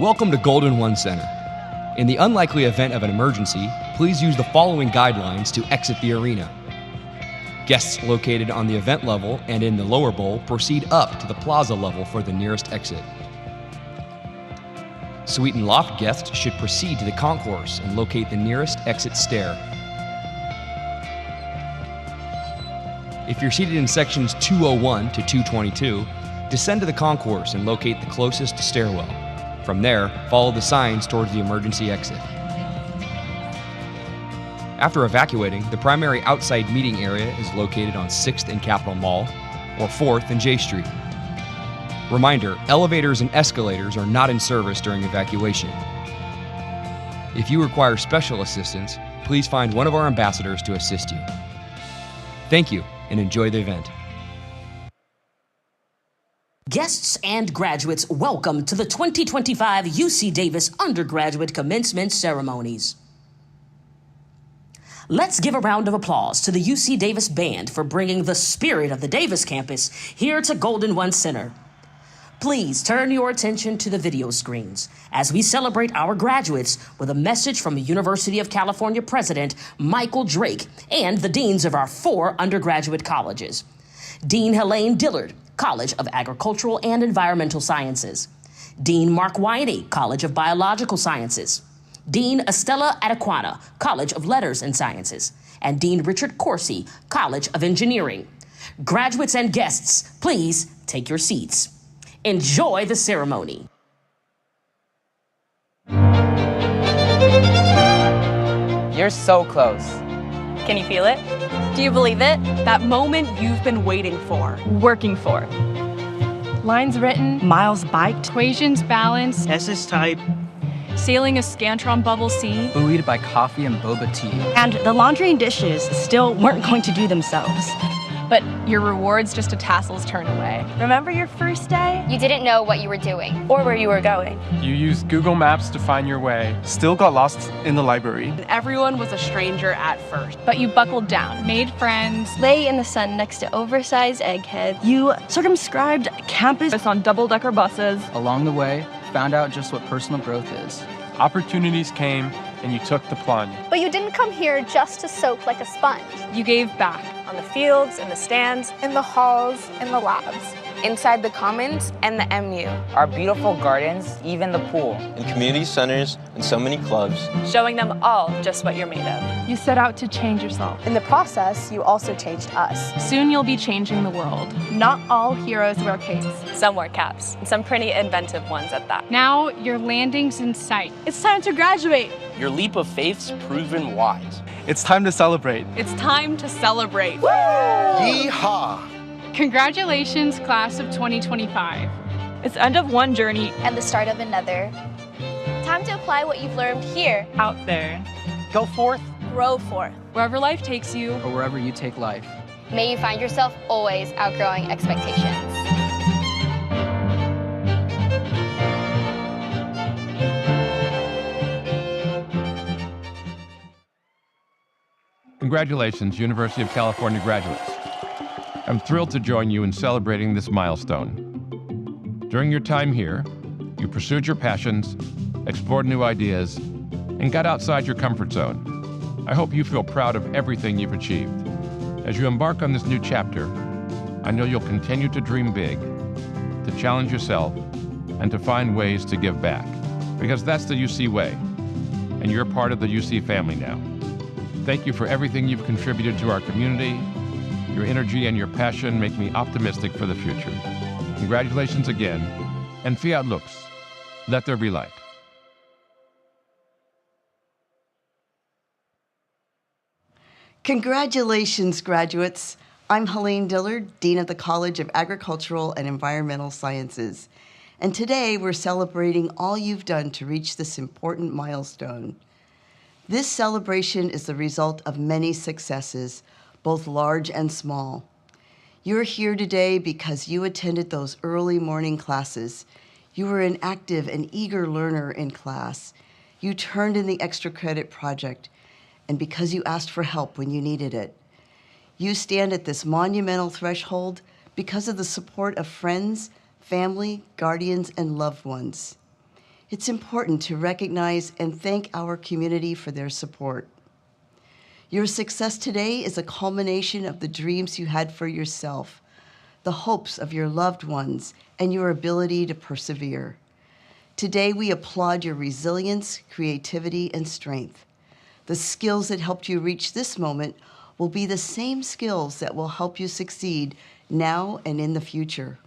Welcome to Golden One Center. In the unlikely event of an emergency, please use the following guidelines to exit the arena. Guests located on the event level and in the lower bowl proceed up to the plaza level for the nearest exit. Suite and loft guests should proceed to the concourse and locate the nearest exit stair. If you're seated in sections 201 to 222, descend to the concourse and locate the closest stairwell. From there, follow the signs towards the emergency exit. After evacuating, the primary outside meeting area is located on 6th and Capitol Mall, or 4th and J Street. Reminder, elevators and escalators are not in service during evacuation. If you require special assistance, please find one of our ambassadors to assist you. Thank you, and enjoy the event. Guests and graduates, welcome to the 2025 UC Davis Undergraduate Commencement ceremonies. Let's give a round of applause to the UC Davis Band for bringing the spirit of the Davis campus here to Golden One Center. Please turn your attention to the video screens as we celebrate our graduates with a message from the University of California President Michael Drake and the deans of our 4 undergraduate colleges. Dean Helene Dillard, College of Agricultural and Environmental Sciences. Dean Mark Winey, College of Biological Sciences. Dean Estella Adequana, College of Letters and Sciences. And Dean Richard Corsi, College of Engineering. Graduates and guests, please take your seats. Enjoy the ceremony. You're so close. Can you feel it? Do you believe it? That moment you've been waiting for, working for. Lines written, miles biked, equations balanced, S's type, sailing a Scantron bubble sea, Buoyed by coffee and boba tea. and the laundry and dishes still weren't going to do themselves. but your reward's just a tassel's turn away. Remember your first day? You didn't know what you were doing. Or where you were going. You used Google Maps to find your way, still got lost in the library. And everyone was a stranger at first. But you buckled down, made friends, lay in the sun next to oversized eggheads. You circumscribed campus on double-decker buses. Along the way, found out just what personal growth is. Opportunities came, and you took the plunge. But you didn't come here just to soak like a sponge. You gave back. On the fields, in the stands, in the halls, in the labs. Inside the commons and the MU. Our beautiful gardens, even the pool. In community centers and so many clubs. Showing them all just what you're made of. You set out to change yourself. In the process, you also changed us. Soon you'll be changing the world. Not all heroes wear capes. Some wear caps, and some pretty inventive ones at that. Now your landing's in sight. It's time to graduate. Your leap of faith's proven wise. It's time to celebrate. It's time to celebrate. Woo! Yeehaw! Congratulations, class of 2025. It's end of one journey and the start of another. Time to apply what you've learned here. Out there. Go forth. Grow forth. Wherever life takes you. Or wherever you take life. May you find yourself always outgrowing expectations. Congratulations, University of California graduates. I'm thrilled to join you in celebrating this milestone. During your time here, you pursued your passions, explored new ideas, and got outside your comfort zone. I hope you feel proud of everything you've achieved. As you embark on this new chapter, I know you'll continue to dream big, to challenge yourself, and to find ways to give back. Because that's the UC way, and you're part of the UC family now. Thank you for everything you've contributed to our community. Your energy and your passion make me optimistic for the future. Congratulations again, and fiat lux. Let there be light. Congratulations, graduates. I'm Helene Dillard, Dean of the College of Agricultural and Environmental Sciences. And today we're celebrating all you've done to reach this important milestone. This celebration is the result of many successes, both large and small. You're here today because you attended those early morning classes. You were an active and eager learner in class. You turned in the extra credit project, and because you asked for help when you needed it. You stand at this monumental threshold because of the support of friends, family, guardians, and loved ones. It's important to recognize and thank our community for their support. Your success today is a culmination of the dreams you had for yourself, the hopes of your loved ones, and your ability to persevere. Today, we applaud your resilience, creativity, and strength. The skills that helped you reach this moment will be the same skills that will help you succeed now and in the future.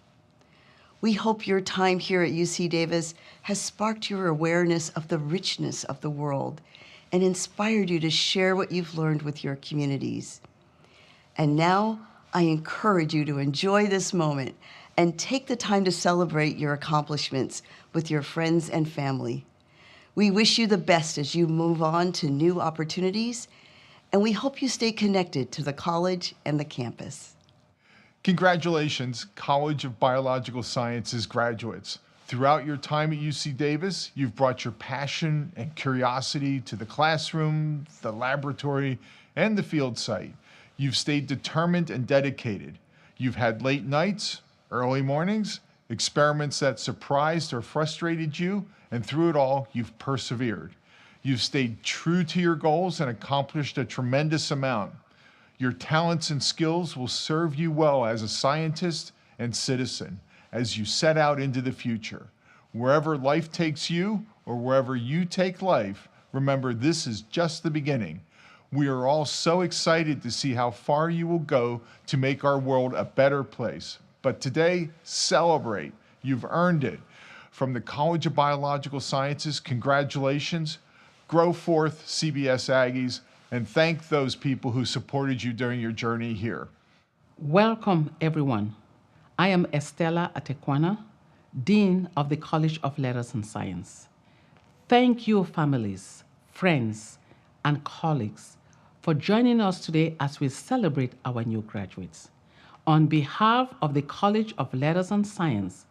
We hope your time here at UC Davis has sparked your awareness of the richness of the world and inspired you to share what you've learned with your communities. And now, I encourage you to enjoy this moment and take the time to celebrate your accomplishments with your friends and family. We wish you the best as you move on to new opportunities, and we hope you stay connected to the college and the campus. Congratulations, College of Biological Sciences graduates. Throughout your time at UC Davis, you've brought your passion and curiosity to the classroom, the laboratory, and the field site. You've stayed determined and dedicated. You've had late nights, early mornings, experiments that surprised or frustrated you, and through it all, you've persevered. You've stayed true to your goals and accomplished a tremendous amount. Your talents and skills will serve you well as a scientist and citizen as you set out into the future. Wherever life takes you or wherever you take life, remember this is just the beginning. We are all so excited to see how far you will go to make our world a better place. But today, celebrate. You've earned it. From the College of Biological Sciences, congratulations. Grow forth, CBS Aggies, and thank those people who supported you during your journey here. Welcome, everyone. I am Estella Atekwana, Dean of the College of Letters and Science. Thank you, families, friends, and colleagues for joining us today as we celebrate our new graduates. On behalf of the College of Letters and Science,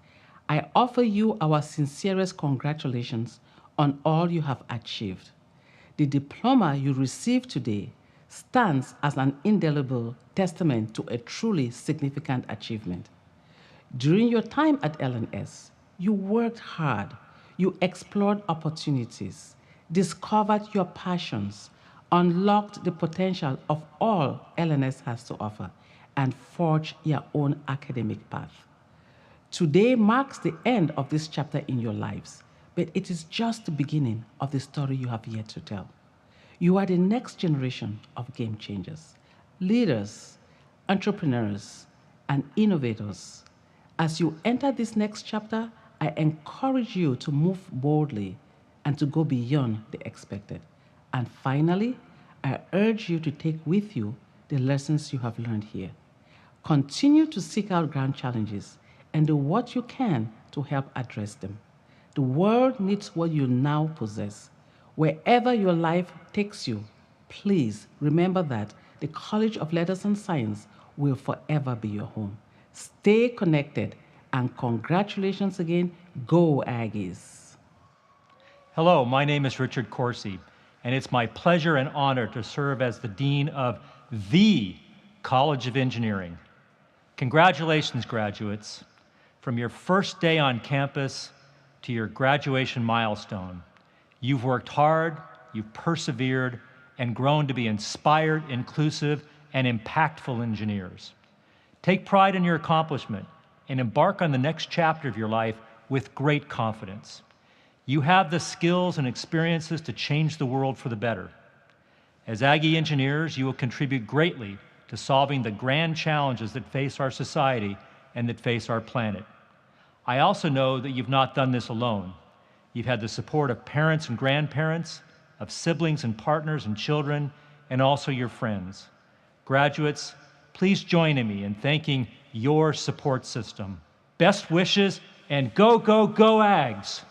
I offer you our sincerest congratulations on all you have achieved. The diploma you received today stands as an indelible testament to a truly significant achievement. During your time at LNS, you worked hard, you explored opportunities, discovered your passions, unlocked the potential of all LNS has to offer, and forged your own academic path. Today marks the end of this chapter in your lives, but it is just the beginning of the story you have yet to tell. You are the next generation of game changers, leaders, entrepreneurs, and innovators. As you enter this next chapter, I encourage you to move boldly and to go beyond the expected. And finally, I urge you to take with you the lessons you have learned here. Continue to seek out grand challenges and do what you can to help address them. The world needs what you now possess. Wherever your life takes you, please remember that the College of Letters and Science will forever be your home. Stay connected, and congratulations again. Go Aggies. Hello, my name is Richard Corsi, and it's my pleasure and honor to serve as the Dean of the College of Engineering. Congratulations, graduates. From your first day on campus to your graduation milestone, you've worked hard, you've persevered, and grown to be inspired, inclusive, and impactful engineers. Take pride in your accomplishment and embark on the next chapter of your life with great confidence. You have the skills and experiences to change the world for the better. As Aggie engineers, you will contribute greatly to solving the grand challenges that face our society and that face our planet. I also know that you've not done this alone. You've had the support of parents and grandparents, of siblings and partners and children, and also your friends. Graduates, please join me in thanking your support system. Best wishes, and go, go, go, Ags!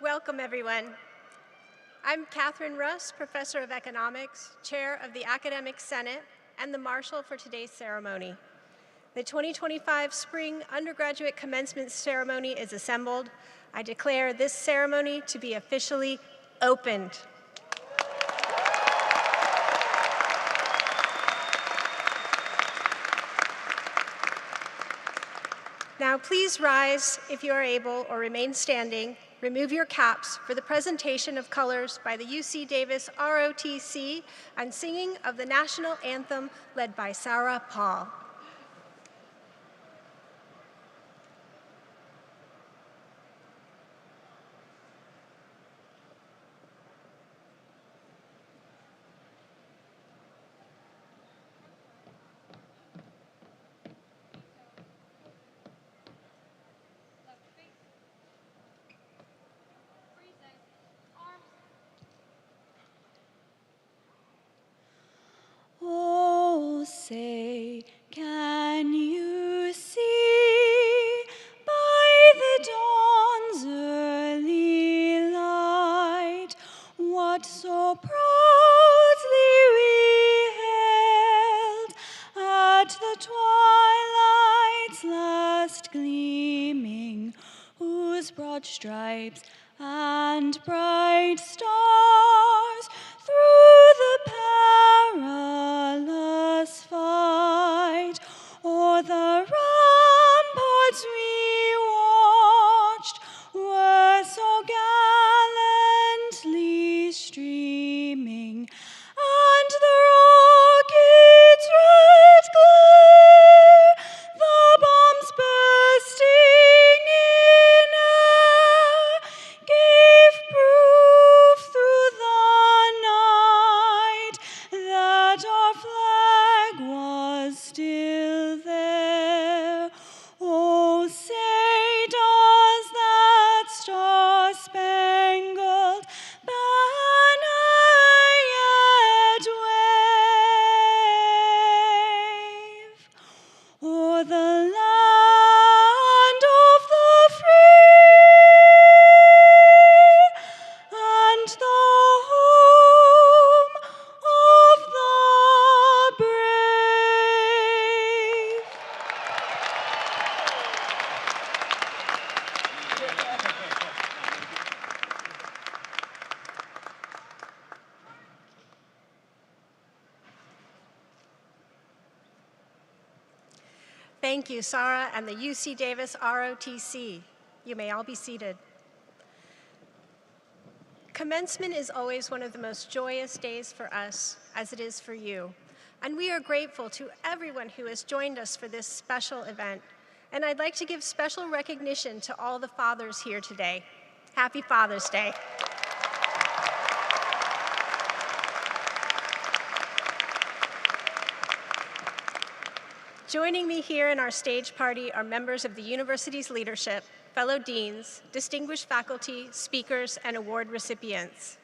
Welcome, everyone. I'm Catherine Russ, Professor of Economics, Chair of the Academic Senate, and the Marshal for today's ceremony. The 2025 Spring Undergraduate Commencement Ceremony is assembled. I declare this ceremony to be officially opened. Now, please rise if you are able, or remain standing. Remove your caps for the presentation of colors by the UC Davis ROTC and singing of the national anthem led by Sarah Paul. Oh, say, can you see by the dawn's early light what so proudly we hailed at the twilight's last gleaming, whose broad stripes and bright stars through the perilous fight o'er the ramparts we watched were so gallantly streaming, and the rockets' red glare, the bombs bursting in air, gave proof through the night that our flag was still there. Oh, say, does that star-spangled banner yet wave o'er the land of the free and the home of the brave? Thank you, Sarah and the UC Davis ROTC. You may all be seated. Commencement is always one of the most joyous days for us, as it is for you. And we are grateful to everyone who has joined us for this special event. And I'd like to give special recognition to all the fathers here today. Happy Father's Day. Joining me here in our stage party are members of the university's leadership, fellow deans, distinguished faculty, speakers, and award recipients.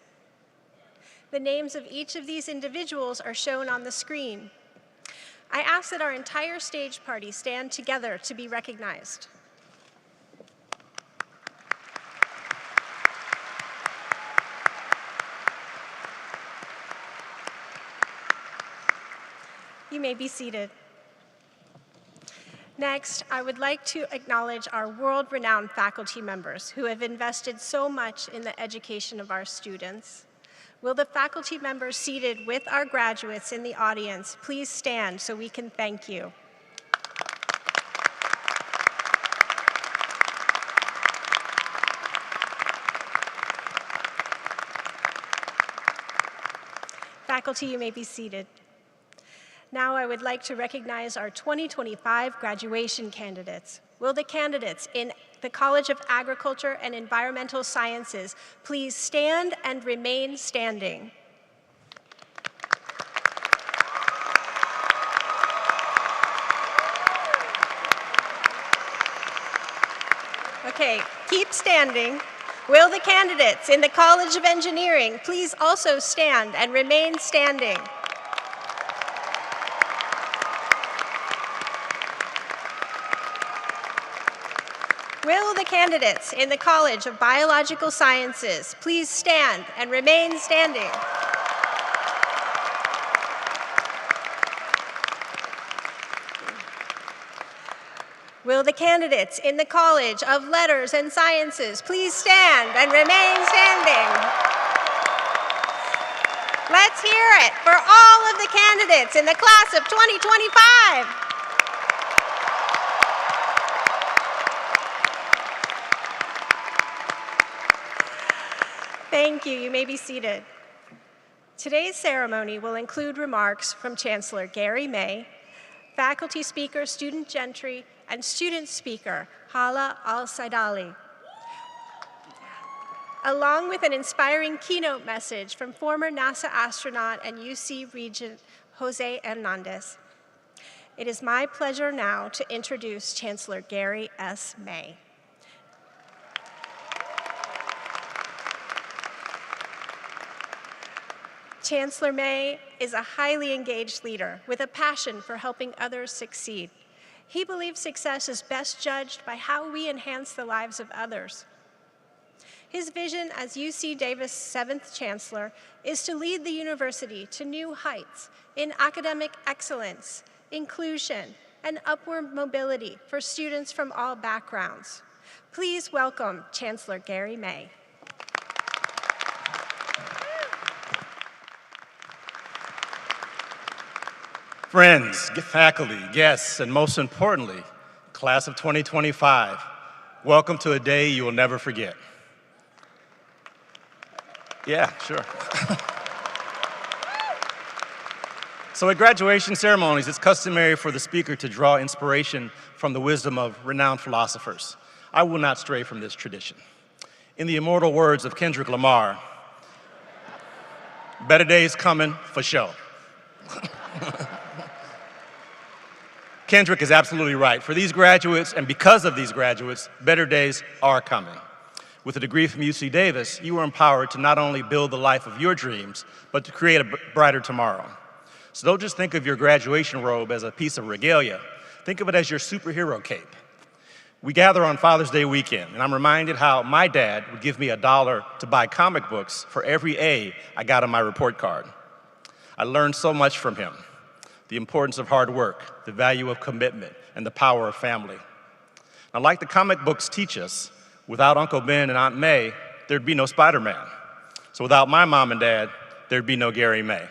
The names of each of these individuals are shown on the screen. I ask that our entire stage party stand together to be recognized. You may be seated. Next, I would like to acknowledge our world-renowned faculty members who have invested so much in the education of our students. Will the faculty members seated with our graduates in the audience please stand so we can thank you? Faculty, you may be seated. Now I would like to recognize our 2025 graduation candidates. Will the candidates in the College of Agriculture and Environmental Sciences please stand and remain standing? Okay, keep standing. Will the candidates in the College of Engineering please also stand and remain standing? Will the candidates in the College of Biological Sciences please stand and remain standing? Will the candidates in the College of Letters and Sciences please stand and remain standing? Let's hear it for all of the candidates in the class of 2025. Thank you. You may be seated. Today's ceremony will include remarks from Chancellor Gary May, faculty speaker, student gentry, and student speaker, Hala Al-Saidali, along with an inspiring keynote message from former NASA astronaut and UC Regent Jose Hernandez. It is my pleasure now to introduce Chancellor Gary S. May. Chancellor May is a highly engaged leader with a passion for helping others succeed. He believes success is best judged by how we enhance the lives of others. His vision as UC Davis' 7th Chancellor is to lead the university to new heights in academic excellence, inclusion, and upward mobility for students from all backgrounds. Please welcome Chancellor Gary May. Friends, faculty, guests, and most importantly, class of 2025, welcome to a day you will never forget. Yeah, sure. So at graduation ceremonies, it's customary for the speaker to draw inspiration from the wisdom of renowned philosophers. I will not stray from this tradition. In the immortal words of Kendrick Lamar, better days coming for sure. Kendrick is absolutely right. For these graduates, and because of these graduates, better days are coming. With a degree from UC Davis, you are empowered to not only build the life of your dreams, but to create a brighter tomorrow. So don't just think of your graduation robe as a piece of regalia. Think of it as your superhero cape. We gather on Father's Day weekend, and I'm reminded how my dad would give me $1 to buy comic books for every A I got on my report card. I learned so much from him. The importance of hard work, the value of commitment, and the power of family. Now, like the comic books teach us, without Uncle Ben and Aunt May, there'd be no Spider-Man. So without my mom and dad, there'd be no Gary May.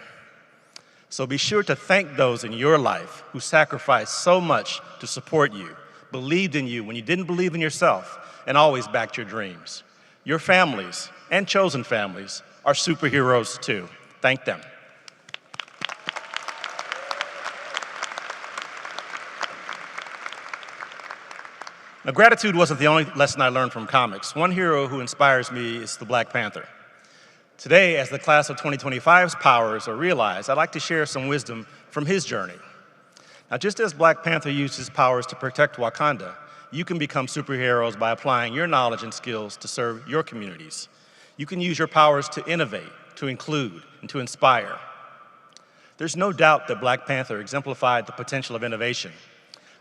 So be sure to thank those in your life who sacrificed so much to support you, believed in you when you didn't believe in yourself, and always backed your dreams. Your families, and chosen families, are superheroes too. Thank them. Now, gratitude wasn't the only lesson I learned from comics. One hero who inspires me is the Black Panther. Today, as the class of 2025's powers are realized, I'd like to share some wisdom from his journey. Now, just as Black Panther used his powers to protect Wakanda, you can become superheroes by applying your knowledge and skills to serve your communities. You can use your powers to innovate, to include, and to inspire. There's no doubt that Black Panther exemplified the potential of innovation.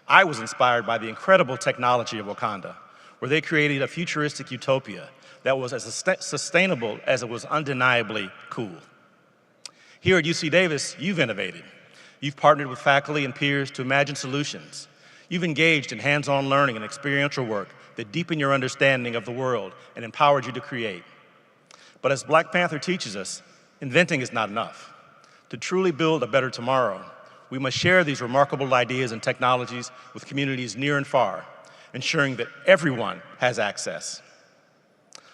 I was inspired by the incredible technology of Wakanda, where they created a futuristic utopia that was as sustainable as it was undeniably cool. Here at UC Davis, you've innovated. You've partnered with faculty and peers to imagine solutions. You've engaged in hands-on learning and experiential work that deepen your understanding of the world and empowered you to create. But as Black Panther teaches us, inventing is not enough. To truly build a better tomorrow, we must share these remarkable ideas and technologies with communities near and far, ensuring that everyone has access.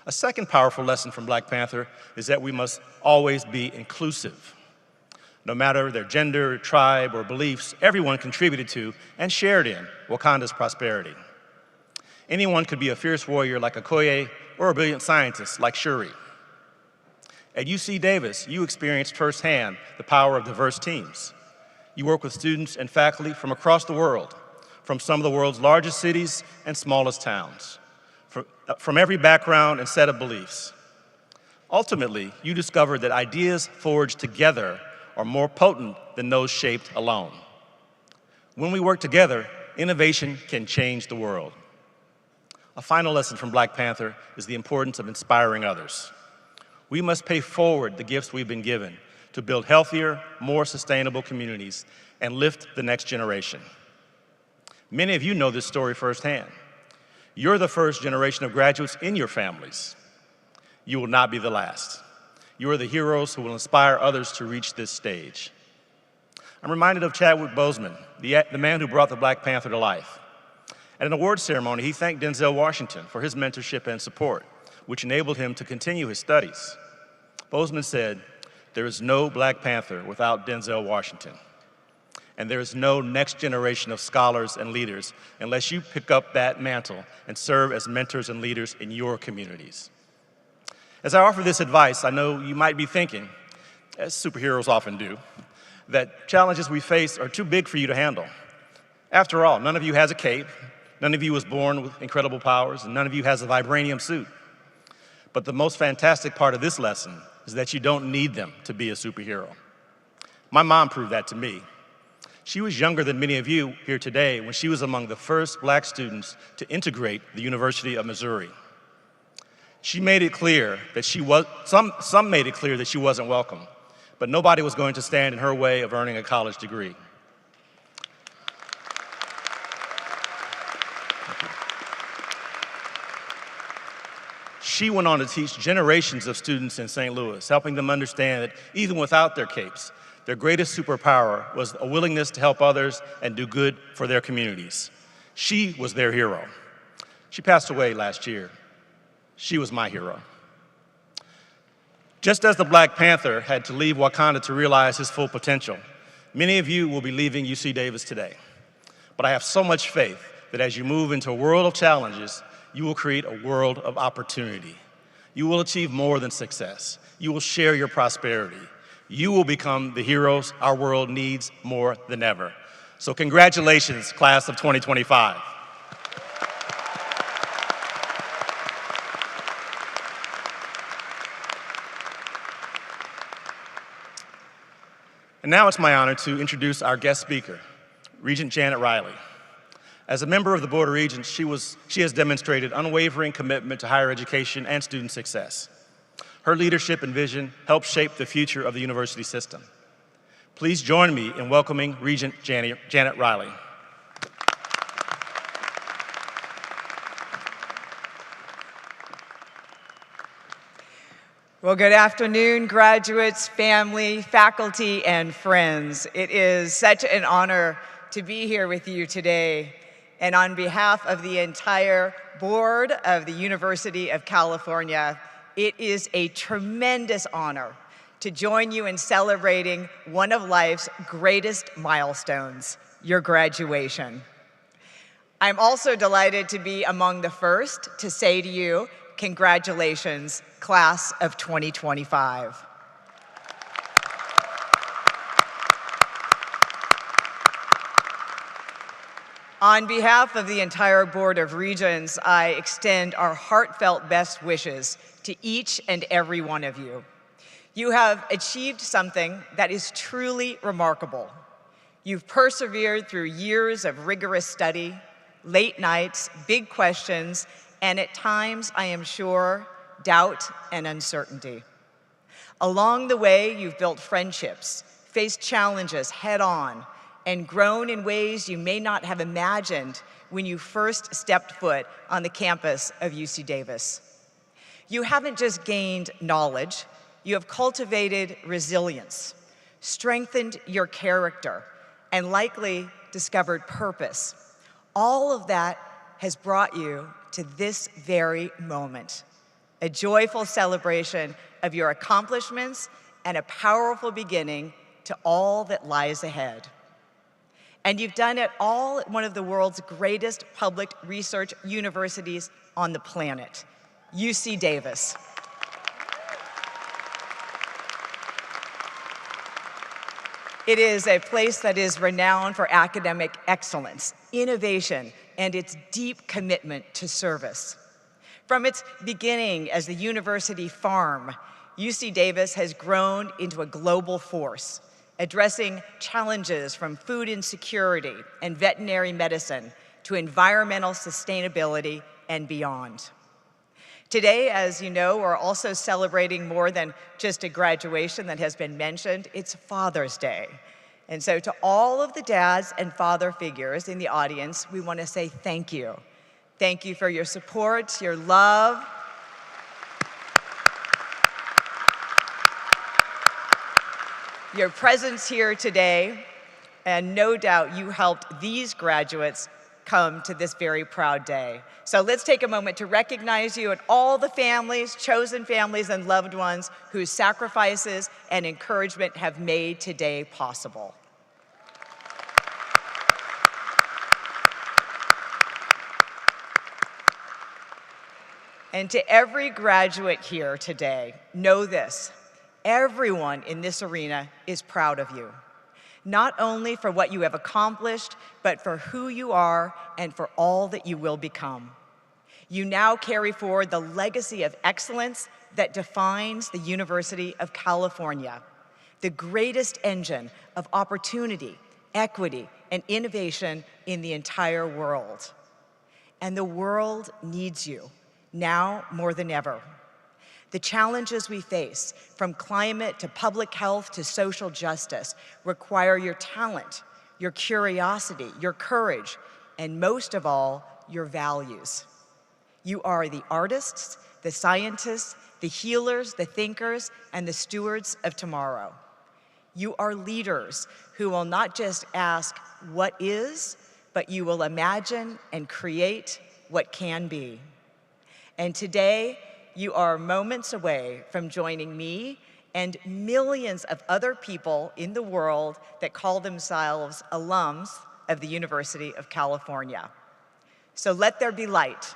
A second powerful lesson from Black Panther is that we must always be inclusive. No matter their gender, tribe, or beliefs, everyone contributed to and shared in Wakanda's prosperity. Anyone could be a fierce warrior like Okoye or a brilliant scientist like Shuri. At UC Davis, you experienced firsthand the power of diverse teams. You work with students and faculty from across the world, from some of the world's largest cities and smallest towns, from every background and set of beliefs. Ultimately, you discovered that ideas forged together are more potent than those shaped alone. When we work together, innovation can change the world. A final lesson from Black Panther is the importance of inspiring others. We must pay forward the gifts we've been given to build healthier, more sustainable communities and lift the next generation. Many of you know this story firsthand. You're the first generation of graduates in your families. You will not be the last. You are the heroes who will inspire others to reach this stage. I'm reminded of Chadwick Boseman, the man who brought the Black Panther to life. At an awards ceremony, he thanked Denzel Washington for his mentorship and support, which enabled him to continue his studies. Boseman said, "There is no Black Panther without Denzel Washington. And there is no next generation of scholars and leaders unless you pick up that mantle and serve as mentors and leaders in your communities." As I offer this advice, I know you might be thinking, as superheroes often do, that challenges we face are too big for you to handle. After all, none of you has a cape, none of you was born with incredible powers, and none of you has a vibranium suit. But the most fantastic part of this lesson is that you don't need them to be a superhero. My mom proved that to me. She was younger than many of you here today when she was among the first Black students to integrate the University of Missouri. She made it clear that some made it clear that she wasn't welcome, but nobody was going to stand in her way of earning a college degree. She went on to teach generations of students in St. Louis, helping them understand that even without their capes, their greatest superpower was a willingness to help others and do good for their communities. She was their hero. She passed away last year. She was my hero. Just as the Black Panther had to leave Wakanda to realize his full potential, many of you will be leaving UC Davis today. But I have so much faith that as you move into a world of challenges, you will create a world of opportunity. You will achieve more than success. You will share your prosperity. You will become the heroes our world needs more than ever. So congratulations, class of 2025. And now it's my honor to introduce our guest speaker, Regent Janet Riley. As a member of the Board of Regents, she has demonstrated unwavering commitment to higher education and student success. Her leadership and vision help shape the future of the university system. Please join me in welcoming Regent Janet Riley. Well, good afternoon, graduates, family, faculty, and friends. It is such an honor to be here with you today. And on behalf of the entire board of the University of California, it is a tremendous honor to join you in celebrating one of life's greatest milestones, your graduation. I'm also delighted to be among the first to say to you, congratulations, class of 2025. On behalf of the entire Board of Regents, I extend our heartfelt best wishes to each and every one of you. You have achieved something that is truly remarkable. You've persevered through years of rigorous study, late nights, big questions, and at times, I am sure, doubt and uncertainty. Along the way, you've built friendships, faced challenges head-on, and grown in ways you may not have imagined when you first stepped foot on the campus of UC Davis. You haven't just gained knowledge, you have cultivated resilience, strengthened your character, and likely discovered purpose. All of that has brought you to this very moment, a joyful celebration of your accomplishments and a powerful beginning to all that lies ahead. And you've done it all at one of the world's greatest public research universities on the planet, UC Davis. It is a place that is renowned for academic excellence, innovation, and its deep commitment to service. From its beginning as the university farm, UC Davis has grown into a global force, addressing challenges from food insecurity and veterinary medicine to environmental sustainability and beyond. Today, as you know, we're also celebrating more than just a graduation that has been mentioned. It's Father's Day. And so to all of the dads and father figures in the audience, we want to say thank you. Thank you for your support, your love, your presence here today, and no doubt you helped these graduates come to this very proud day. So let's take a moment to recognize you and all the families, chosen families and loved ones whose sacrifices and encouragement have made today possible. And to every graduate here today, know this: everyone in this arena is proud of you, not only for what you have accomplished, but for who you are and for all that you will become. You now carry forward the legacy of excellence that defines the University of California, the greatest engine of opportunity, equity, and innovation in the entire world. And the world needs you, now more than ever. The challenges we face, from climate to public health to social justice, require your talent, your curiosity, your courage, and most of all, your values. You are the artists, the scientists, the healers, the thinkers, and the stewards of tomorrow. You are leaders who will not just ask what is, but you will imagine and create what can be. And today, you are moments away from joining me and millions of other people in the world that call themselves alums of the University of California. So let there be light.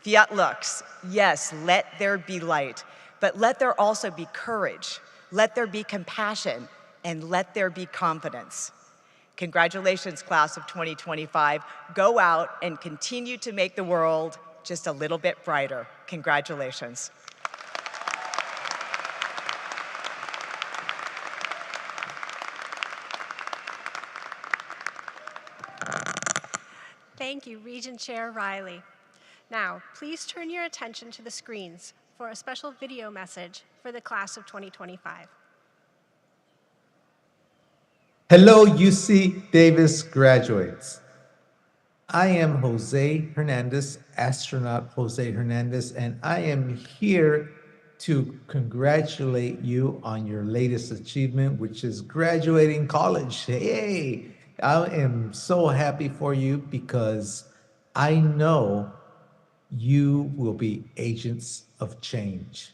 Fiat lux, yes, let there be light, but let there also be courage, let there be compassion, and let there be confidence. Congratulations, class of 2025. Go out and continue to make the world just a little bit brighter. Congratulations. Thank you, Regent Chair Riley. Now, please turn your attention to the screens for a special video message for the class of 2025. Hello, UC Davis graduates. I am Jose Hernandez, astronaut Jose Hernandez, and I am here to congratulate you on your latest achievement, which is graduating college. Hey, I am so happy for you because I know you will be agents of change.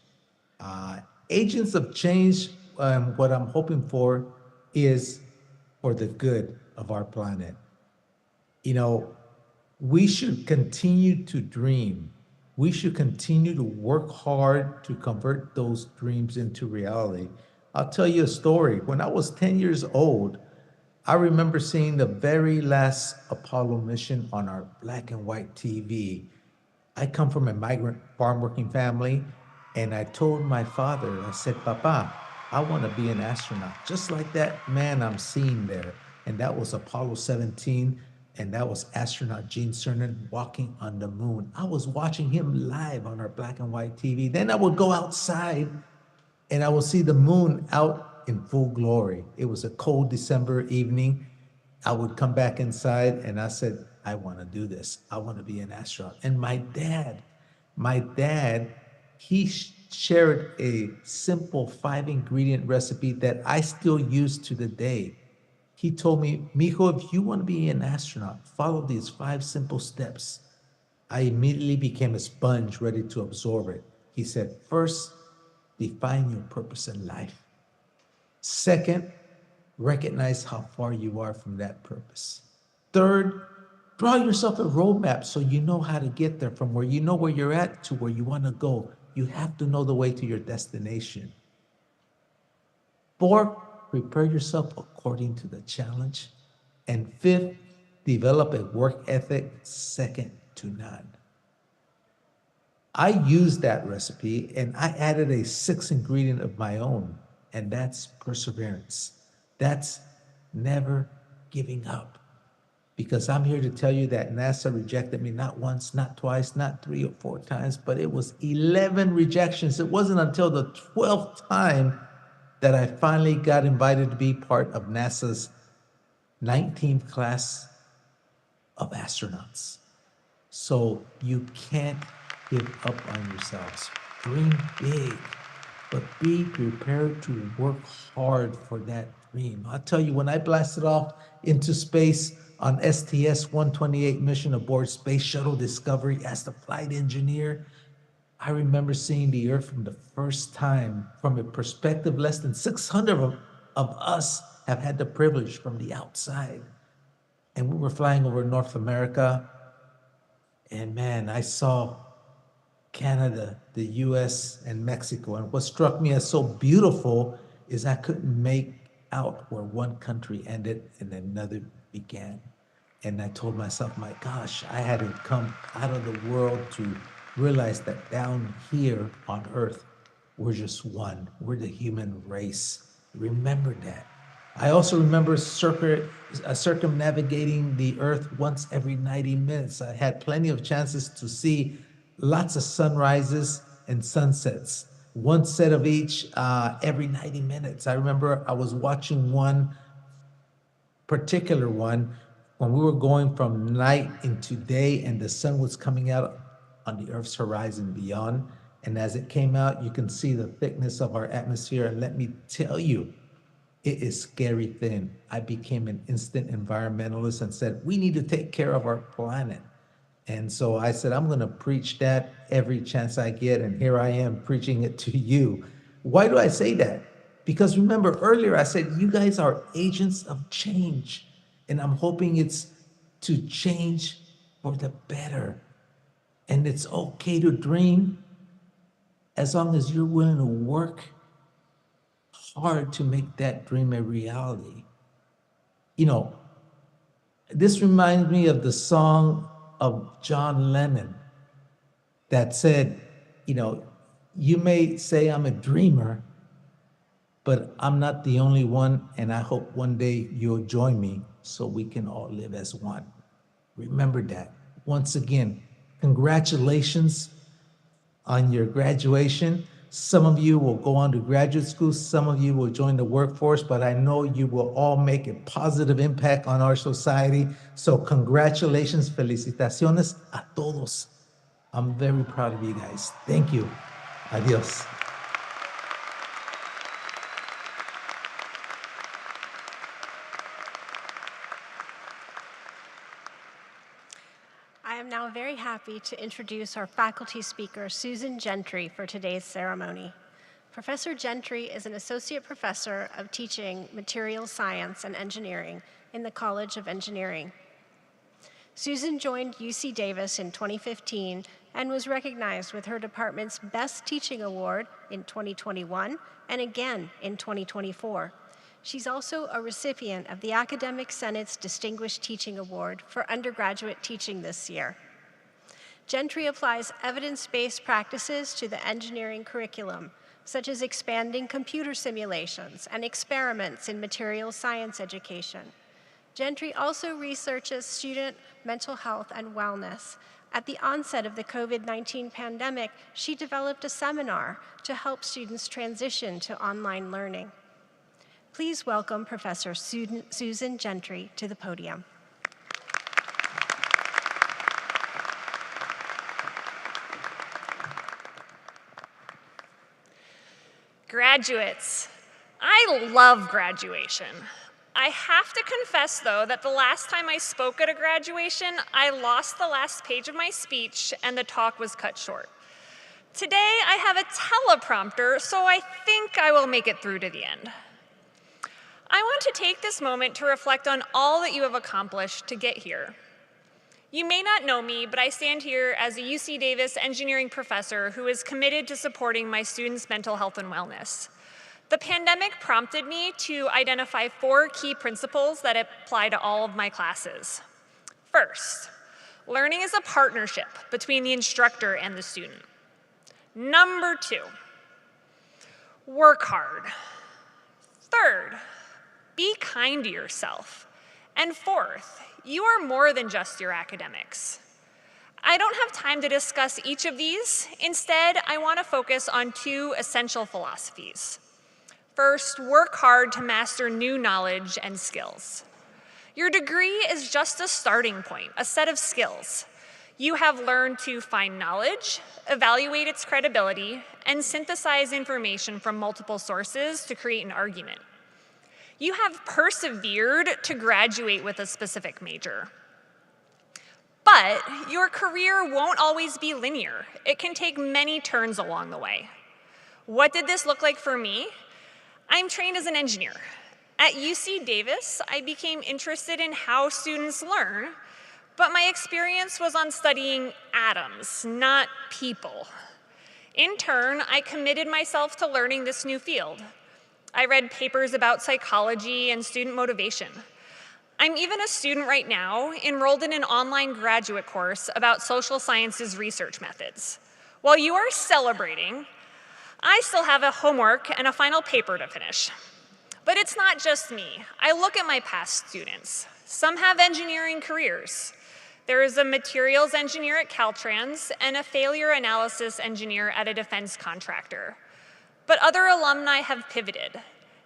Agents of change, what I'm hoping for is for the good of our planet. You know, We should continue to dream. We should continue to work hard to convert those dreams into reality. I'll tell you a story. When I was 10 years old, I remember seeing the very last Apollo mission on our black and white TV. I come from a migrant farm working family, and I told my father, I said, Papa, I want to be an astronaut, just like that man I'm seeing there. And that was Apollo 17, and that was astronaut Gene Cernan walking on the moon. I was watching him live on our black and white TV. Then I would go outside and I would see the moon out in full glory. It was a cold December evening. I would come back inside and I said, I want to do this. I want to be an astronaut. And my dad, he shared a simple 5-ingredient recipe that I still use to the day. He told me, Mijo, if you want to be an astronaut, follow these 5 simple steps. I immediately became a sponge ready to absorb it. He said, first, define your purpose in life. Second, recognize how far you are from that purpose. Third, draw yourself a roadmap so you know how to get there from where you know where you're at to where you want to go. You have to know the way to your destination. Fourth, prepare yourself according to the challenge. And fifth, develop a work ethic second to none. I used that recipe and I added a 6th ingredient of my own, and that's perseverance. That's never giving up. Because I'm here to tell you that NASA rejected me not once, not twice, not 3 or 4 times, but it was 11 rejections. It wasn't until the 12th time that I finally got invited to be part of NASA's 19th class of astronauts. So you can't give up on yourselves. Dream big, but be prepared to work hard for that dream. I'll tell you, when I blasted off into space on STS-128 mission aboard Space Shuttle Discovery as the flight engineer, I remember seeing the Earth from the first time from a perspective less than 600 of us have had the privilege from the outside. And we were flying over North America, and man, I saw Canada, the US, and Mexico. And what struck me as so beautiful is I couldn't make out where one country ended and another began. And I told myself, my gosh, I hadn't come out of the world to realize that down here on Earth, we're just one. We're the human race. Remember that. I also remember circumnavigating the Earth once every 90 minutes. I had plenty of chances to see lots of sunrises and sunsets, one set of each every 90 minutes. I remember I was watching one particular one when we were going from night into day and the sun was coming out on the Earth's horizon beyond. And as it came out, you can see the thickness of our atmosphere. And let me tell you, it is scary thin. I became an instant environmentalist and said, we need to take care of our planet. And so I said, I'm going to preach that every chance I get. And here I am preaching it to you. Why do I say that? Because remember earlier I said, you guys are agents of change. And I'm hoping it's to change for the better. And it's okay to dream as long as you're willing to work hard to make that dream a reality. You know, this reminds me of the song of John Lennon that said, you know, you may say I'm a dreamer, but I'm not the only one, and I hope one day you'll join me so we can all live as one. Remember that. Once again, congratulations on your graduation. Some of you will go on to graduate school, some of you will join the workforce, but I know you will all make a positive impact on our society. So congratulations, felicitaciones a todos. I'm very proud of you guys. Thank you. Adios. I am now very happy to introduce our faculty speaker, Susan Gentry, for today's ceremony. Professor Gentry is an associate professor of teaching materials science and engineering in the College of Engineering. Susan joined UC Davis in 2015 and was recognized with her department's Best Teaching Award in 2021 and again in 2024. She's also a recipient of the Academic Senate's Distinguished Teaching Award for undergraduate teaching this year. Gentry applies evidence-based practices to the engineering curriculum, such as expanding computer simulations and experiments in materials science education. Gentry also researches student mental health and wellness. At the onset of the COVID-19 pandemic, she developed a seminar to help students transition to online learning. Please welcome Professor Susan Gentry to the podium. Graduates, I love graduation. I have to confess, though, that the last time I spoke at a graduation, I lost the last page of my speech and the talk was cut short. Today, I have a teleprompter, so I think I will make it through to the end. I want to take this moment to reflect on all that you have accomplished to get here. You may not know me, but I stand here as a UC Davis engineering professor who is committed to supporting my students' mental health and wellness. The pandemic prompted me to identify 4 key principles that apply to all of my classes. First, learning is a partnership between the instructor and the student. Number 2, work hard. Third, be kind to yourself. And fourth, you are more than just your academics. I don't have time to discuss each of these. Instead, I want to focus on 2 essential philosophies. First, work hard to master new knowledge and skills. Your degree is just a starting point, a set of skills. You have learned to find knowledge, evaluate its credibility, and synthesize information from multiple sources to create an argument. You have persevered to graduate with a specific major. But your career won't always be linear. It can take many turns along the way. What did this look like for me? I'm trained as an engineer. At UC Davis, I became interested in how students learn, but my experience was on studying atoms, not people. In turn, I committed myself to learning this new field. I read papers about psychology and student motivation. I'm even a student right now, enrolled in an online graduate course about social sciences research methods. While you are celebrating, I still have a homework and a final paper to finish. But it's not just me. I look at my past students. Some have engineering careers. There is a materials engineer at Caltrans and a failure analysis engineer at a defense contractor. But other alumni have pivoted.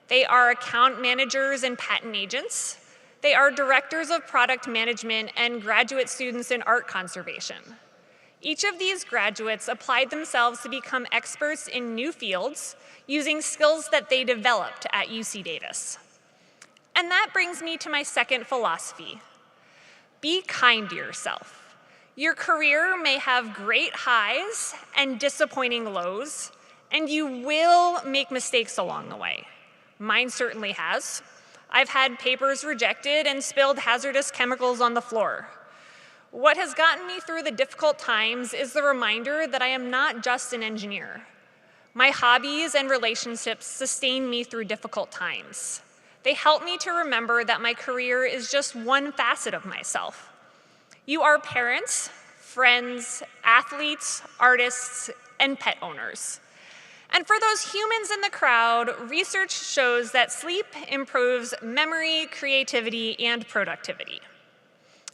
They are account managers and patent agents. They are directors of product management and graduate students in art conservation. Each of these graduates applied themselves to become experts in new fields using skills that they developed at UC Davis. And that brings me to my second philosophy. Be kind to yourself. Your career may have great highs and disappointing lows, and you will make mistakes along the way. Mine certainly has. I've had papers rejected and spilled hazardous chemicals on the floor. What has gotten me through the difficult times is the reminder that I am not just an engineer. My hobbies and relationships sustain me through difficult times. They help me to remember that my career is just one facet of myself. You are parents, friends, athletes, artists, and pet owners. And for those humans in the crowd, research shows that sleep improves memory, creativity, and productivity.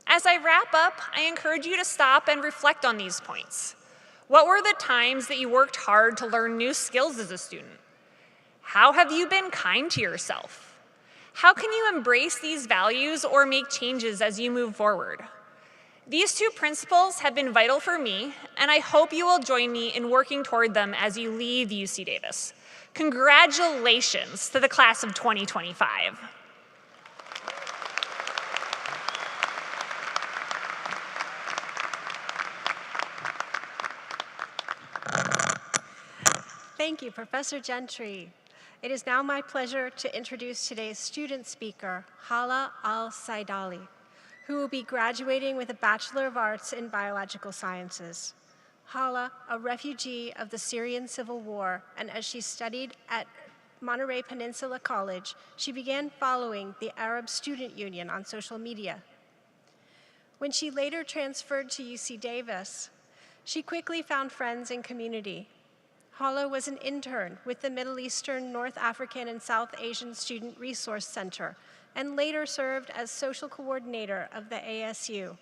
As I wrap up, I encourage you to stop and reflect on these points. What were the times that you worked hard to learn new skills as a student? How have you been kind to yourself? How can you embrace these values or make changes as you move forward? These 2 principles have been vital for me, and I hope you will join me in working toward them as you leave UC Davis. Congratulations to the class of 2025. Thank you, Professor Gentry. It is now my pleasure to introduce today's student speaker, Hala Al-Saidali, who will be graduating with a Bachelor of Arts in Biological Sciences. Hala, a refugee of the Syrian Civil War, and as she studied at Monterey Peninsula College, she began following the Arab Student Union on social media. When she later transferred to UC Davis, she quickly found friends and community. Hala was an intern with the Middle Eastern, North African, and South Asian Student Resource Center, and later served as social coordinator of the ASU.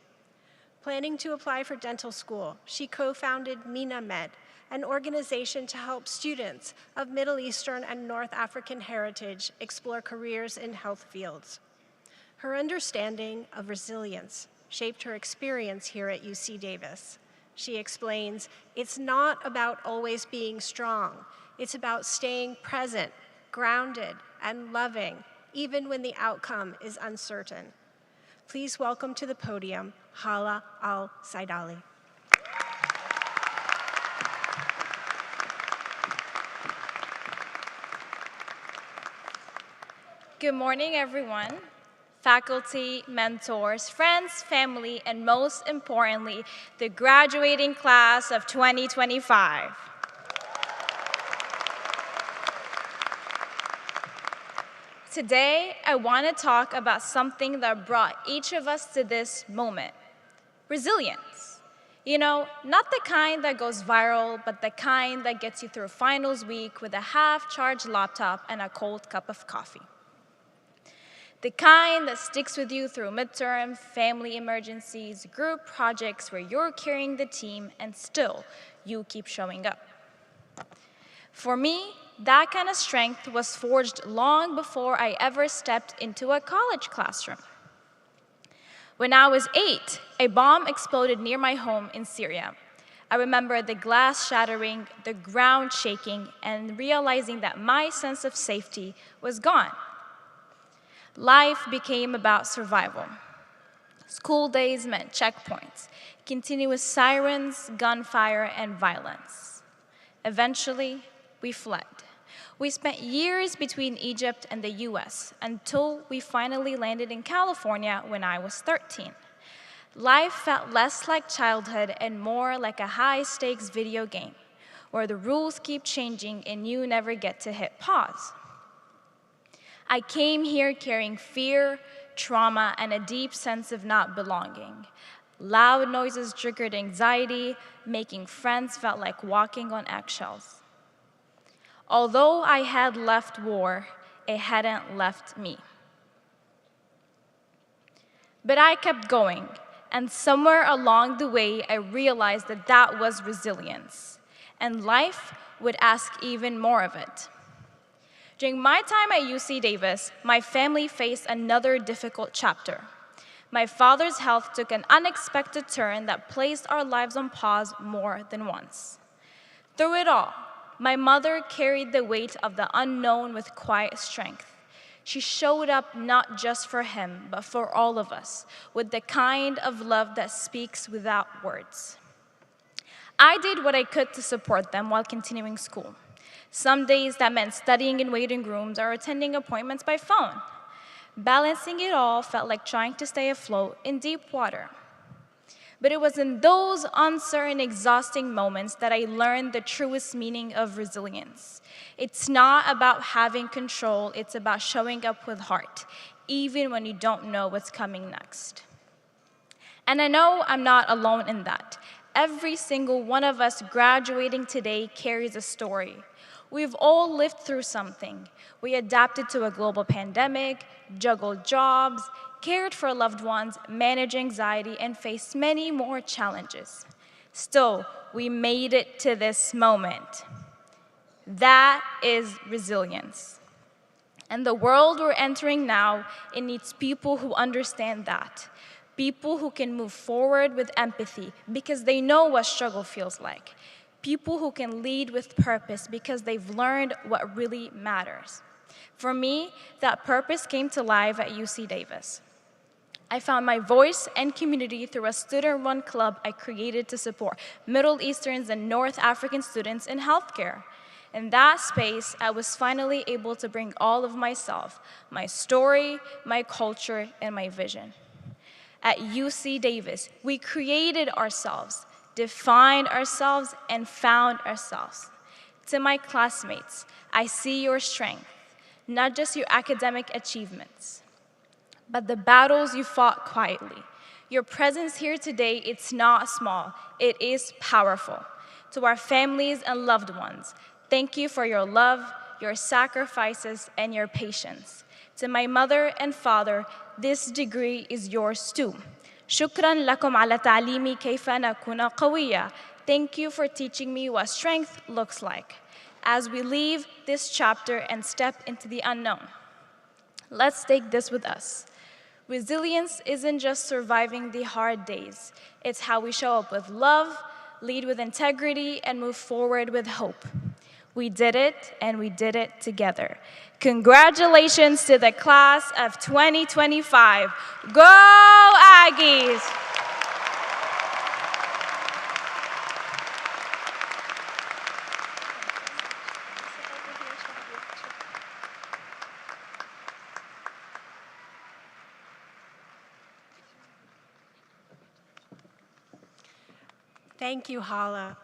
Planning to apply for dental school, she co-founded MinaMed, an organization to help students of Middle Eastern and North African heritage explore careers in health fields. Her understanding of resilience shaped her experience here at UC Davis. She explains, it's not about always being strong. It's about staying present, grounded, and loving, even when the outcome is uncertain. Please welcome to the podium, Hala Al-Saidali. Good morning, everyone. Faculty, mentors, friends, family, and most importantly, the graduating class of 2025. Today, I want to talk about something that brought each of us to this moment: resilience. You know, not the kind that goes viral, but the kind that gets you through finals week with a half-charged laptop and a cold cup of coffee. The kind that sticks with you through midterm, family emergencies, group projects where you're carrying the team and still you keep showing up. For me, that kind of strength was forged long before I ever stepped into a college classroom. When I was 8, a bomb exploded near my home in Syria. I remember the glass shattering, the ground shaking, and realizing that my sense of safety was gone. Life became about survival. School days meant checkpoints, continuous sirens, gunfire, and violence. Eventually, we fled. We spent years between Egypt and the US until we finally landed in California when I was 13. Life felt less like childhood and more like a high-stakes video game, where the rules keep changing and you never get to hit pause. I came here carrying fear, trauma, and a deep sense of not belonging. Loud noises triggered anxiety, making friends felt like walking on eggshells. Although I had left war, it hadn't left me. But I kept going, and somewhere along the way, I realized that that was resilience, and life would ask even more of it. During my time at UC Davis, my family faced another difficult chapter. My father's health took an unexpected turn that placed our lives on pause more than once. Through it all, my mother carried the weight of the unknown with quiet strength. She showed up not just for him, but for all of us, with the kind of love that speaks without words. I did what I could to support them while continuing school. Some days that meant studying in waiting rooms or attending appointments by phone. Balancing it all felt like trying to stay afloat in deep water. But it was in those uncertain, exhausting moments that I learned the truest meaning of resilience. It's not about having control, it's about showing up with heart, even when you don't know what's coming next. And I know I'm not alone in that. Every single one of us graduating today carries a story. We've all lived through something. We adapted to a global pandemic, juggled jobs, cared for loved ones, managed anxiety, and faced many more challenges. Still, we made it to this moment. That is resilience. And the world we're entering now, it needs people who understand that. People who can move forward with empathy because they know what struggle feels like. People who can lead with purpose because they've learned what really matters. For me, that purpose came to life at UC Davis. I found my voice and community through a student-run club I created to support Middle Eastern and North African students in healthcare. In that space, I was finally able to bring all of myself, my story, my culture, and my vision. At UC Davis, we created ourselves, defined ourselves, and found ourselves. To my classmates, I see your strength, not just your academic achievements, but the battles you fought quietly. Your presence here today, it's not small, it is powerful. To our families and loved ones, thank you for your love, your sacrifices, and your patience. To my mother and father, this degree is yours too. شكراً لكم على تعليمي كيف نكون قوية. Thank you for teaching me what strength looks like. As we leave this chapter and step into the unknown, let's take this with us. Resilience isn't just surviving the hard days. It's how we show up with love, lead with integrity, and move forward with hope. We did it, and we did it together. Congratulations to the class of 2025. Go Aggies! Thank you, Hala.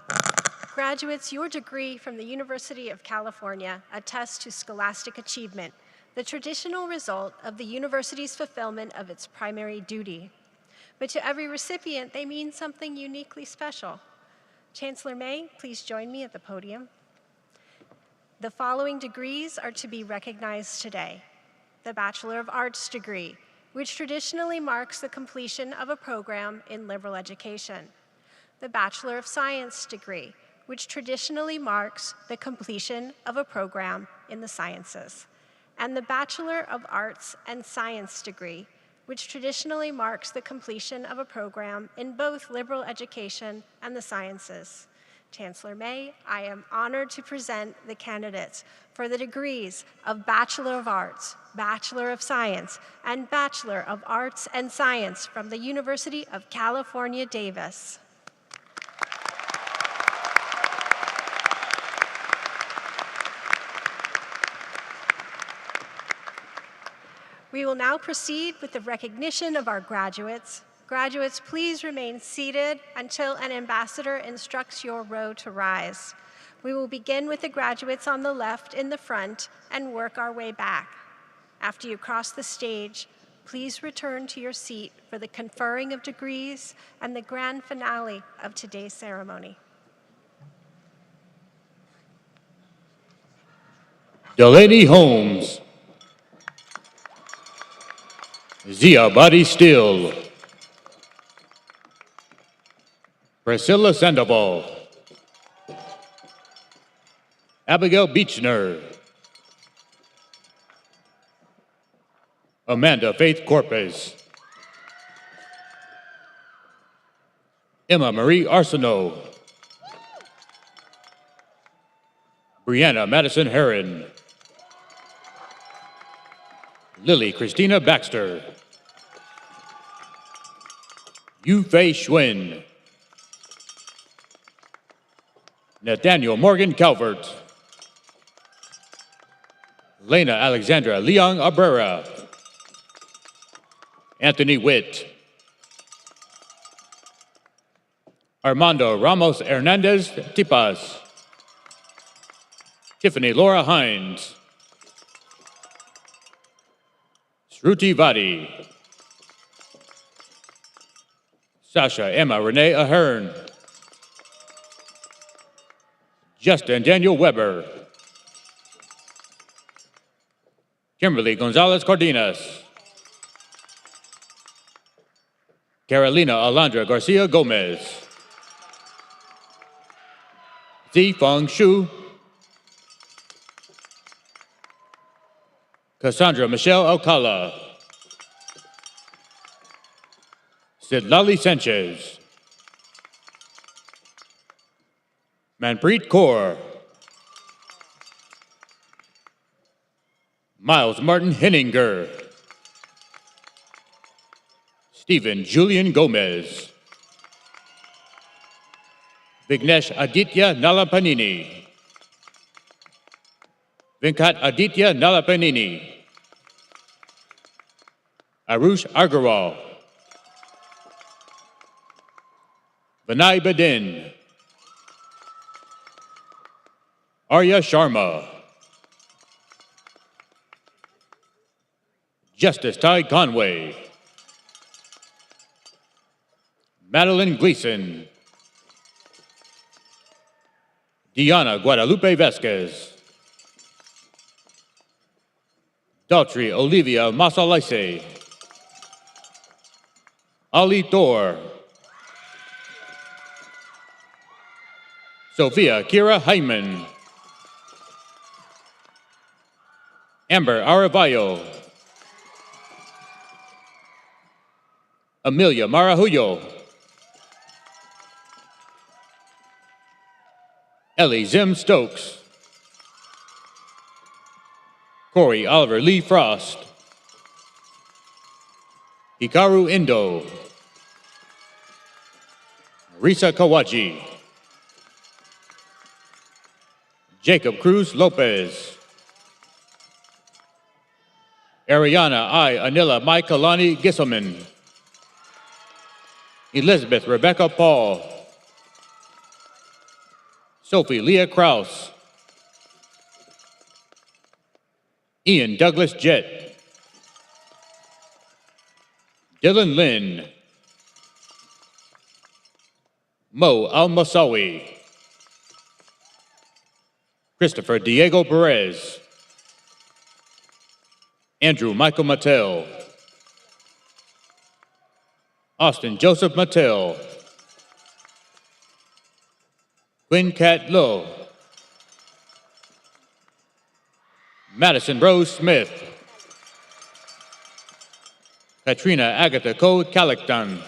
Graduates, your degree from the University of California attests to scholastic achievement, the traditional result of the university's fulfillment of its primary duty. But to every recipient, they mean something uniquely special. Chancellor May, please join me at the podium. The following degrees are to be recognized today. The Bachelor of Arts degree, which traditionally marks the completion of a program in liberal education. The Bachelor of Science degree, which traditionally marks the completion of a program in the sciences. And the Bachelor of Arts and Science degree, which traditionally marks the completion of a program in both liberal education and the sciences. Chancellor May, I am honored to present the candidates for the degrees of Bachelor of Arts, Bachelor of Science, and Bachelor of Arts and Science from the University of California, Davis. We will now proceed with the recognition of our graduates. Graduates, please remain seated until an ambassador instructs your row to rise. We will begin with the graduates on the left in the front and work our way back. After you cross the stage, please return to your seat for the conferring of degrees and the grand finale of today's ceremony. Delaney Holmes, Zia Body Still, Priscilla Sandoval, Abigail Beechner, Amanda Faith Corpus, Emma Marie Arsenault, Brianna Madison Heron, Lily Christina Baxter, Yufei Schwinn, Nathaniel Morgan Calvert, Lena Alexandra Leong Abrera, Anthony Witt, Armando Ramos Hernandez Tipas, Tiffany Laura Hines, Shruti Vadi, Sasha Emma Renee Ahern, Justin Daniel Weber, Kimberly Gonzalez Cardenas, Carolina Alondra Garcia Gomez, Zifeng Xu, Cassandra Michelle Alcala, Sidlali Sanchez, Manpreet Kaur, Miles Martin Henninger, Stephen Julian Gomez, Vignesh Aditya Nalapanini, Venkat Aditya Nalapanini, Arush Agarwal, Vinay Badin, Arya Sharma, Justice Ty Conway, Madeline Gleason, Diana Guadalupe Vasquez, Daltry Olivia Masalaise, Ali Thor, Sophia Kira Hyman, Amber Aravallo, Amelia Marahuyo, Ellie Zim Stokes, Corey Oliver Lee Frost, Hikaru Indo, Risa Kawaji, Jacob Cruz Lopez, Ariana I. Anila Maikalani Gisselman, Elizabeth Rebecca Paul, Sophie Leah Kraus, Ian Douglas Jett, Dylan Lynn, Mo Al-Masawi, Christopher Diego Perez, Andrew Michael Mattel, Austin Joseph Mattel, Quinn Cat Lowe, Madison Rose Smith, Katrina Agatha Cole Calicton,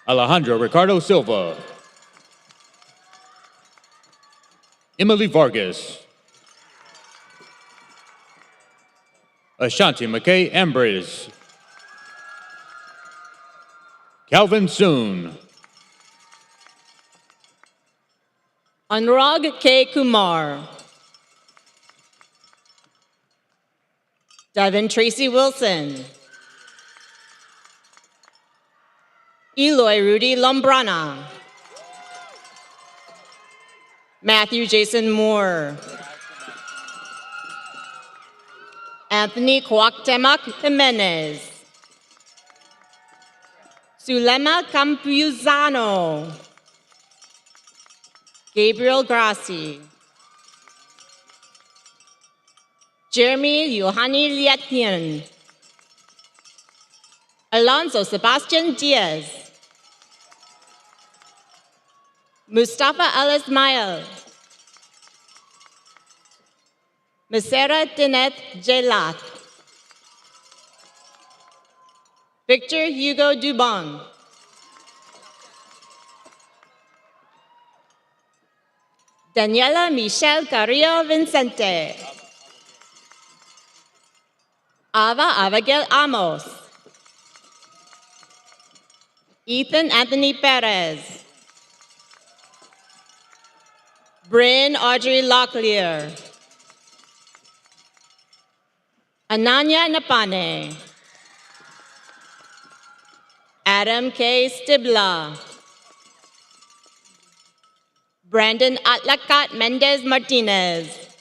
Alejandro Ricardo Silva, Emily Vargas, Ashanti McKay Ambrose, Calvin Soon, Anurag K. Kumar, Devin Tracy Wilson, Eloy Rudy Lombrana, Matthew Jason Moore, Anthony Cuauhtemoc Jimenez, Zulema Campuzano, Gabriel Grassi, Jeremy Yohani Lietian, Alonso Sebastian Diaz, Mustafa Al Ismail, Mesera Dineth Jelat, Victor Hugo Dubon, Daniela Michelle Carrillo Vincente, Ava Abigail Amos, Ethan Anthony Perez, Bryn Audrey Locklear, Ananya Napane, Adam K. Stibla, Brandon Atlakat Mendez Martinez,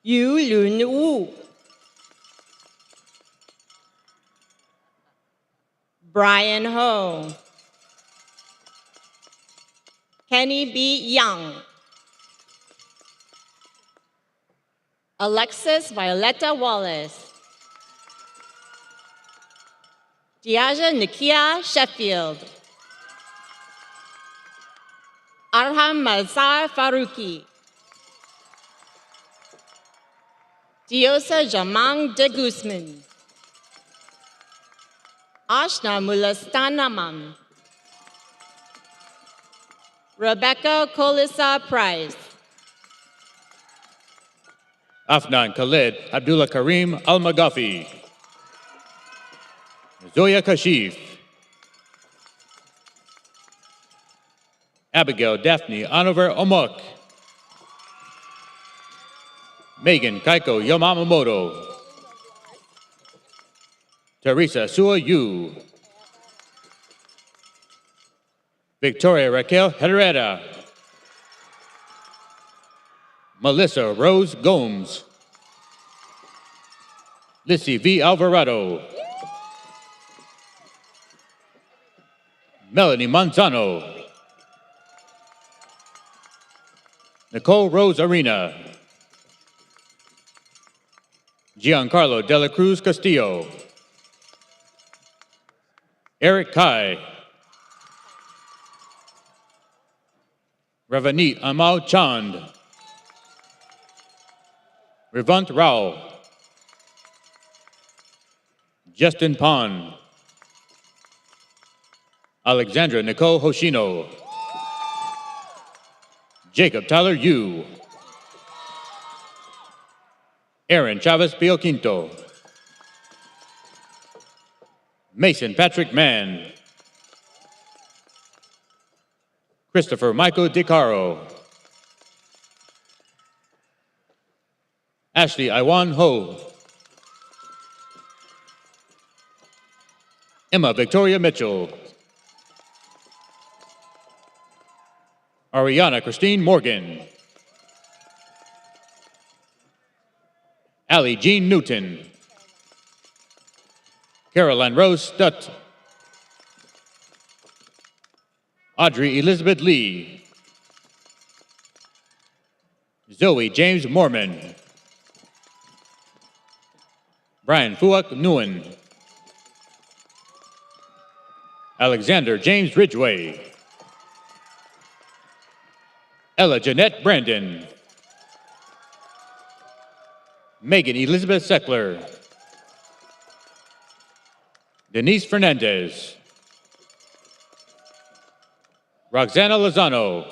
Yu Lun Wu, Brian Ho, Kenny B. Young, Alexis Violetta Wallace, Diaja Nikia Sheffield, Arham Malsar Faruqi, Diosa Jamang de Guzman, Ashna Mulastanamam, Rebecca Kolisa Price, Afnan Khaled Abdullah Karim Al-Magafi, Zoya Kashif, Abigail Daphne Anover Omok, Megan Kaiko Yamamoto, Teresa Sua Yu, Victoria Raquel Herrera. Melissa Rose Gomes. Lissy V. Alvarado. Melanie Manzano. Nicole Rose Arena. Giancarlo De La Cruz Castillo. Eric Kai. Ravanit Amal Chand. Revant Rao. Justin Pond. Alexandra Nicole Hoshino. Jacob Tyler Yu. Aaron Chavez Pioquinto. Mason Patrick Mann. Christopher Michael DiCaro. Ashley Iwan Ho. Emma Victoria Mitchell. Ariana Christine Morgan. Allie Jean Newton. Caroline Rose Stutt. Audrey Elizabeth Lee. Zoe James Mormon. Brian Fuak Nguyen. Alexander James Ridgway. Ella Jeanette Brandon. Megan Elizabeth Seckler. Denise Fernandez. Roxana Lozano.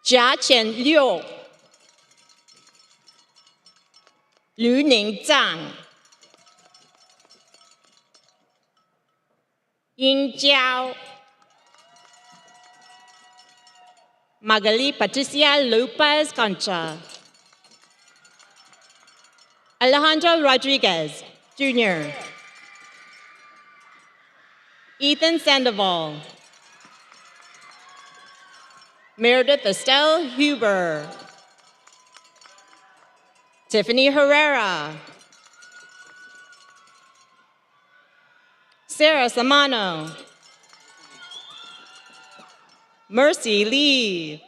Jia Qian Liu. Liu Ning Zhang. Ying Jiao. Magali Patricia Lopez Concha. Alejandro Rodriguez, Jr. Ethan Sandoval. Meredith Estelle Huber. Tiffany Herrera. Sarah Samano. Mercy Lee.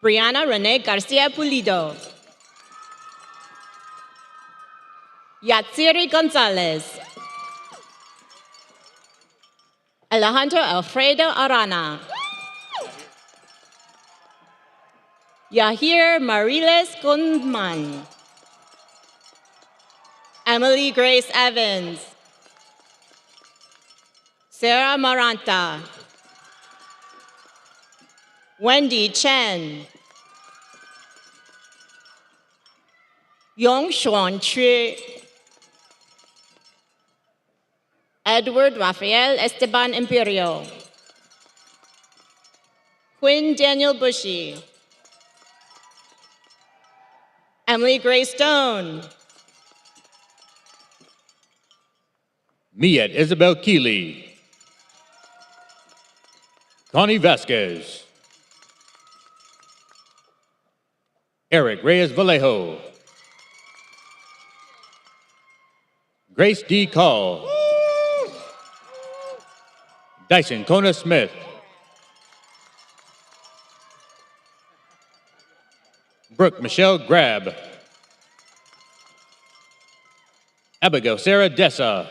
Brianna Renee Garcia Pulido. Yatsiri Gonzalez. Alejandro Alfredo Arana. Yahir Mariles Gundman. Emily Grace Evans. Sarah Maranta. Wendy Chen. Yong Xuan Chu. Edward Rafael Esteban Imperio. Quinn Daniel Bushy. Emily Gray Stone. Miette Isabel Keeley. Connie Vasquez. Eric Reyes Vallejo. Grace D. Call. Dyson Kona Smith. Brooke Michelle Grab. Abigail Sarah Dessa.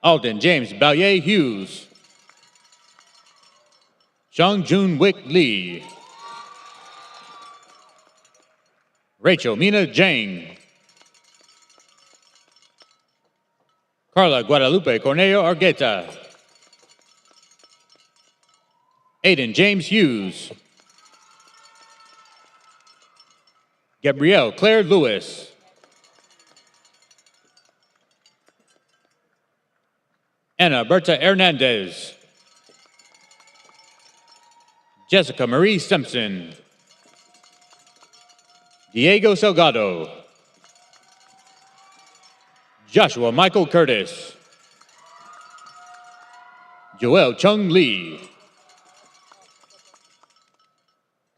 Alden James Ballier Hughes. Shang Jun Wick Lee. Rachel Mina Jang. Carla Guadalupe Cornelio Argueta. Aiden James Hughes. Gabrielle Claire Lewis. Ana Berta Hernandez. Jessica Marie Simpson. Diego Salgado. Joshua Michael Curtis. Joel Chung Lee.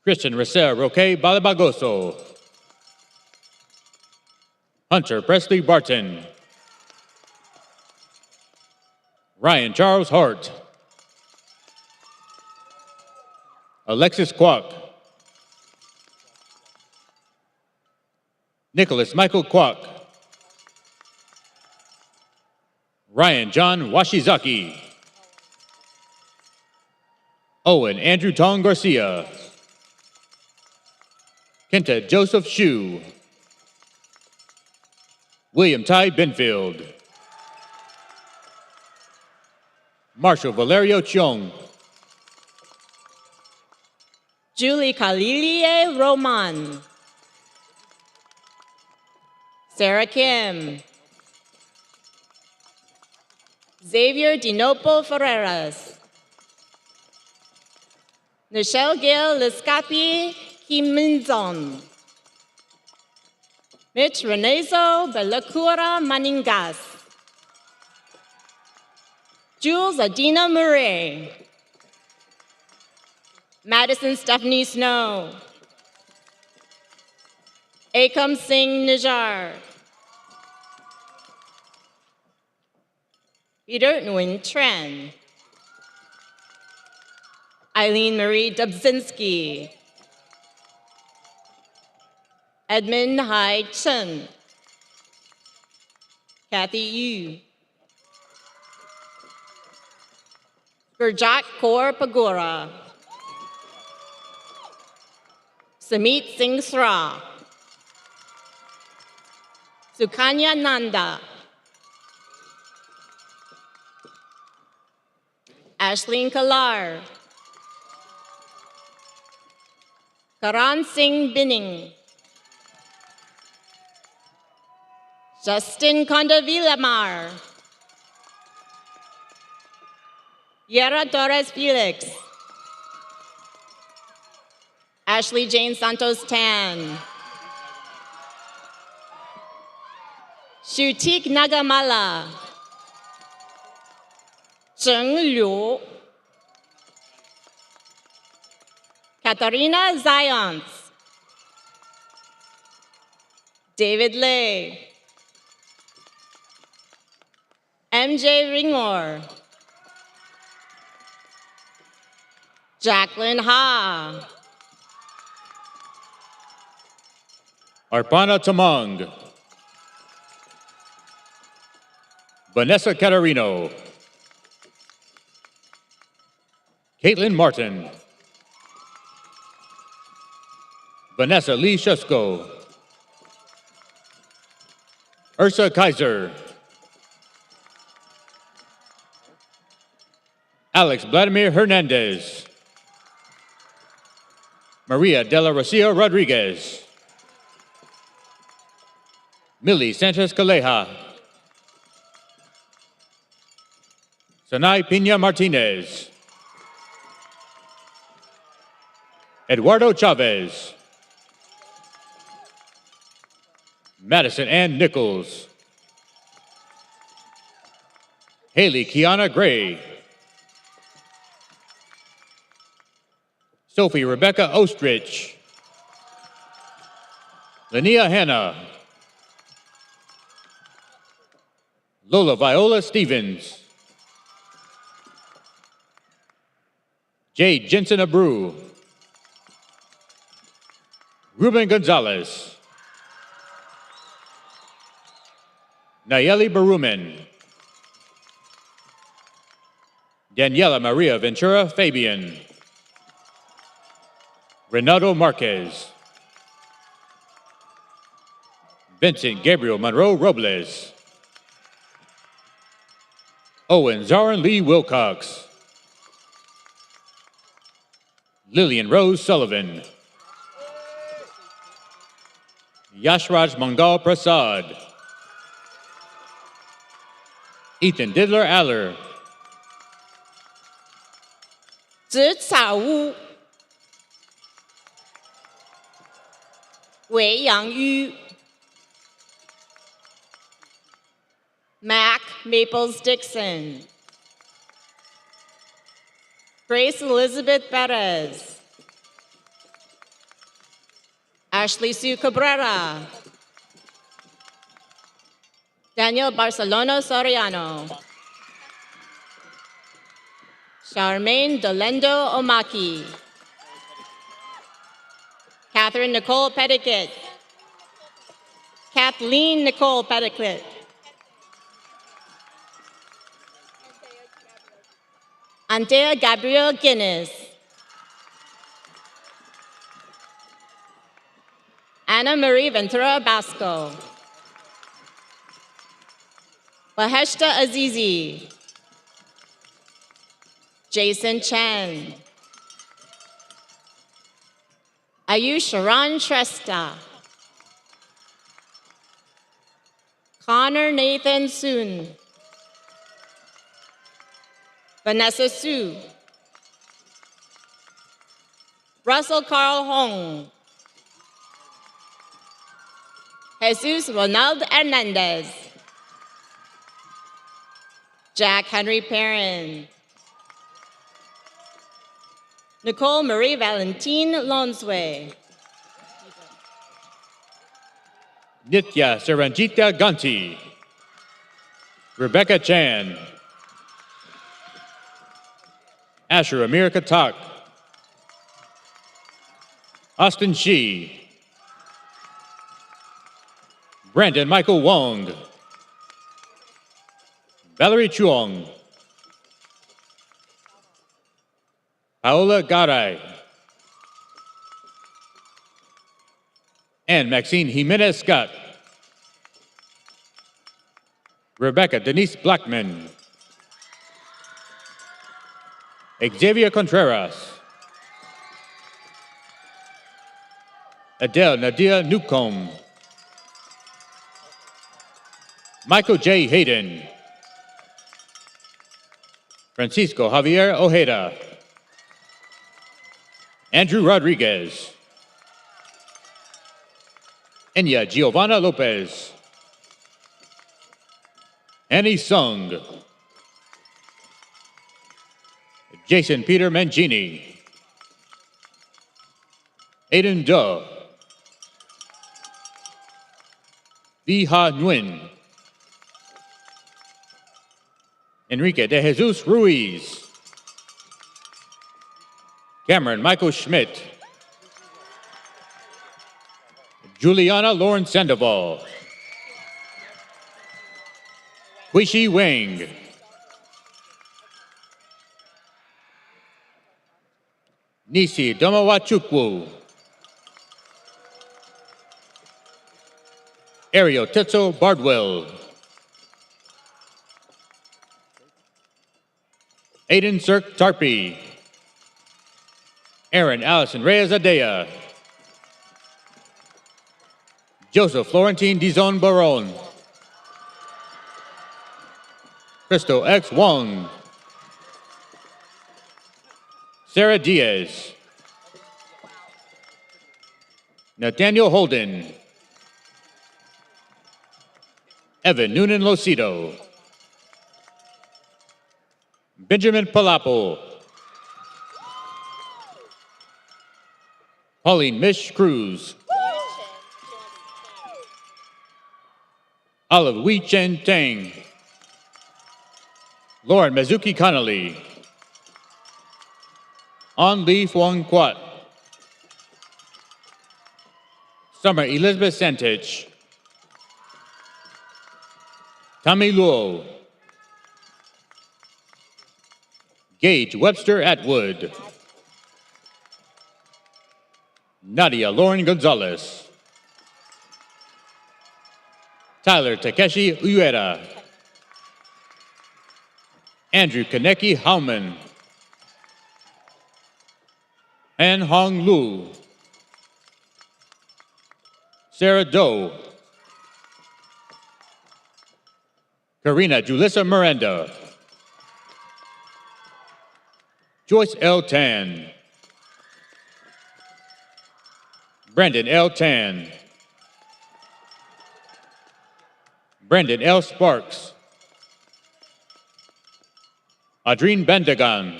Christian Recer Roque Balabagoso. Hunter Presley Barton. Ryan Charles Hart. Alexis Kwok. Nicholas Michael Kwok. Ryan John Washizaki. Owen Andrew Tong Garcia. Kenta Joseph Shu. William Ty Benfield. Marshall Valerio Chung. Julie Kalilie Roman. Sarah Kim. Xavier Dinopo Ferreras. Michelle Gail Liscapi Kiminzon. Mitch Renezo Belacura Maningas. Jules Adina Murray. Madison Stephanie Snow. Akam Singh Nijar. Peter Nguyen Tran. Eileen Marie Dubzinski. Edmund Hai Chen. Kathy Yu. Gurjat Kaur Pagura. Samit Singh Sra. Sukanya Nanda. Ashleen Kalar. Karan Singh Binning. Justin Condavilamar. Yera Torres Felix. Ashley Jane Santos Tan. Shutik Nagamala. Zheng Liu. Katharina Zions. David Lay. MJ Ringor. Jacqueline Ha. Arpana Tamang. Vanessa Catarino. Caitlin Martin. Vanessa Lee Shusko. Ursa Kaiser. Alex Vladimir Hernandez. Maria de la Rocio Rodriguez. Millie Sanchez Caleja. Sanay Pina Martinez. Eduardo Chavez. Madison Ann Nichols. Haley Kiana Gray. Sophie Rebecca Ostrich. Linnea Hanna. Lola Viola Stevens. Jade Jensen Abreu. Ruben Gonzalez. Nayeli Baruman. Daniela Maria Ventura Fabian. Renato Marquez. Vincent Gabriel Monroe Robles. Owen Zarin Lee Wilcox. Lillian Rose Sullivan. Yashraj Mangal Prasad. Ethan Diddler Aller. Zhi Cao Wu. Wei Yang Yu. Maples Dixon. Grace Elizabeth Perez. Ashley Sue Cabrera. Daniel Barcelona Soriano. Charmaine Dolendo Omaki. Catherine Nicole Pettiquet. Kathleen Nicole Pettiquet. Antea Gabrielle Guinness. Anna Marie Ventura Basco. Baheshta Azizi. Jason Chan. Ayush Sharon Shrestha. Connor Nathan Soon. Vanessa Sue. Russell Carl Hong. Jesus Ronald Hernandez. Jack Henry Perrin. Nicole Marie Valentine Lonsway. Nitya Saranjita Ganti. Rebecca Chan. Asher Amir Katak. Austin Shi. Brandon Michael Wong. Valerie Chuong. Paola Garay. And Maxine Jimenez Scott. Rebecca Denise Blackman. Xavier Contreras. Adele Nadia Newcomb. Michael J. Hayden. Francisco Javier Ojeda. Andrew Rodriguez. Enya Giovanna Lopez. Annie Sung. Jason Peter Mangini. Aiden Duh. Viha Nguyen. Enrique de Jesus Ruiz. Cameron Michael Schmidt. Juliana Lauren Sandoval. Quishi Wang. Nisi Domawachukwu. Ariel Tetzo Bardwell. Aiden Sirk Tarpey. Aaron Allison Reyes Adea. Joseph Florentine Dizon Baron. Crystal X. Wong. Sarah Diaz. Nathaniel Holden. Evan Noonan Locido. Benjamin Palapo. Pauline Mish Cruz. Olive Wee Chen Tang. Lauren Mizuki Connolly. On Lee Fuang Quat. Summer Elizabeth Santich. Tommy Luo. Gage Webster Atwood. Nadia Lauren Gonzalez. Tyler Takeshi Ueda. Andrew Kaneki Hauman. Han Hong Lu. Sarah Doe. Karina Julissa Miranda. Joyce L. Tan. Brandon L. Tan. Brandon L. Sparks. Audrine Bendagan,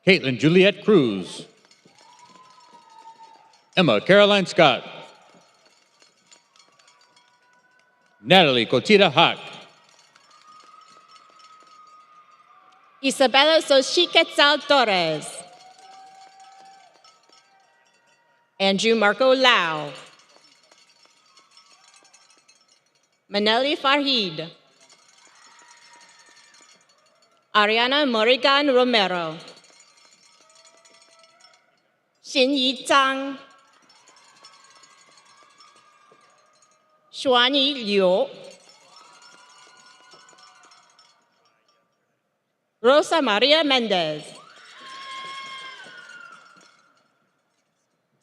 Caitlin Juliette Cruz, Emma Caroline Scott, Natalie Cotita Hack, Isabella Xochiquetzal Torres, Andrew Marco Lau, Maneli Farhid, Ariana Morrigan Romero, Xinyi Zhang, Xuanyi Liu, Rosa Maria Mendez,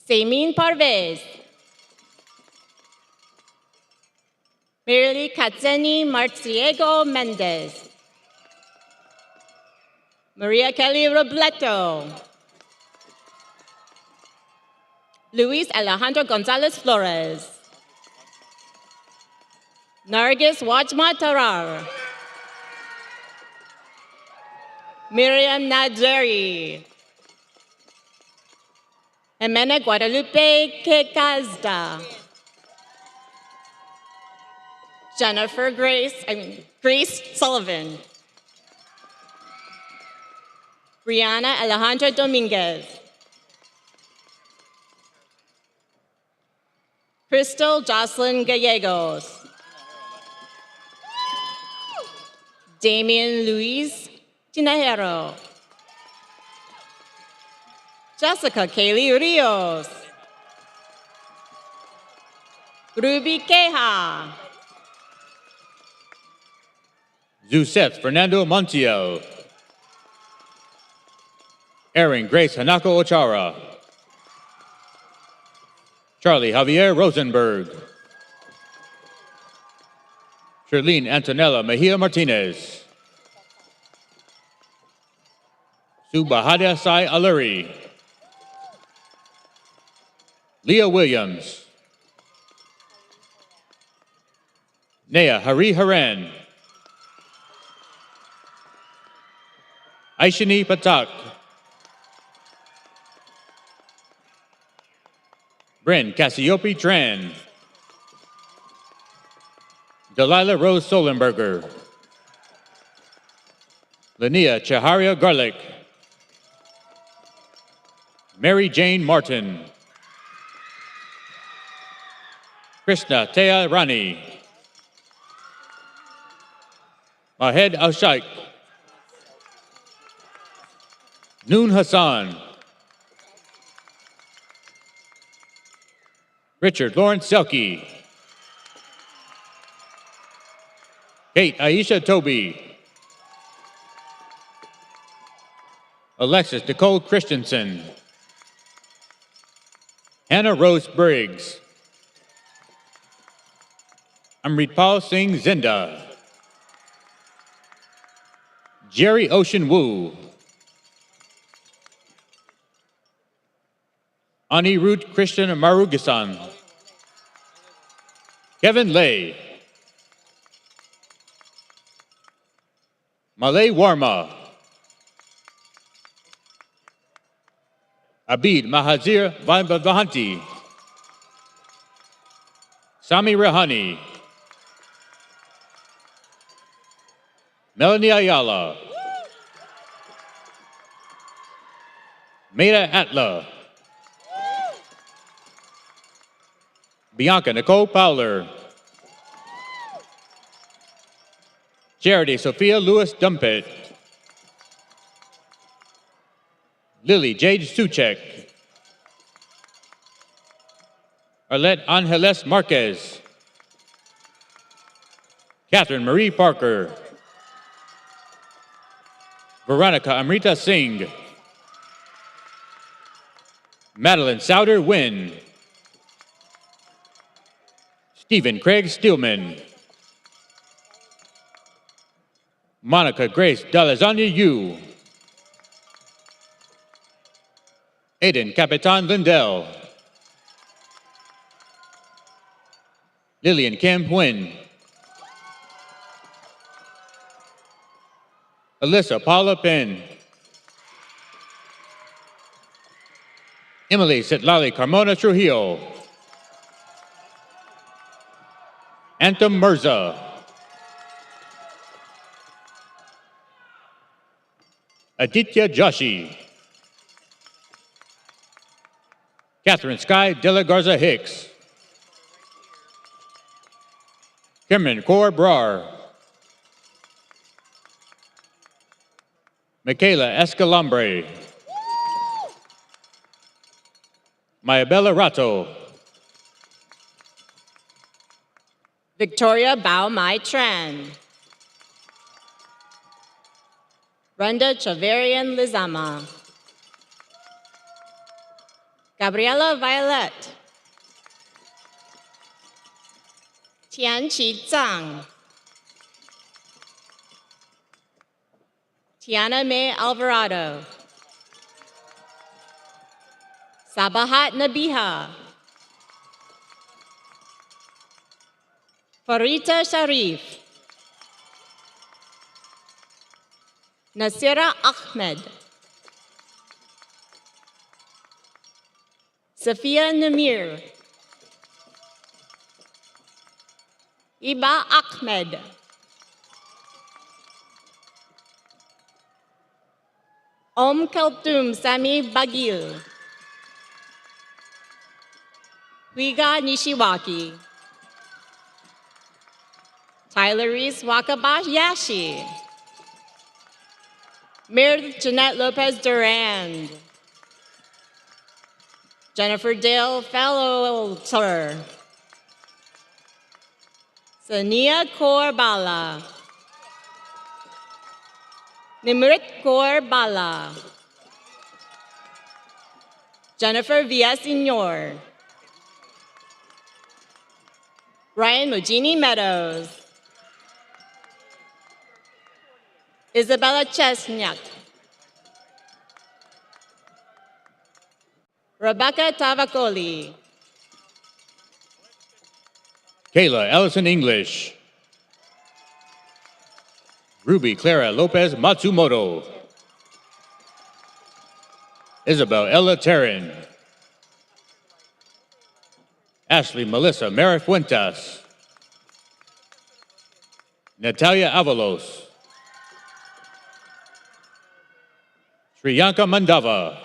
Semin Parvez, Mirly Katzeni Marciego Mendez, Maria Kelly Robleto, Luis Alejandro Gonzalez Flores, Nargis Wajma Tarar, Miriam Nadjeri, Jimena Guadalupe Quecazda, Grace Sullivan, Brianna Alejandra Dominguez, Crystal Jocelyn Gallegos, Damian Luis Tinajero, Jessica Kaylee Rios, Ruby Queja, Zuseth Fernando Montiel, Erin Grace Hanako Ochara, Charlie Javier Rosenberg, Charlene Antonella Mejia Martinez, Subahadia Sai Aluri, Leah Williams, Nea Hari Haran, Aishini Patak, Bryn Cassiope Tran, Delilah Rose Solenberger, Linnea Chaharia Garlic, Mary Jane Martin, Krishna Tea Rani, Mahed Al-Shaikh, Noon Hassan, Richard Lawrence Selke, Kate Aisha Toby, Alexis Nicole Christensen, Hannah Rose Briggs, Amritpal Singh Zinda, Jerry Ocean Wu, Anirudh Christian Marugasan, Kevin Lay, Malay Warma, Abid Mahazir Vahanti, Sami Rahani, Melanie Ayala, Maida Atla, Bianca Nicole Fowler, Charity Sophia Lewis Dumpet, Lily Jade Suchek, Arlette Angeles Marquez, Catherine Marie Parker, Veronica Amrita Singh, Madeline Souder Wynn, Stephen Craig Steelman, Monica Grace Dalazania Yu, Aiden Capitan Lindell, Lillian Kim Nguyen, Alyssa Paula Penn. Emily Citlali Carmona Trujillo. Anthem Mirza. Aditya Joshi. Catherine Sky De La Garza Hicks. Cameron Kaur Brar. Michaela Escalambre. Mayabella Rato. Victoria Bao Mai Tran. Brenda Chavarian Lizama. Gabriela Violet. Tianqi Zhang. Tiana May Alvarado. Sabahat Nabiha. Farita Sharif. Nasira Ahmed. Safia Namir. Iba Ahmed. Om Kaltum Sami Bagil. Huiga Nishiwaki. Tyler Reese Wakabayashi. Meredith Jeanette Lopez Durand. Jennifer Dale Fallowter. Sania Korbala. Nimrit Korbala. Jennifer Villaseñor. Ryan Mugini Meadows. Isabella Chesniak. Rebecca Tavacoli. Kayla Ellison English. Ruby Clara Lopez Matsumoto. Isabel Ella Terran. Ashley Melissa Marifuentas. Natalia Avalos. Sriyanka Mandava.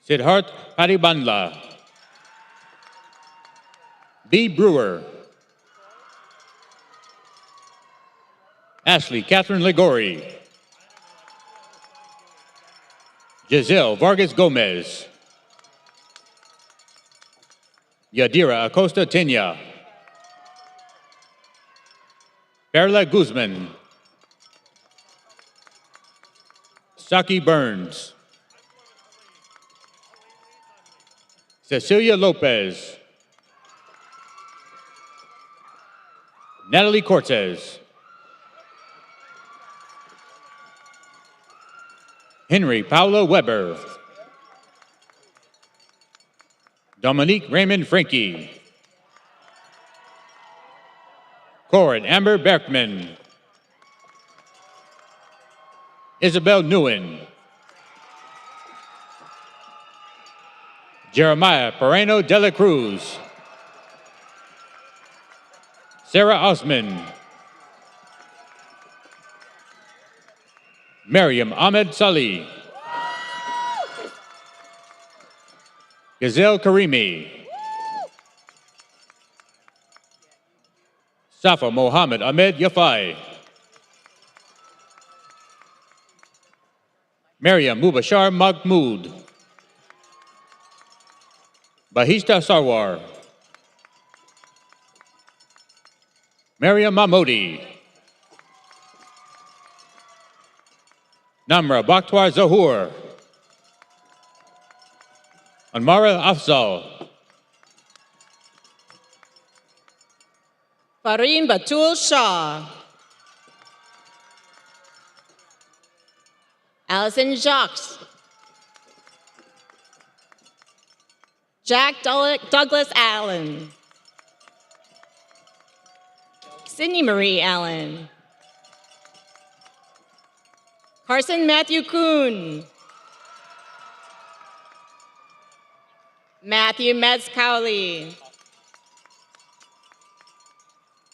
Siddharth Paribandla. B. Brewer. Ashley Catherine Ligori. Giselle Vargas Gomez. Yadira Acosta Tenya. Perla Guzman. Saki Burns. Cecilia Lopez. Natalie Cortez. Henry Paula Weber. Dominique Raymond Frankie. Corin Amber Berkman. Isabel Nguyen. Jeremiah Pereno de la Cruz. Sarah Osman. Miriam Ahmed Salih. Gazelle Karimi. Safa Mohammed Ahmed Yafai. Maryam Mubashar Mahmood. Bahishta Sarwar. Maryam Mahmoudi. Namra Bakhtwar Zahur. Anmara Afzal. Farim Batul Shah. Allison Jacques. Jack Douglas Allen. Sydney Marie Allen. Carson Matthew Kuhn. Matthew Metz Cowley.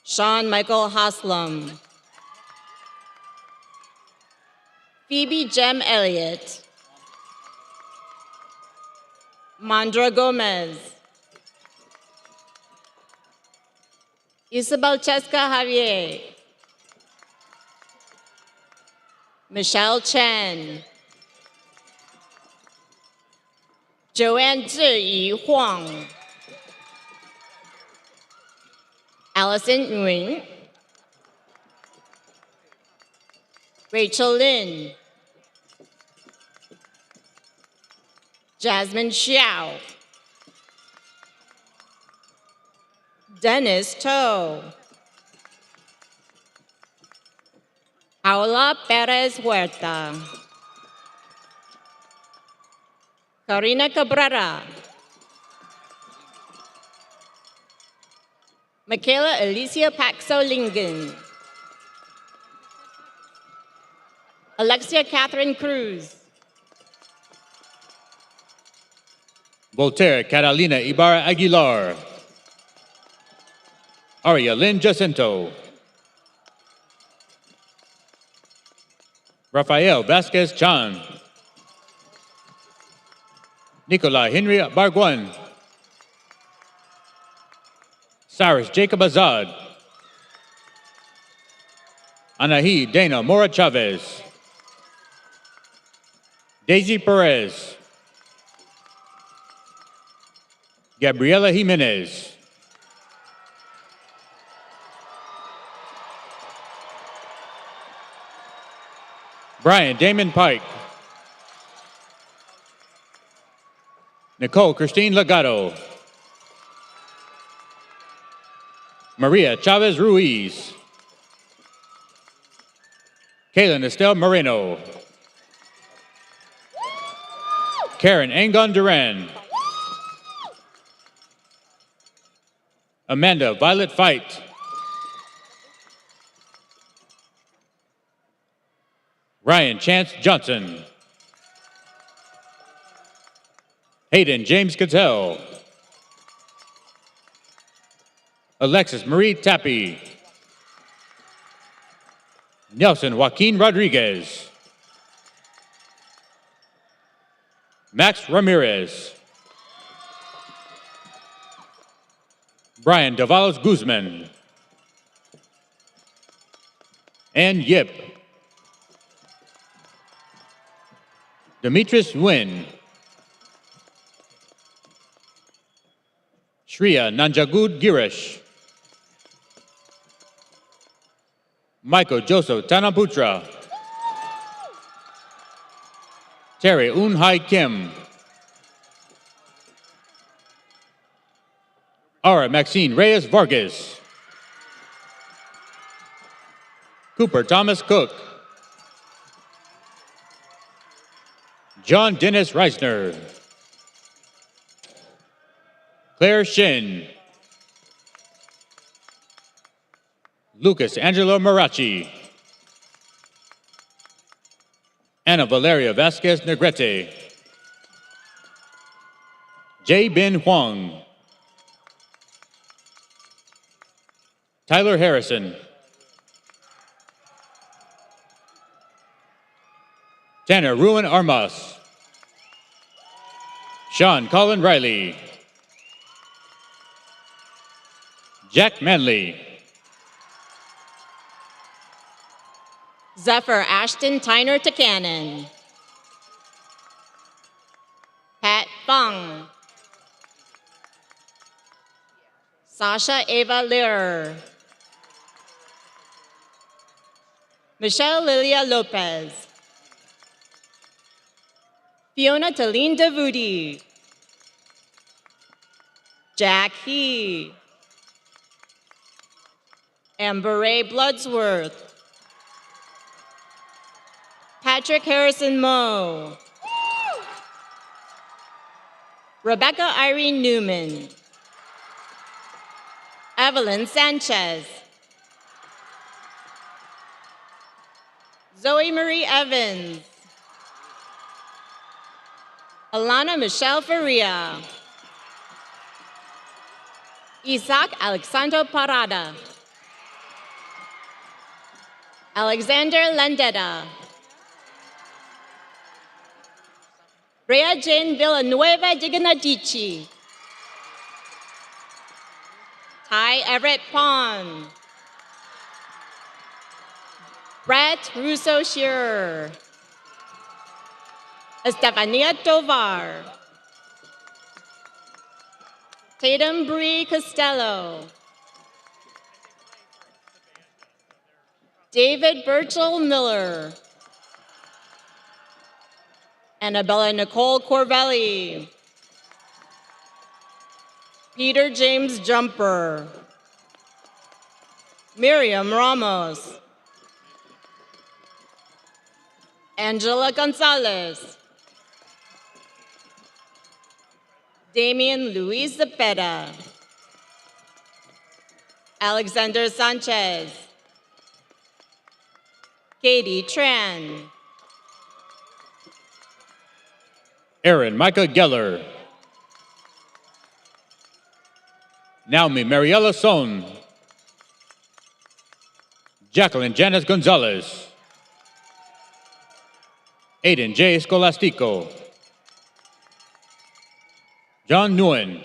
Sean Michael Haslam. Phoebe Jem Elliott. Mandra Gomez. Isabel Cheska Javier. Michelle Chen. Joanne Zhiyi Huang. Allison Nguyen. Rachel Lin. Jasmine Xiao. Dennis To. Paula Perez Huerta. Karina Cabrera. Michaela Alicia Paxo Lingen. Alexia Catherine Cruz. Voltaire Catalina Ibarra Aguilar. Aria Lynn Jacinto. Rafael Vasquez Chan. Nicolai Henry Barguan. Cyrus Jacob Azad. Anahi Dana Mora Chavez. Daisy Perez. Gabriela Jimenez. Brian Damon Pike. Nicole Christine Legato. Maria Chavez Ruiz. Kaylin Estelle Moreno. Karen Angon Duran. Amanda Violet Fight. Ryan Chance Johnson. Hayden James Cattell. Alexis Marie Tappy. Nelson Joaquin Rodriguez. Max Ramirez. Brian Davalos Guzman. Ann Yip. Demetrius Nguyen. Shreya Nanjagud Girish. Michael Joseph Tanaputra. Terry Un Hai Kim. Ara Maxine Reyes Vargas. Cooper Thomas Cook. John Dennis Reisner. Claire Shin. Lucas Angelo Marachi. Ana Valeria Vasquez Negrete. J. Ben Huang. Tyler Harrison. Tanner Ruin Armas. Sean Colin Riley. Jack Manley. Zephyr Ashton Tyner Takanen. Pat Fung. Sasha Ava Lear. Michelle Lilia Lopez. Fiona Talene Davudi. Jack He. Amber Ray Bloodsworth. Patrick Harrison Moe. Rebecca Irene Newman. Evelyn Sanchez. Zoe Marie Evans. Alana Michelle Faria. Isaac Alexandro Parada. Alexander Landeta. Brea Jane Villanueva Diganadici. Ty Everett Pond. Brett Russo Shearer. Estefania Tovar. Tatum Bree Costello. David Burchell Miller. Annabella Nicole Corvelli. Peter James Jumper. Miriam Ramos. Angela Gonzalez. Damian Luis Zepeda. Alexander Sanchez. Katie Tran. Aaron Micah Geller. Naomi Mariela Son. Jacqueline Janice Gonzalez. Aiden J. Scolastico. John Nguyen.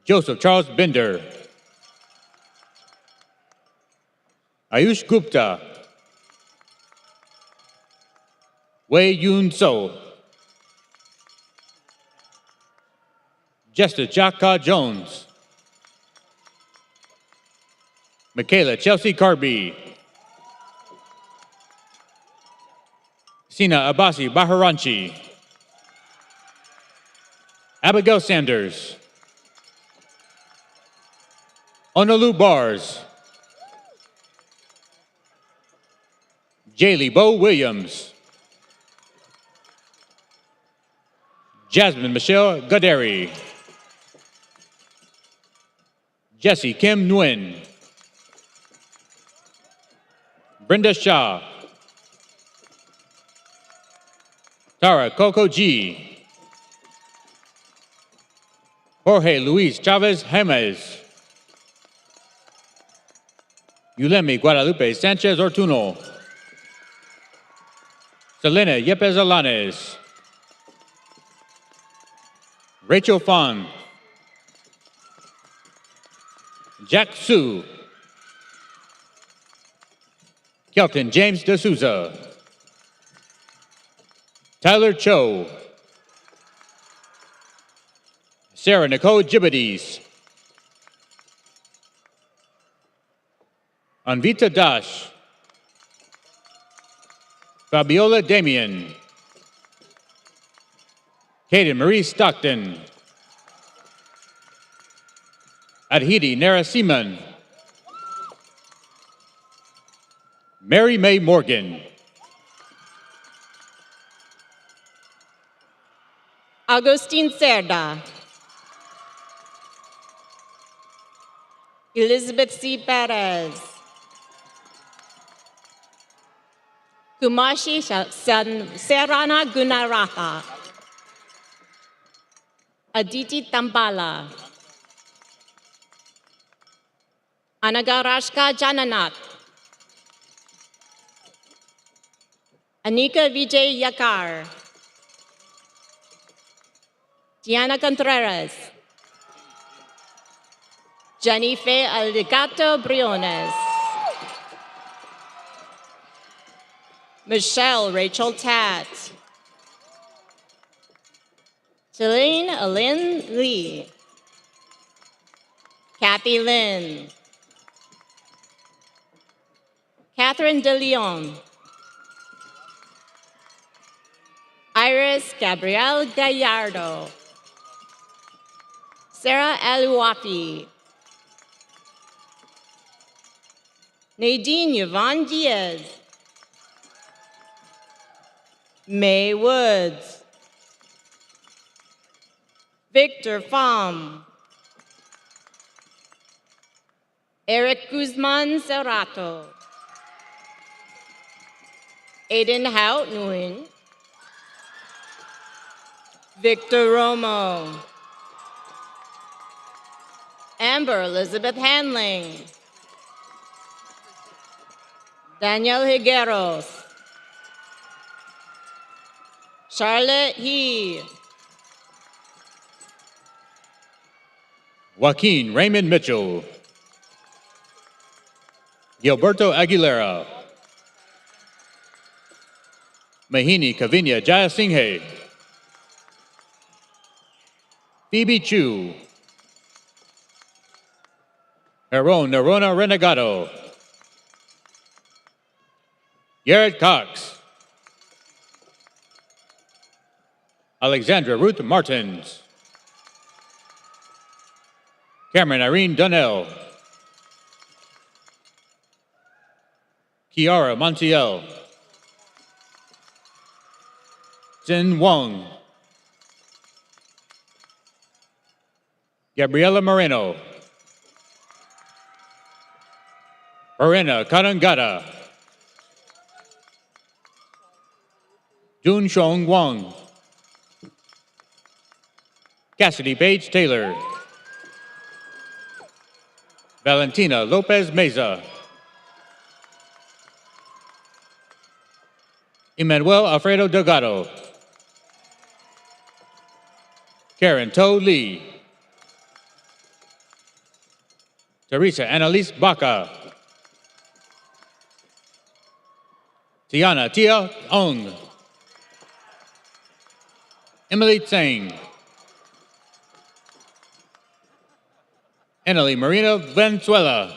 Joseph Charles Bender. Ayush Gupta. Wei Yun So. Jester Jaka Jones. Michaela Chelsea Carby. Sina Abasi Baharanchi. Abigail Sanders. Honolulu Bars. Jaylee Bo Williams. Jasmine Michelle Gaderi. Jessie Kim Nguyen. Brenda Shaw. Tara Coco G. Jorge Luis Chavez James. Yulemi Guadalupe Sanchez Ortuno. Selena Yepes Alanes. Rachel Fong. Jack Su. Kelton James D'Souza. Tyler Cho. Sarah Nicole Gibbidis. Anvita Dash. Fabiola Damian. Kaden Marie Stockton. Adhiti Narasimhan. Mary May Morgan. Agustin Cerda. Elizabeth C. Perez. Kumashi Serana Gunaratha. Aditi Tambala. Anagarashka Jananath. Anika Vijay Yakar. Diana Contreras. Jennifer Alligato Briones. Michelle Rachel Tat. Celine Alin Lee. Kathy Lynn. Catherine De Leon. Iris Gabrielle Gallardo. Sarah Aluafi. Nadine Yvonne Diaz. May Woods. Victor Pham. Eric Guzman Cerrato, Aiden Hout Nguyen, Victor Romo, Amber Elizabeth Handling, Daniel Higueros, Charlotte He, Joaquin Raymond Mitchell, Gilberto Aguilera, Mahini Kavinya Jayasinghe, Phoebe Chu, Heron Nerona Renegado, Garrett Cox, Alexandra Ruth Martins, Cameron Irene Donnell, Kiara Montiel, Jin Wong, Gabriela Moreno, Verena Kanangata, Jun Shong Wang, Cassidy Page Taylor, Valentina Lopez Meza, Emmanuel Alfredo Delgado, Karen To Lee, Teresa Annalise Baca, Tiana Tia Ong, Emily Tseng, Annalie Marina Valenzuela,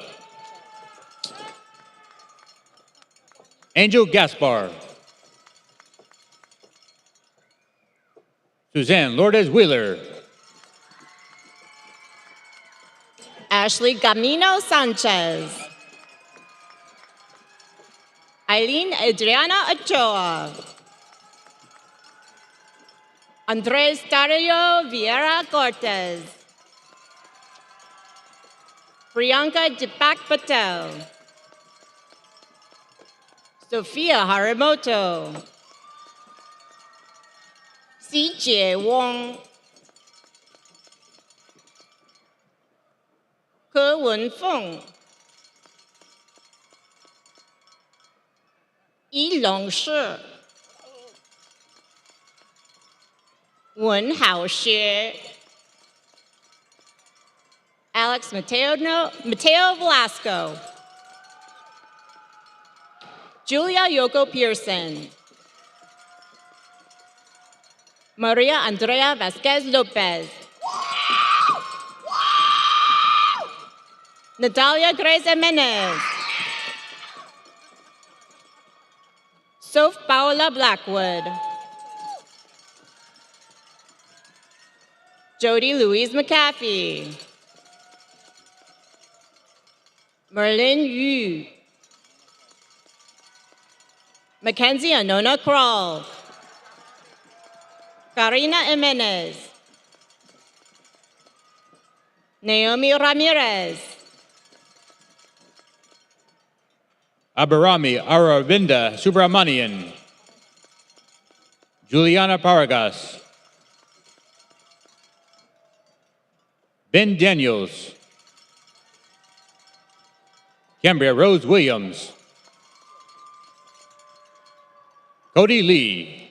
Angel Gaspar, Suzanne Lourdes Wheeler, Ashley Camino Sanchez, Eileen Adriana Ochoa, Andres Dario Vieira Cortez, Priyanka Deepak Patel, Sophia Harimoto, CJ Wong, Ke Wenfeng, Yi Longshi, Wen Haoxue, Alex Mateo Velasco, Julia Yoko Pearson, Maria Andrea Vasquez Lopez, Natalia Grace Jimenez, Soph Paola Blackwood, Jody Louise McAfee, Merlin Yu, Mackenzie Anona Kroll, Karina Jimenez, Naomi Ramirez, Abarami Aravinda Subramanian, Juliana Paragas, Ben Daniels, Cambria Rose Williams, Cody Lee,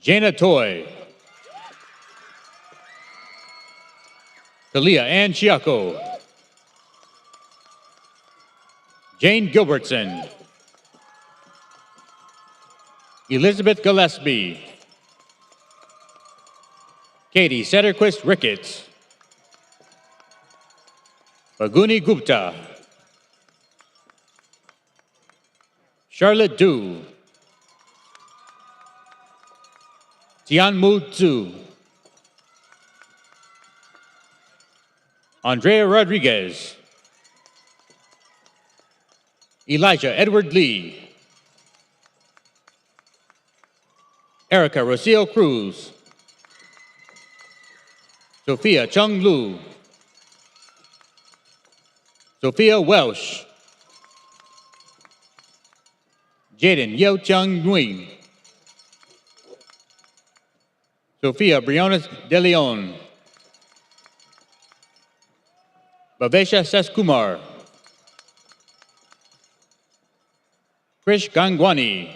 Jana Toy, Kalia Ann Chiaco, Jane Gilbertson, Elizabeth Gillespie, Katie Setterquist Ricketts, Baguni Gupta, Charlotte Du, Tianmu Tzu, Andrea Rodriguez, Elijah Edward Lee, Erica Rocio Cruz, Sophia Chung Lu, Sophia Welsh. Jaden Yeo Chung Nguyen. Sophia Briones De Leon. Bhavesha Seskumar. Krish Gangwani.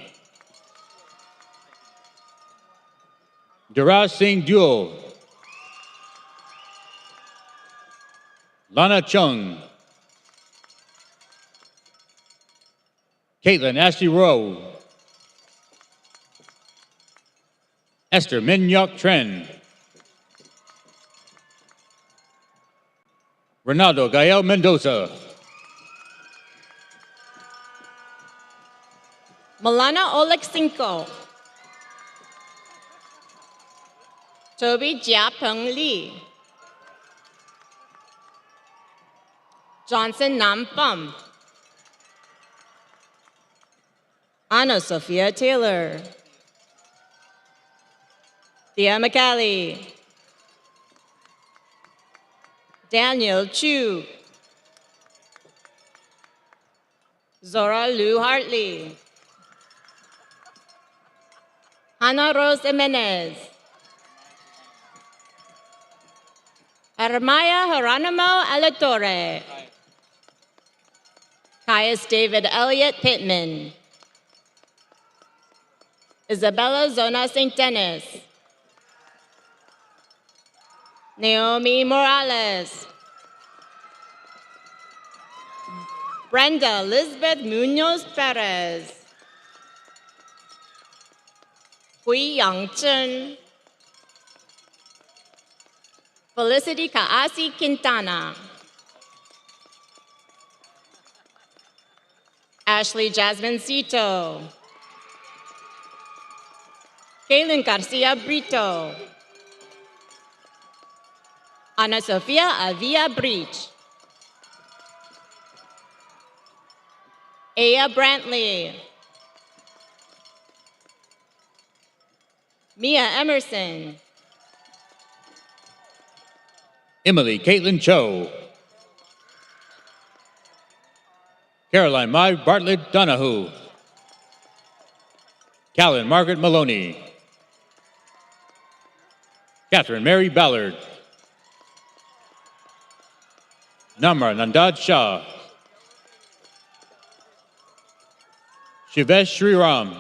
Dara Singh Duo. Lana Chung. Caitlin Ashley Rowe. Esther Min Yok Tren. Ronaldo Gael Mendoza. Milana Oleksinko. Toby Jiapeng Lee. Johnson Nam Pham. Anna Sophia Taylor. Thea McCallie. Daniel Chu. Zora Lou Hartley. Hannah Rose Jimenez. Jeremiah Geronimo Alatorre. Caius David Elliott Pittman. Isabella Zona St. Dennis. Naomi Morales. Brenda Elizabeth Munoz Perez. Hui Yangchen. Felicity Kaasi Quintana. Ashley Jasmine Cito. Kaylin Garcia Brito. Ana Sofia Avia Breach. Aya Brantley. Mia Emerson. Emily Caitlin Cho. Caroline Mai Bartlett Donahue. Callan Margaret Maloney. Catherine Mary Ballard. Namra Nandad Shah. Shivesh Sriram.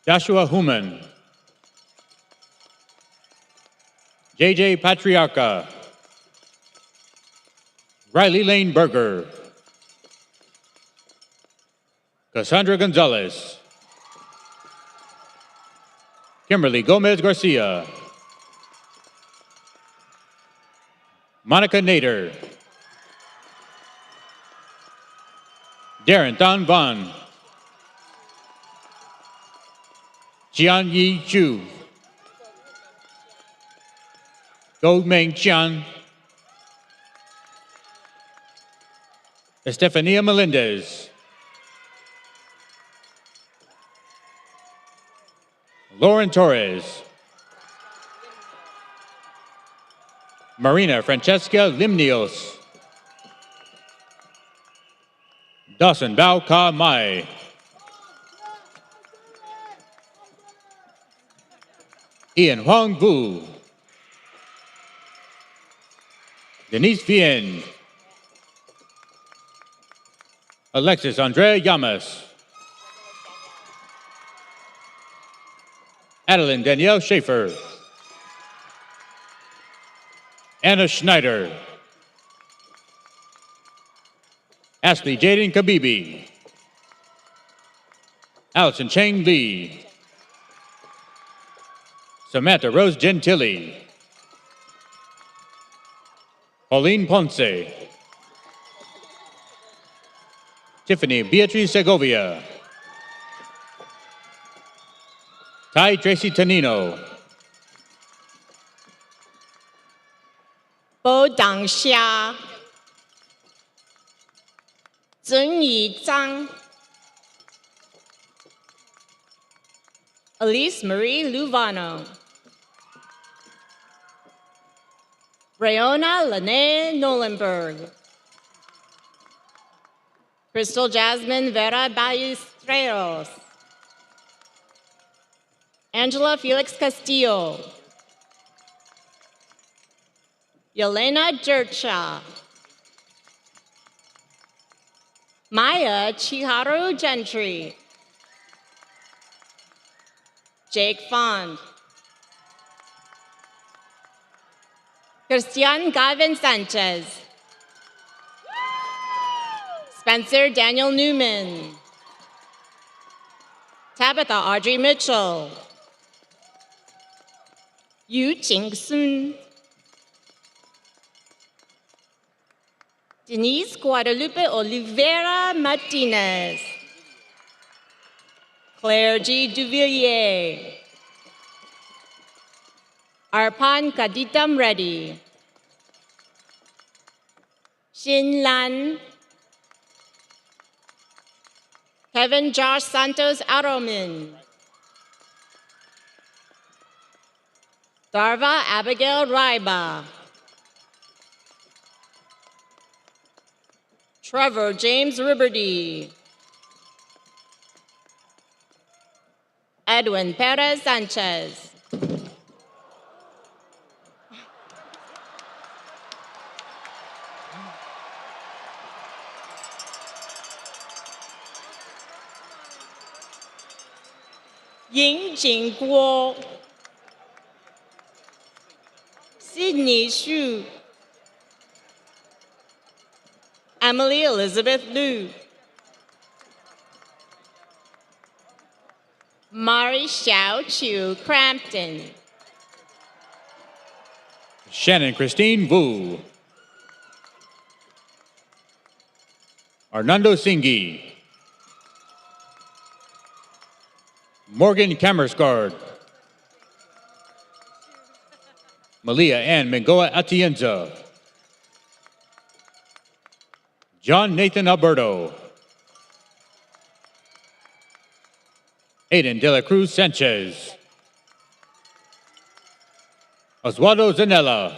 Joshua Human. JJ Patriarca. Riley Lane Berger. Cassandra Gonzalez. Kimberly Gomez Garcia. Monica Nader. Darren Don Vaughn. Jian Yi Chu. Go Meng Chian. Estefania Melendez. Lauren Torres. Marina Francesca Limnios. Dawson Bao Ka Mai. Ian Huang Vu. Denise Vien. Alexis Andrea Yamas. Adeline Danielle Schaefer. Anna Schneider. Ashley Jaden Kabibi. Allison Cheng Lee. Samantha Rose Gentili. Pauline Ponce. Tiffany Beatriz Segovia. Ty Tracy Tanino. Bo Dangxia. Zhen Yi Zhang. Elise Marie Luvano. Breonna Lene Nolenberg. Crystal Jasmine Vera Ballesteros. Angela Felix Castillo. Yelena Jercha. Maya Chiharu Gentry. Jake Fond. Christian Gavin Sanchez. Spencer Daniel Newman. Tabitha Audrey Mitchell. Yu Ching Sun. Denise Guadalupe Oliveira Martinez. Claire G. Duvillier. Arpan Kaditam Reddy. Xin Lan. Kevin Josh Santos Aromin. Darva Abigail Raiba. Trevor James Riberdy. Edwin Perez Sanchez. Ying Jing Guo. Sydney Xu. Emily Elizabeth Liu. Mari Xiao Chu Crampton. Shannon Christine Vu. Arnando Singhi. Morgan Kammersgaard. Malia Ann Mengoa Atienza. John Nathan Alberto. Aiden De La Cruz Sanchez. Oswaldo Zanella.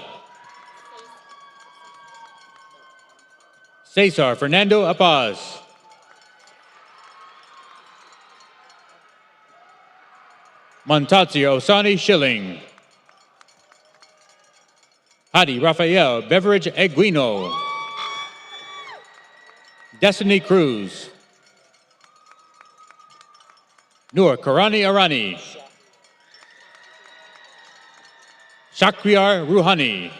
Cesar Fernando Apaz. Montazio Osani Schilling. Hadi Rafael Beveridge Eguino. Destiny Cruz. Noor Karani Arani. Shakriar Ruhani.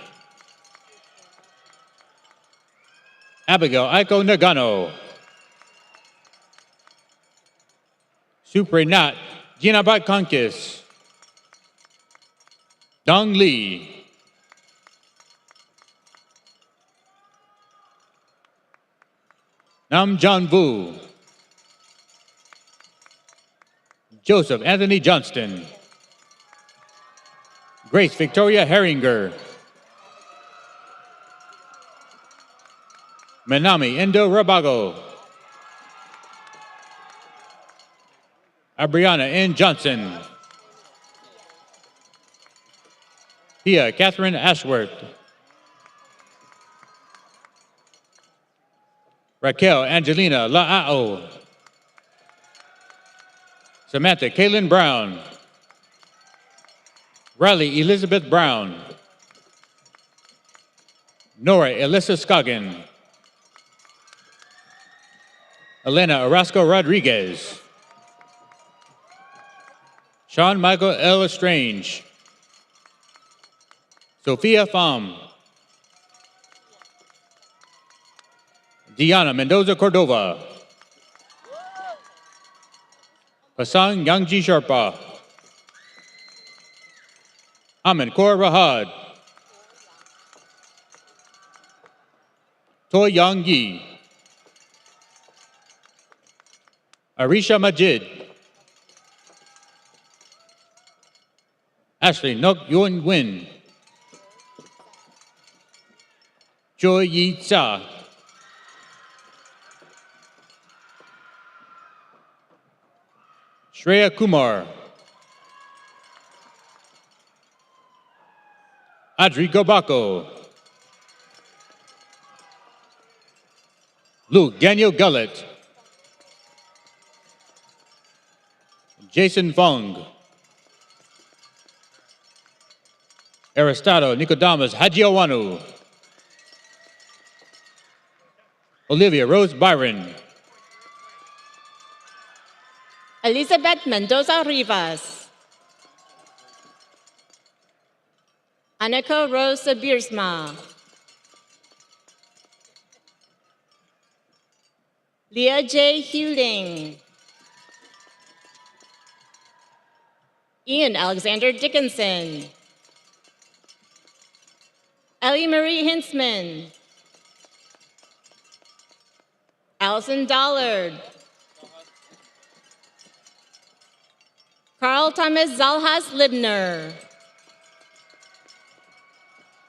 Abigail Aiko Nagano. Supre Nat Ginabat Konkis. Dong Lee. Nam John Vu. Joseph Anthony Johnston. Grace Victoria Herringer. Manami Endo Rabago. Abriana N. Johnson. Pia Catherine Ashworth. Raquel Angelina La'ao. Samantha Kaylin Brown. Riley Elizabeth Brown. Nora Alyssa Scoggin. Elena Orozco Rodriguez. Sean Michael L. Estrange. Sophia Pham. Diana Mendoza Cordova. Hassan Yangji Sharpa. Amin Kaur Rahad. Toy Yang Yi. Arisha Majid. Ashley Nok Yun Win. Joy Yi Tsa. Shreya Kumar. Adri Gobako. Luke Daniel Gullett. Jason Fong. Aristotle Nicodemus Hajiawanu. Olivia Rose Byron. Elizabeth Mendoza Rivas. Annika Rosa Biersma. Leah J. Hewling. Ian Alexander Dickinson. Ellie Marie Hintzman. Allison Dollard. Carl Thomas Zalhas Libner.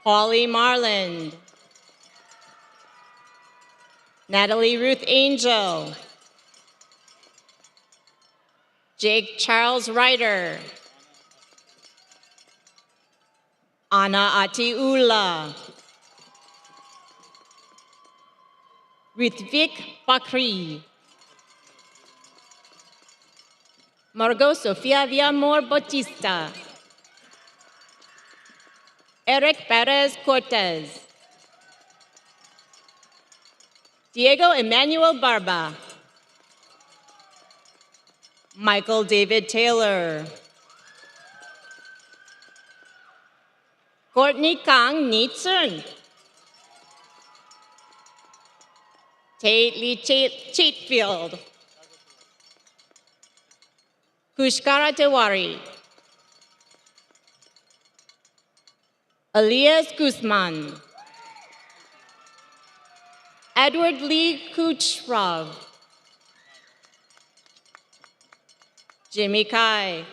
Holly Marland. Natalie Ruth Angel. Jake Charles Ryder. Anna Atiula. Ritvik Bakri. Margot Sofia Villamor Bautista. Eric Perez Cortez. Diego Emmanuel Barba. Michael David Taylor. Courtney Kang Neetson. Tate Lee Chatfield. Kushkara Tewari. Elias Guzman. Edward Lee Kuchrov. Jimmy Kai.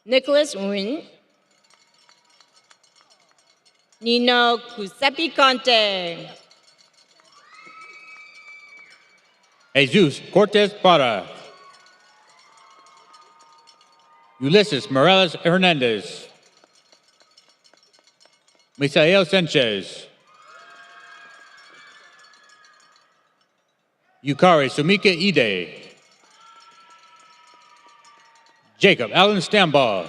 Nicholas Nguyen. Nino Kusepi Conte. Jesus Cortez Parra. Ulysses Morales Hernandez. Misael Sanchez. Yukari Sumika Ide. Jacob Allen Stambaugh.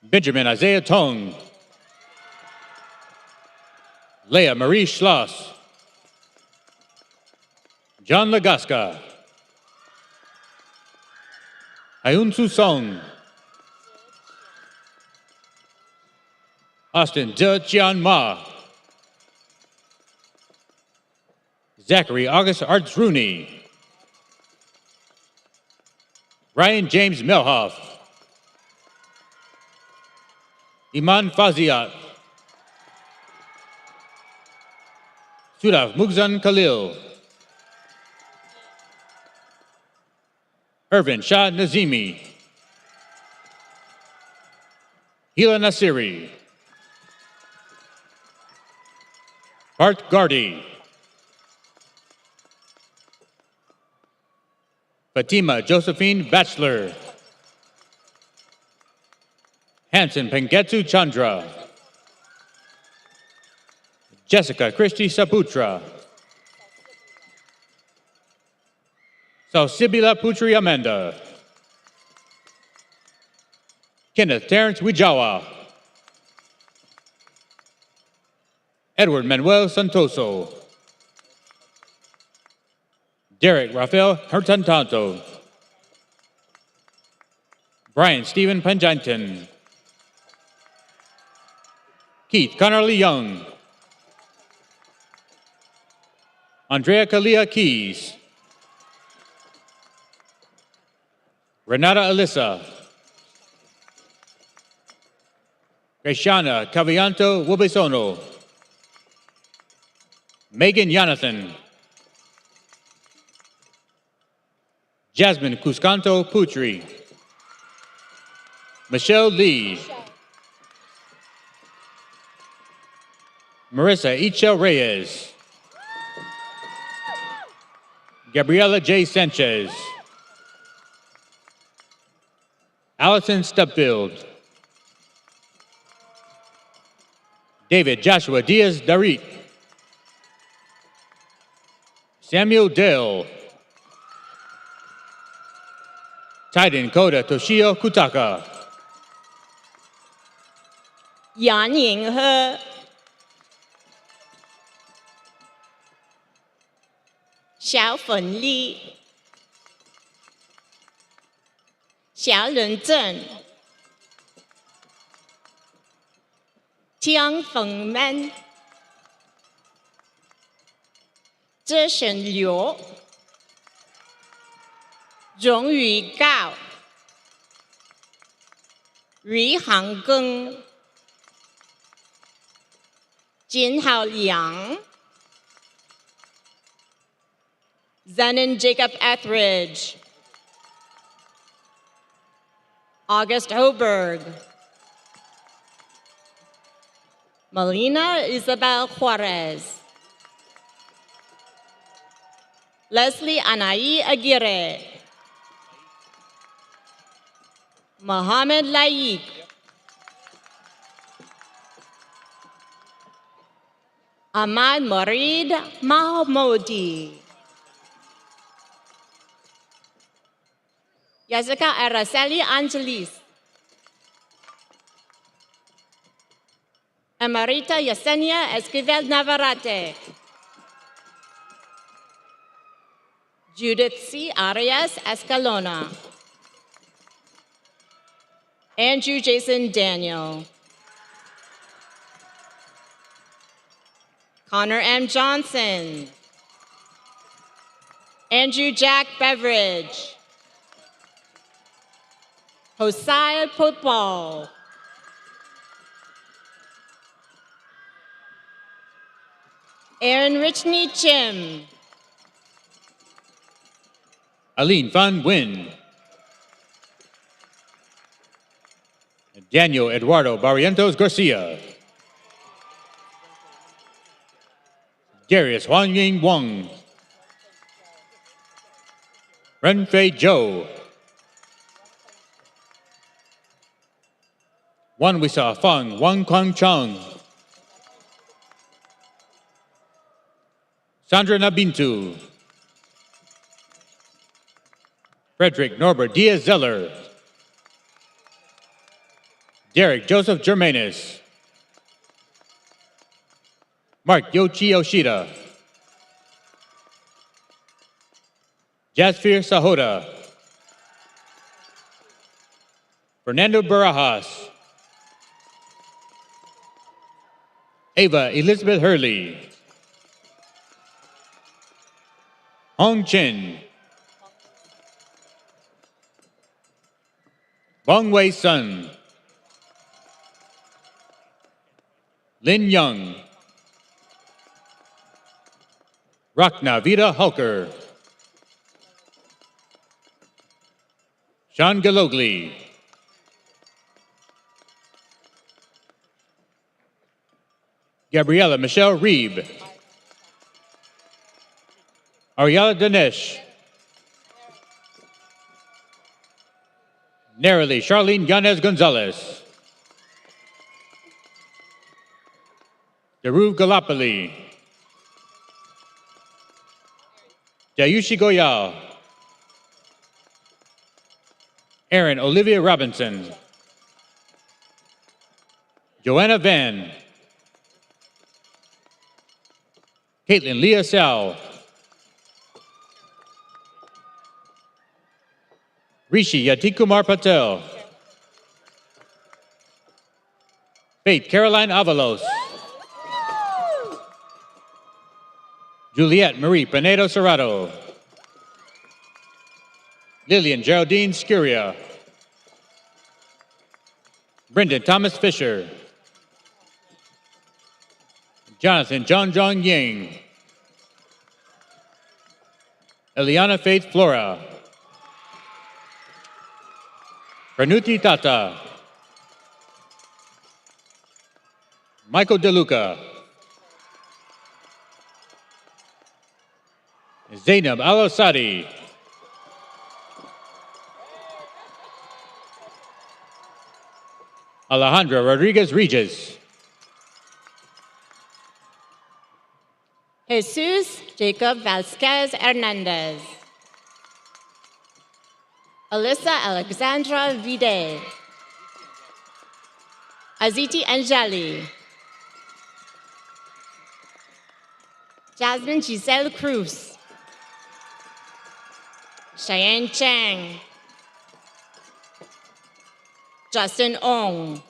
Benjamin Isaiah Tong. Leah Marie Schloss. John Lagaska. Ayun Su Song. Austin De Chian Ma. Zachary August Arts Rooney. Ryan James Melhoff. Iman Faziat. Sudaf Mugzan Khalil. Irvin Shah Nazimi. Hila Nasiri. Bart Gardi. Fatima Josephine Batchelor. Hanson Pengetsu Chandra. Jessica Christie Saputra. Sausibila Putri Amanda. Kenneth Terrence Wijawa. Edward Manuel Santoso. Derek Rafael Hertantanto. Brian Stephen Panjanton. Keith Connerly Young. Andrea Kalia Keys. Renata Alyssa. Graciana Cavianto Wobesono. Megan Jonathan. Jasmine Cuscanto Putri. Michelle Lee. Marissa Ichel Reyes. Gabriela J. Sanchez. Allison Stepfield. David Joshua Diaz Darit. Samuel Dale. Titan Koda Toshio Kutaka. 杨宁和小粉丽、小人正、江凤们、这神刘、荣宇高、余航庚、金浩良、Zenon Jacob Etheridge, August Hoberg, Melina Isabel Juarez, Leslie Anai Aguirre, Mohammed Laik, Ahmad Morid Mahmoudi, Jessica Araceli Angelis, Emerita Yesenia Esquivel Navarrete, Judith C. Arias Escalona, Andrew Jason Daniel, Connor M. Johnson, Andrew Jack Beveridge, Hosea Football, Aaron Richney Chim, Aline Van Wyn. Daniel Eduardo Barrientos Garcia. Darius Huan Ying Wong. Renfei Zhou. Wan Wisa Feng Wang Kwang Chong. Sandra Nabintu. Frederick Norbert Diaz Zeller. Derek Joseph Germanis. Mark Yoichi Yoshida. Jasfir Sahoda. Fernando Barajas. Ava Elizabeth Hurley. Hong Chen. Bong Wei Sun. Lin Young. Rakna Vida Hulker. Sean Galogli. Gabriella Michelle Reeb. Ariella Dinesh. Narrowly Charlene Yanez Gonzalez. Daru Galapali. Dayushi Goyal. Aaron Olivia Robinson. Joanna Van. Caitlin Leah Sal. Rishi Yatikumar Patel. Faith Caroline Avalos. Juliette Marie Pinedo Serrato. Lillian Geraldine Scuria. Brendan Thomas Fisher. Jonathan John Jong Ying. Eliana Faith Flora. Pranuti Tata. Michael DeLuca. Zainab Al-Asadi. Alejandra Rodriguez Regis. Jesus Jacob Vasquez Hernandez. Alyssa Alexandra Vide. Aziti Anjali. Jasmine Giselle Cruz. Cheyenne Chang. Justin Ong.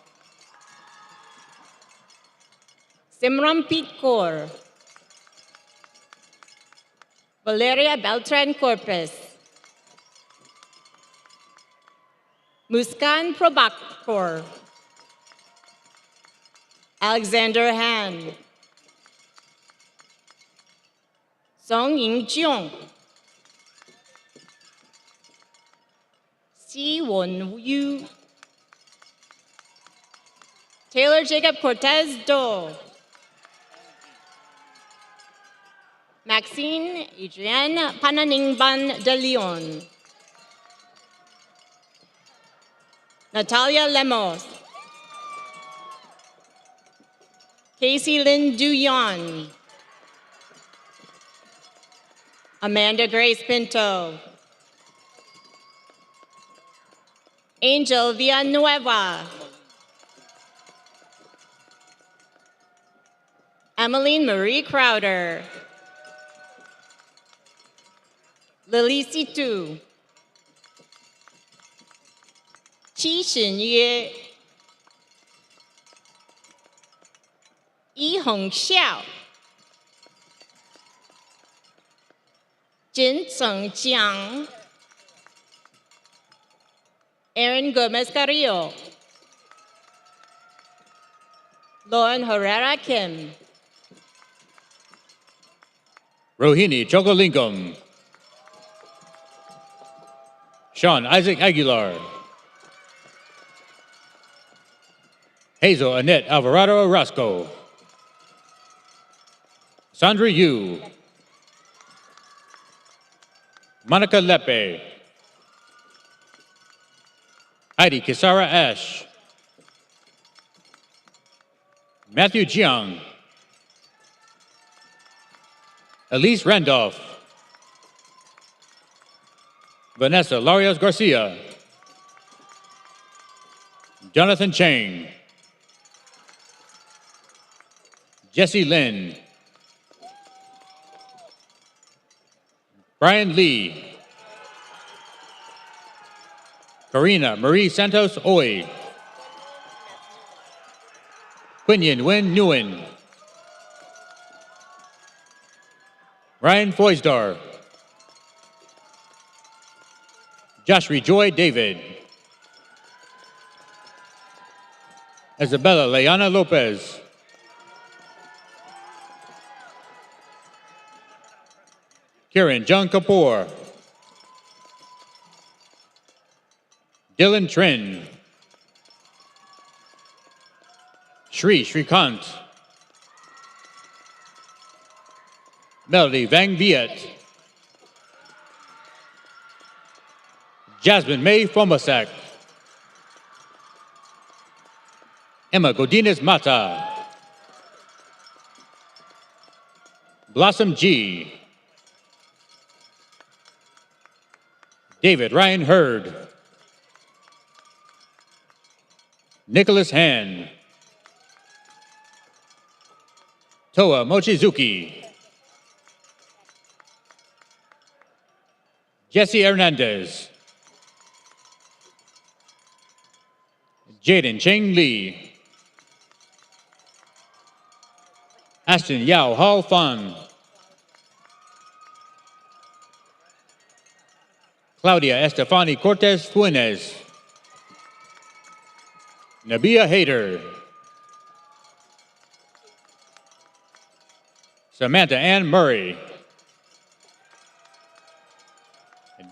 Simranpreet Kaur. Valeria Beltran Corpus. Muskan Prabhakar. Alexander Han. Song Ying Jiong. Si Won Yu. Taylor Jacob Cortez Do. Maxine Adrienne Pananingban de Leon. Natalia Lemos. Casey Lynn Duyon. Amanda Grace Pinto. Angel Villanueva. Emmeline Marie Crowder. Lily Situ. Qi Shenye. Yi Hong Xiao. Jin Seng Jiang. Aaron Gomez Carrillo. Lauren Herrera Kim. Rohini Chokolingam. Sean Isaac Aguilar. Hazel Annette Alvarado Orozco. Sandra Yu. Monica Lepe. Heidi Kisara Ash. Matthew Jiang. Elise Randolph. Vanessa Larios Garcia. Jonathan Chang. Jesse Lin. Brian Lee. Karina Marie Santos Oy. Quinian Nguyen Nguyen. Ryan Foysdar. Joshua Joy David. Isabella Leana Lopez. Kieran John Kapoor. Dylan Trin. Shri Shrikant. Melody Vang Viet. Jasmine May Fomasak. Emma Godinez Mata. Blossom G. David Ryan Hurd. Nicholas Han. Toa Mochizuki. Jesse Hernandez. Jaden Cheng Lee. Ashton Yao Hao Fan. Claudia Estefani Cortez Fuentes. Nabia Hayter. Samantha Ann Murray.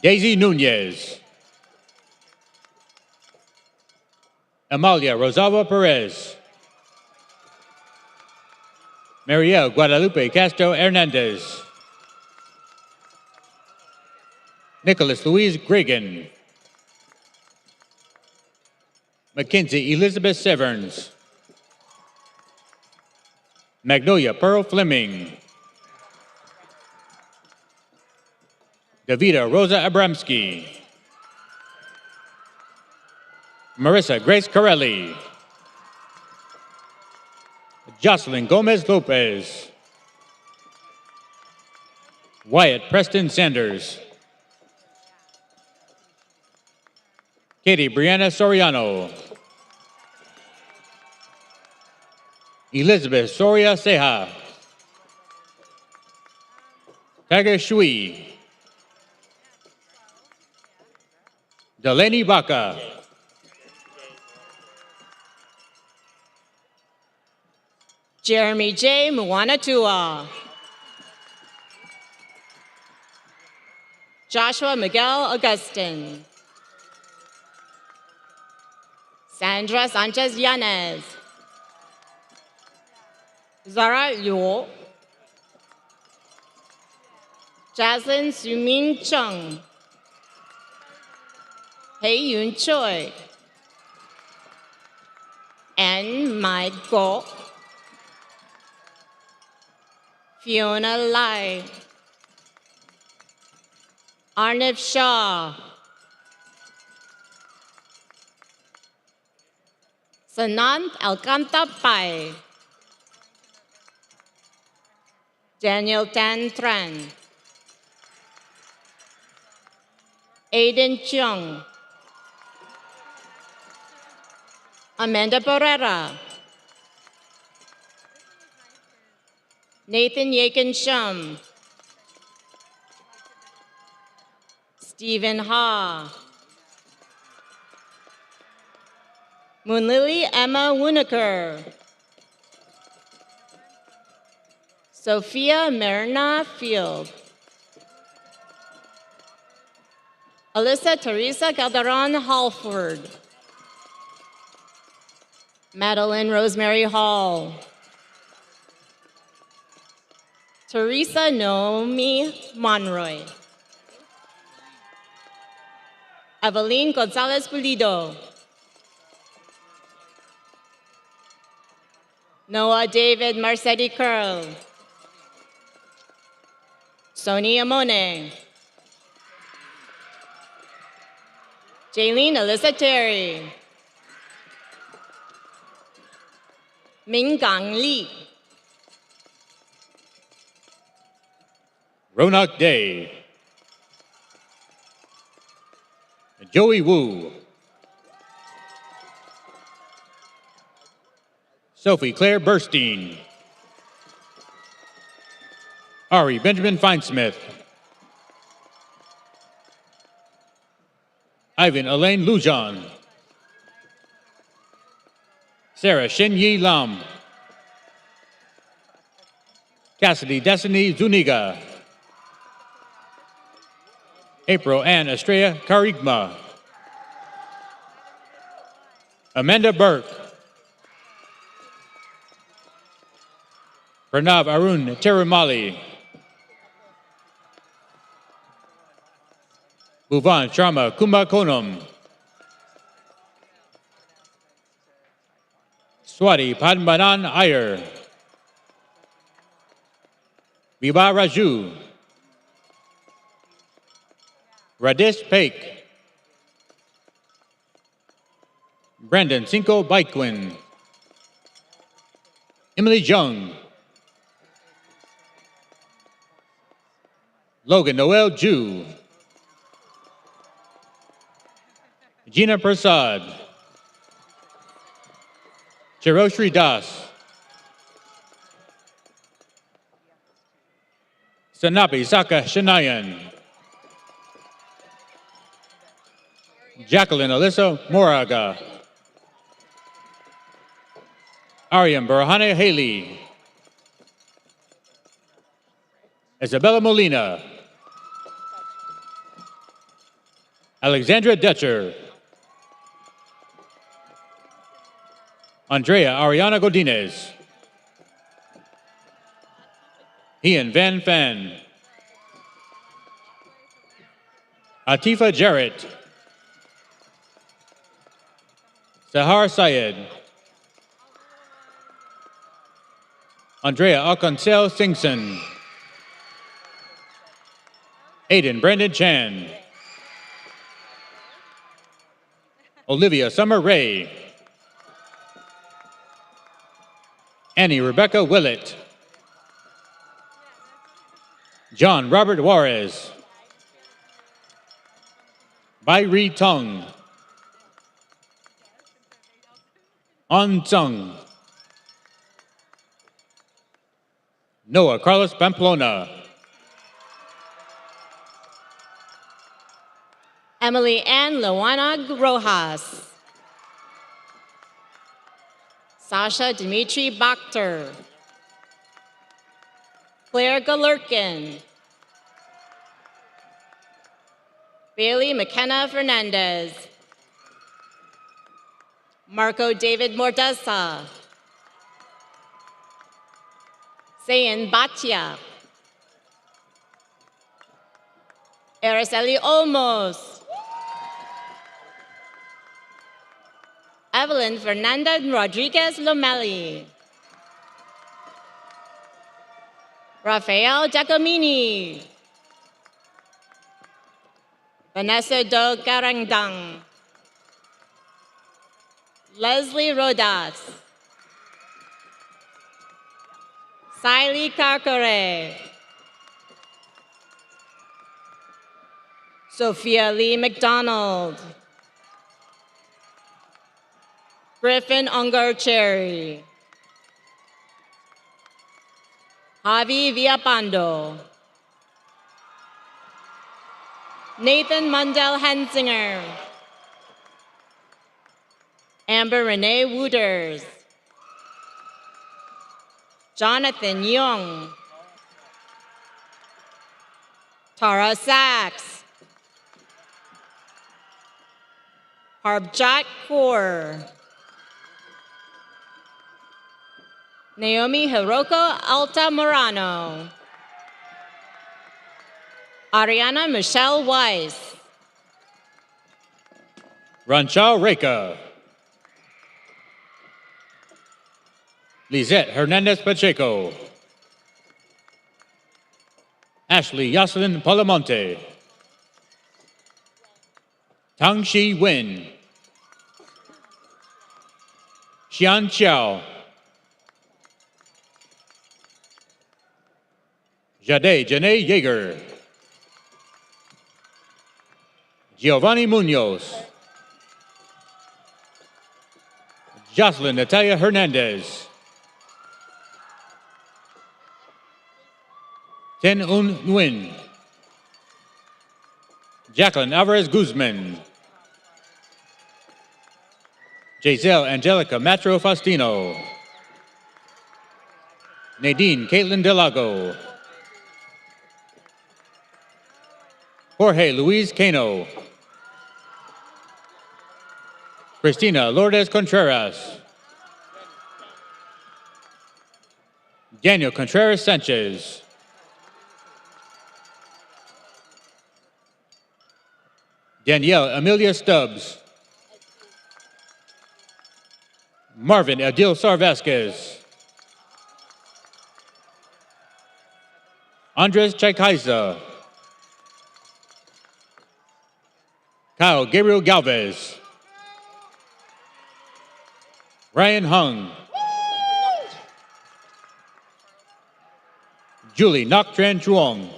Daisy Nunez. Amalia Rosalba Perez. Mariel Guadalupe Castro Hernandez. Nicholas Louise Gregan. Mackenzie Elizabeth Severns. Magnolia Pearl Fleming. Davida Rosa Abramski. Marissa Grace Corelli. Jocelyn Gomez Lopez. Wyatt Preston Sanders. Katie Brianna Soriano. Elizabeth Soria Seha. Tiger Shui. Delaney Baca. Jeremy J. Muanatua. Joshua Miguel Augustin. Sandra Sanchez Yanez. Zara Liu. Jaslyn Sumin Chung. Hei Yun Choi. Anne Michael. Fiona Lai. Arnav Shah. Sanant Alcanta Pai. Daniel Tan Tran. Aiden Chung. Amanda Barrera. Nathan Yakin Shum. Stephen Ha. Moonlily Emma Winokur. Sophia Merna Field. Alyssa Teresa Calderon Halford. Madeline Rosemary Hall. Teresa Naomi Monroy. Evelyn Gonzalez Pulido. Noah David Marcetti Curl. Sony Amone. Jaylene Alyssa Terry. Minggang Li. Ronak Day. Joey Wu. Sophie Claire Burstein. Ari Benjamin Finesmith. Ivan Elaine Lujan. Sarah Shin Yi Lam. Cassidy Destiny Zuniga. April Ann Estrella Carigma. Amanda Burke. Pranav Arun Terumali. Bhuvan Sharma Kumbakonam. Swati Padmanan Iyer. Viva Raju. Radesh Paik. Brandon Cinco Baikwin. Emily Jung. Logan Noel Ju. Gina Prasad. Chiroshri Das. Sanapi Saka Shanayan. Jacqueline Alyssa Moraga. Ariam Barhane Haley. Isabella Molina. Alexandra Detcher. Andrea Ariana Godinez. Ian Van Fan. Atifa Jarrett. Sahar Syed. Andrea Alcancel Singson. Aiden Brandon Chan. Olivia Summer Ray. Annie Rebecca Willett. John Robert Juarez. Bai Ri Tong. On Tsung. Noah Carlos Pamplona. Emily Ann Luana Rojas. Sasha Dimitri Bakhter. Claire Galurkin. Bailey McKenna Fernandez. Marco David Mordesa. Zayn Batia. Araceli Olmos. Evelyn Fernanda Rodriguez Lomeli. Rafael Giacomini. Vanessa Do Garangdang. Leslie Rodas. Siley Kakare. Sophia Lee McDonald. Griffin Ungar Cherry. Javi Villapando. Nathan Mundell Hensinger. Amber Renee Wooters. Jonathan Young. Tara Sachs. Harbjot Kaur. Naomi Hiroko Alta Morano. Ariana Michelle Weiss. Ranchal Reka. Lizette Hernandez Pacheco. Ashley Yoselin Palamonte. Tang Shi Wen. Xian Xiao. Jade Janae Yeager. Giovanni Munoz. Jocelyn Natalia Hernandez. Ten Un Nguyen. Jacqueline Alvarez Guzman. Giselle Angelica Matro Faustino. Nadine Caitlin Delago. Jorge Luis Cano. Cristina Lourdes Contreras. Daniel Contreras Sanchez. Danielle Amelia Stubbs. Marvin Adil Sar Vasquez. Andres Chaikaiza. Kyle Gabriel Galvez. Ryan Hung. Julie Ngoc Tran Truong.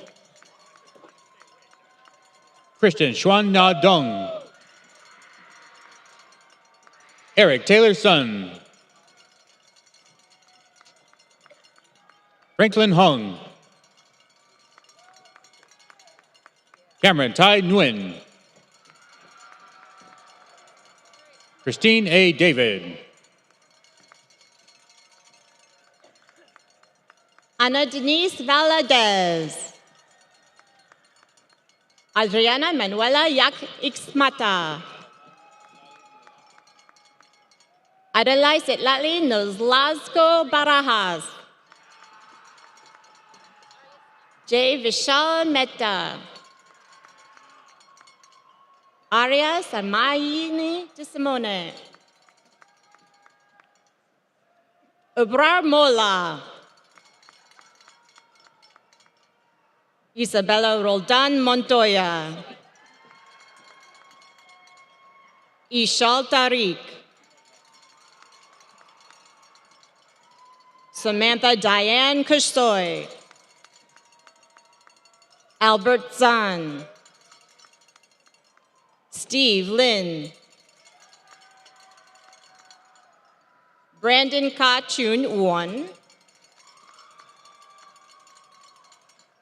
Christian Xuan Na Dong. Eric Taylor Sun. Franklin Hung. Cameron Tai Nguyen. Christine A. David. Ana Denise Valadez. Adriana Manuela Yak Ixmata. Adelaide Setlali Nozlazko Barajas. J. Vishal Mehta. Arya Samayini de Simone. Ubrar Mola. Isabella Roldan Montoya, Ishal Tariq, Samantha Diane Kushtoy, Albert Zahn, Steve Lin, Brandon Ka Chun Won,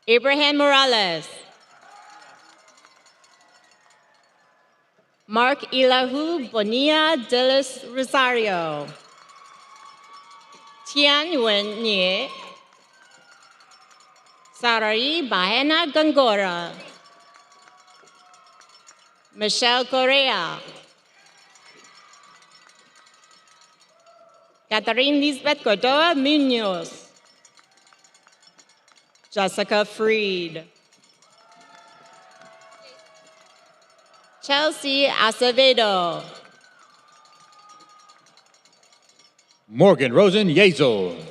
Abraham Morales, Mark Ilahu Bonilla de Rosario, Tian Wen Nye, Sarai Bahena Gangora, Michelle Correa, Catherine Lisbeth Cordoa Munoz, Jessica Freed, Chelsea Acevedo, Morgan Rosen Yezel,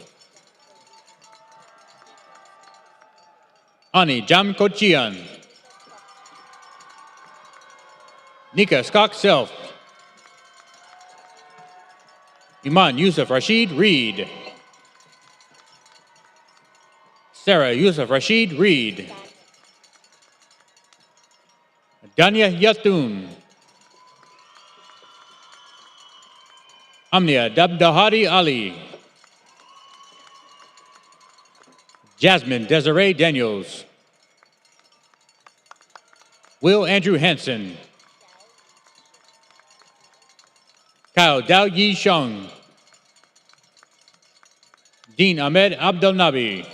Ani Jam Kochian, Nika Skok Self, Iman Yusuf Rashid Reed, Sarah Yusuf Rashid Reed, Danya Yatun, Amnia Dabdahadi Ali, Jasmine Desiree Daniels, Will Andrew Hansen, Kyle Dao Yi Sheng, Dean Ahmed Abdel Nabi,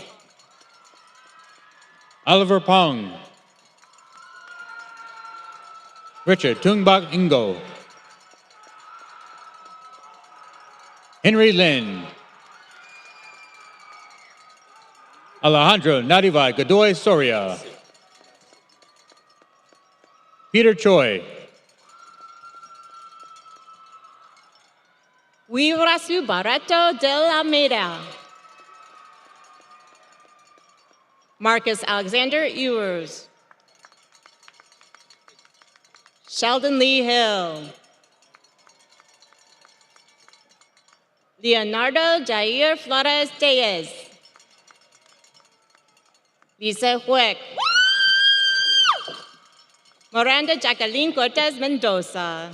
Oliver Pong, Richard Tungbak Ingo, Henry Lin, Alejandro Nadiva Godoy Soria, Peter Choi, Wirasu Barreto de Almeida, Marcus Alexander Ewers, Sheldon Lee Hill, Leonardo Jair Flores Diaz, Lisa Huick, Miranda Jacqueline Cortez Mendoza,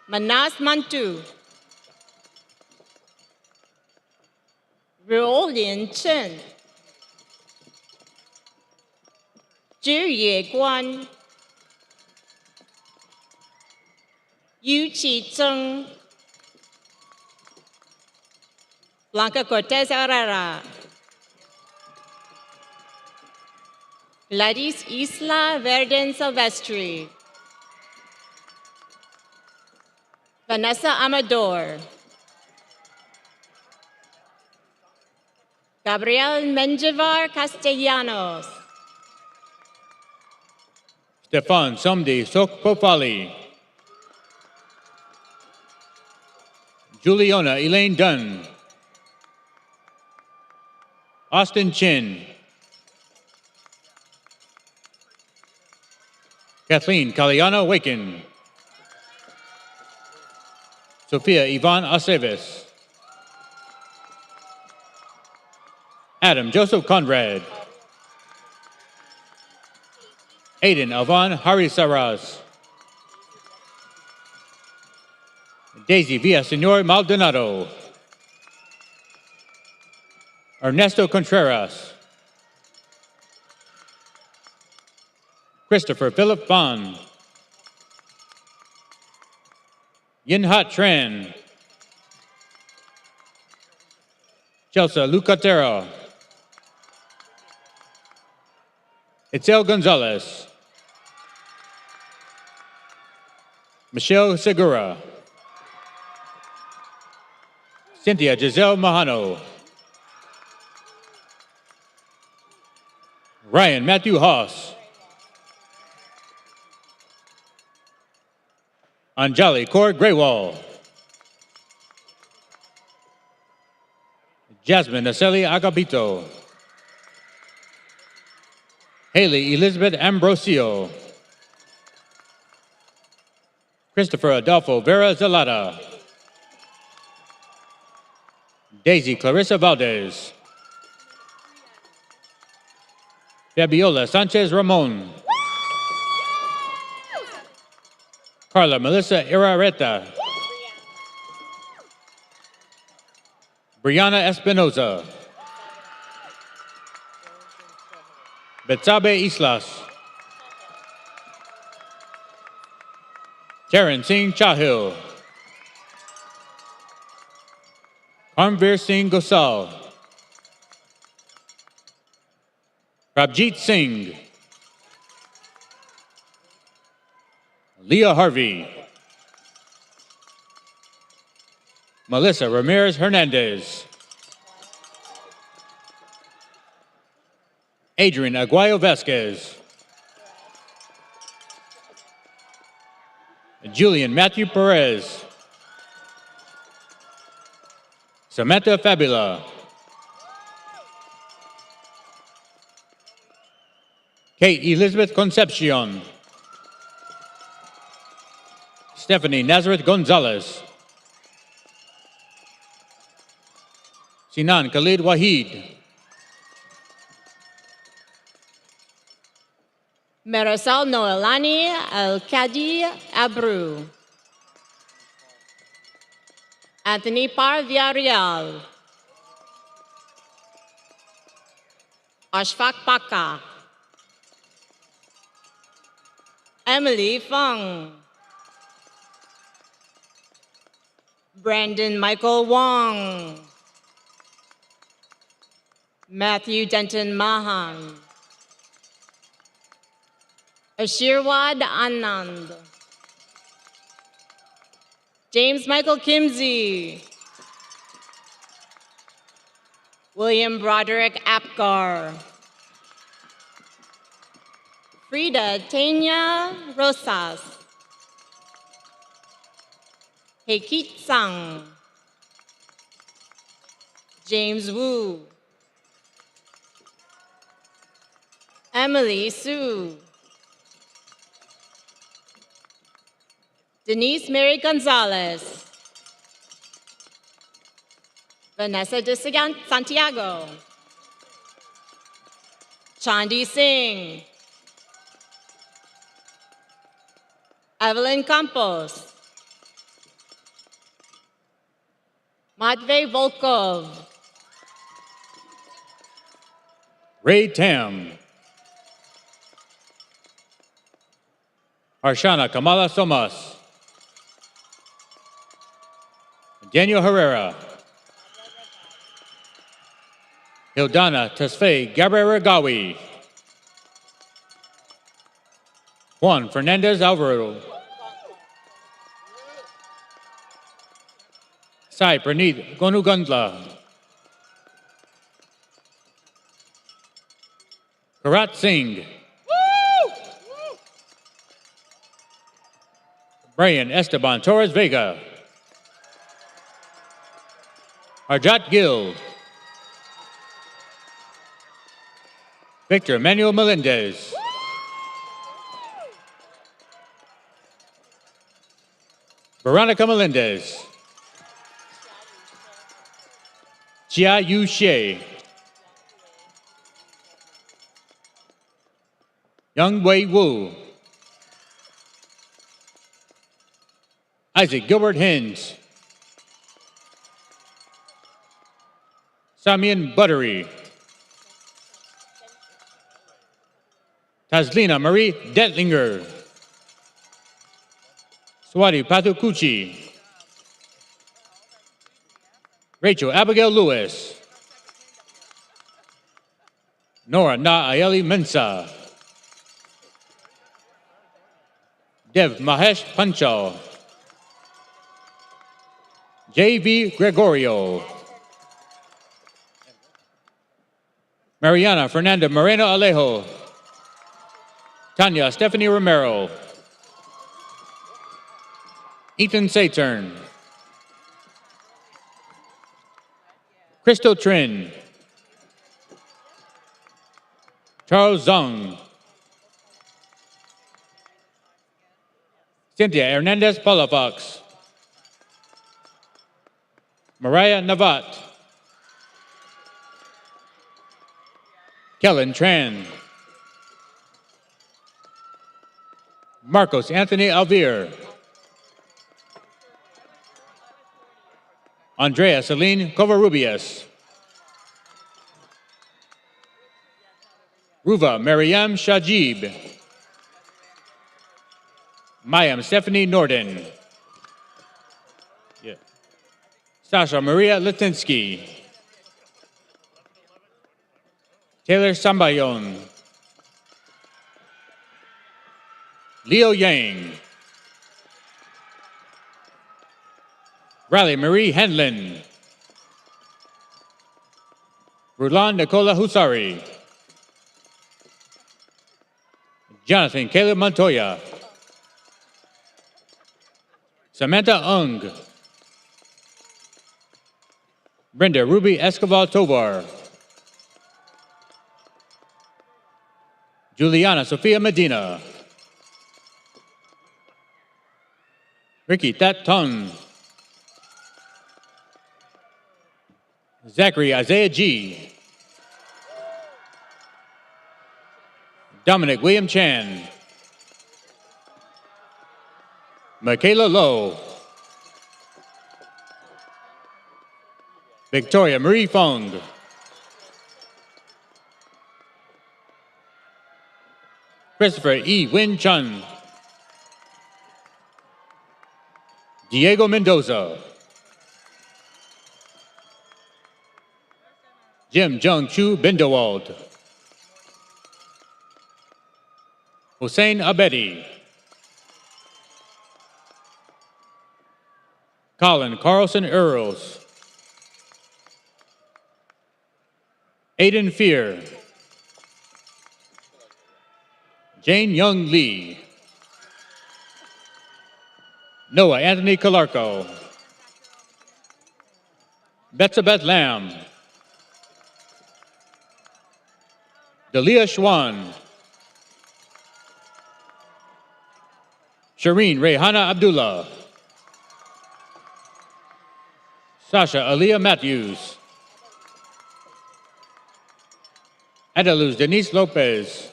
Manas Mantu, Ruolin Chen, Zhu Ye Guan, Yu Qi Zheng, Blanca Cortez Herrera, Gladys Isla Verden Silvestri, Vanessa Amador, Gabriel Menjivar Castellanos, Stefan Somdi Sokpofali, Juliana Elaine Dunn, Austin Chin, Kathleen Caliano Waken, Sophia Yvonne Aceves, Adam Joseph Conrad, Aiden Alvan Harisaras, Daisy Villasenor Maldonado, Ernesto Contreras, Christopher Philip Bond, Yinhat Tran, Chelsea Lucatero, Itzel Gonzalez, Michelle Segura, Cynthia Giselle Mahano, Ryan Matthew Haas, Anjali Kaur Greywall, Jasmine Naceli Agapito. Haley Elizabeth Ambrosio. Christopher Adolfo Vera Zelada. Daisy Clarissa Valdez. Fabiola Sanchez Ramon. Carla Melissa Irareta. Brianna Espinoza. Betsabe Islas. Charan Singh Chahil. Karmveer Singh Gosal. Prabjit Singh. Leah Harvey. Melissa Ramirez Hernandez. Adrian Aguayo Vasquez. Julian Matthew Perez. Samantha Fabula. Kate Elizabeth Concepcion. Stephanie Nazareth Gonzalez. Sinan Khalid Wahid. Marisol Noelani Al-Kadi Abru. Anthony Par Villarreal. Ashfaq Paka. Emily Fung. Brandon Michael Wong. Matthew Denton Mahan. Ashirwad Anand. James Michael Kimsey. William Broderick Apgar. Frida Tanya Rosas. Hekit Sang. James Wu. Emily Sue. Denise Mary Gonzalez. Vanessa de Santiago. Chandi Singh. Evelyn Campos. Matvey Volkov. Ray Tam. Arshana Kamala Somas. Daniel Herrera. Hildana Tesfaye Gabriel Juan Fernandez Alvaro. Sai Praneeth Gonugandla. Karat Singh. Brian Esteban Torres Vega. Arjat Gill. Victor Emmanuel Melendez. Veronica Melendez. Jia Yu Xie. Young Wei Wu. Isaac Gilbert Hins. Samian Buttery. Tazlina Marie Detlinger. Swati Pathukuchi. Rachel Abigail Lewis. Nora Na Ayeli Mensa. Dev Mahesh Panchal. J.V. Gregorio. Mariana Fernanda Moreno Alejo. Tanya Stephanie Romero. Ethan Saturn. Crystal Trin. Charles Zong. Cynthia Hernandez Palafox. Mariah Navat. Kellen Tran. Marcos Anthony Alvear. Andrea Celine Covarrubias. Ruva Mariam Shajib. Mayam Stephanie Norden. Yeah. Sasha Maria Litinsky. Taylor Sambayon. Leo Yang. Riley Marie Henlin. Rulan Nicola Husari. Jonathan Caleb Montoya. Samantha Ung. Brenda Ruby Escobar Tovar. Juliana Sofia Medina. Ricky Tat Ton. Zachary Isaiah G. Dominic William Chan. Michaela Lowe. Victoria Marie Fong. Christopher E. Win Chun. Diego Mendoza. Jim Jung Chu Bindewald. Hussein Abedi. Colin Carlson Earls. Aiden Fear. Jane Young Lee. Noah Anthony Calarco. Betsabeth Lamb. Dalia Schwan. Shireen Rehana Abdullah. Sasha Aliyah Matthews. Adeluz Denise Lopez.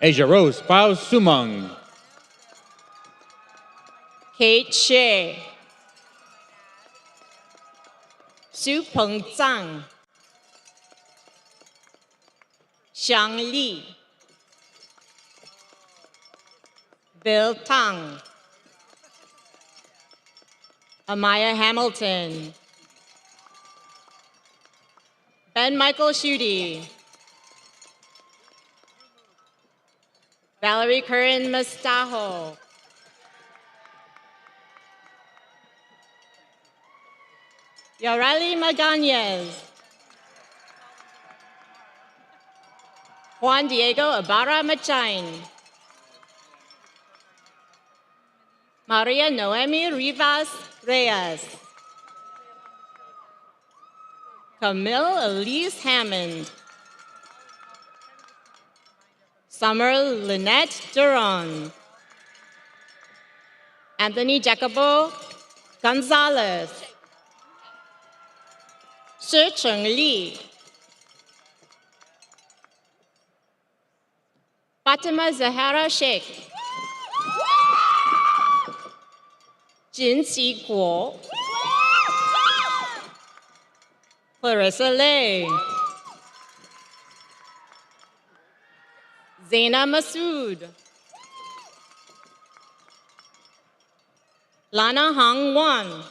Asia Rose Pao Sumang. Kate Shea. Su Peng Zhang. Xiang Li. Bill Tang. Amaya Hamilton. Ben Michael Schutte. Valerie Curran Mustajo. Yareli Maganez. Juan Diego Ibarra Machain. Maria Noemi Rivas Reyes. Camille Elise Hammond. Summer Lynette Duron. Anthony Jacobo Gonzalez. Shi Cheng Li. Fatima Zahara Sheikh. Jin Qi Guo. Clarissa Lay. Zaina Masood. Lana Hong Wan.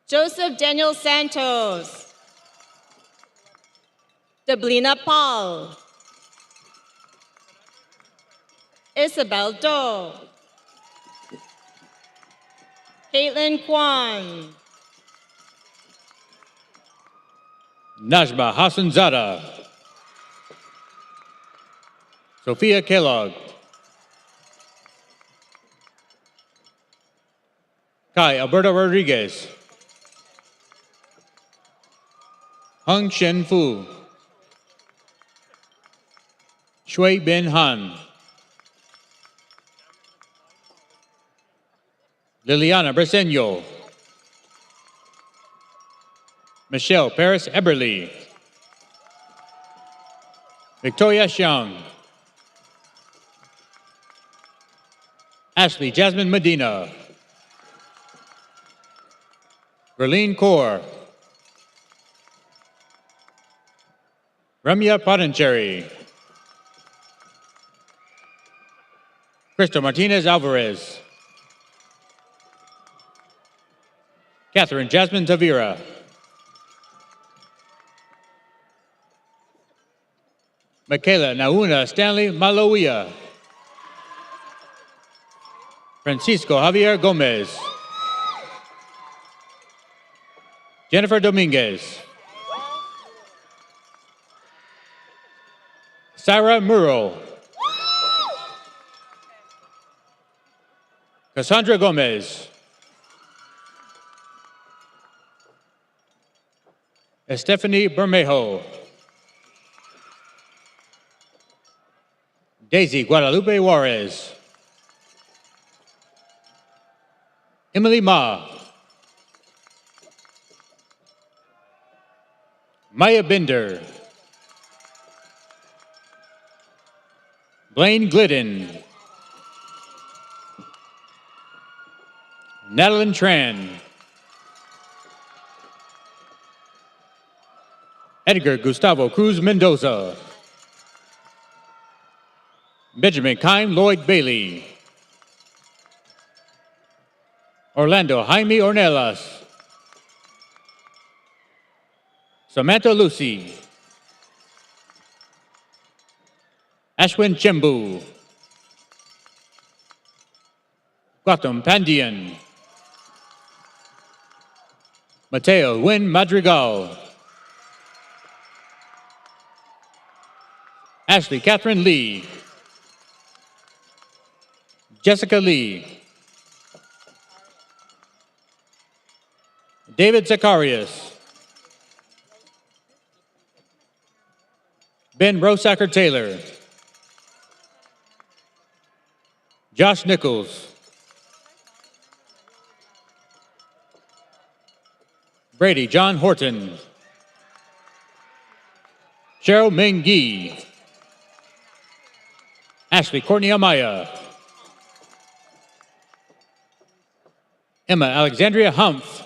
Joseph Daniel Santos. Deblina Paul. Isabel Doe. Caitlin Kwan. Najma Hassanzada. Sophia Kellogg. Kai Alberto Rodriguez. Hung Shen Fu. Shui Bin Han. Liliana Breseño. Michelle Paris Eberly. Victoria Xiang. Ashley Jasmine Medina. Verlene Kaur. Ramya Pottencherry. Crystal Martinez Alvarez. Catherine Jasmine Tavira. Michaela Nauna Stanley Maloia. Francisco Javier Gomez. Jennifer Dominguez. Sarah Muro. Cassandra Gomez. Estefany Bermejo. Daisy Guadalupe Juarez. Emily Ma. Maya Binder. Blaine Glidden. Madeline Tran. Edgar Gustavo Cruz Mendoza. Benjamin Kime Lloyd Bailey. Orlando Jaime Ornelas. Samantha Lucy. Ashwin Chembu. Gautam Pandian. Mateo Win Madrigal. Ashley Catherine Lee. Jessica Lee. David Zacharias. Ben Rosacker Taylor. Josh Nichols. Brady John Horton. Cheryl Ming Gee. Ashley Courtney Amaya. Emma Alexandria Humph.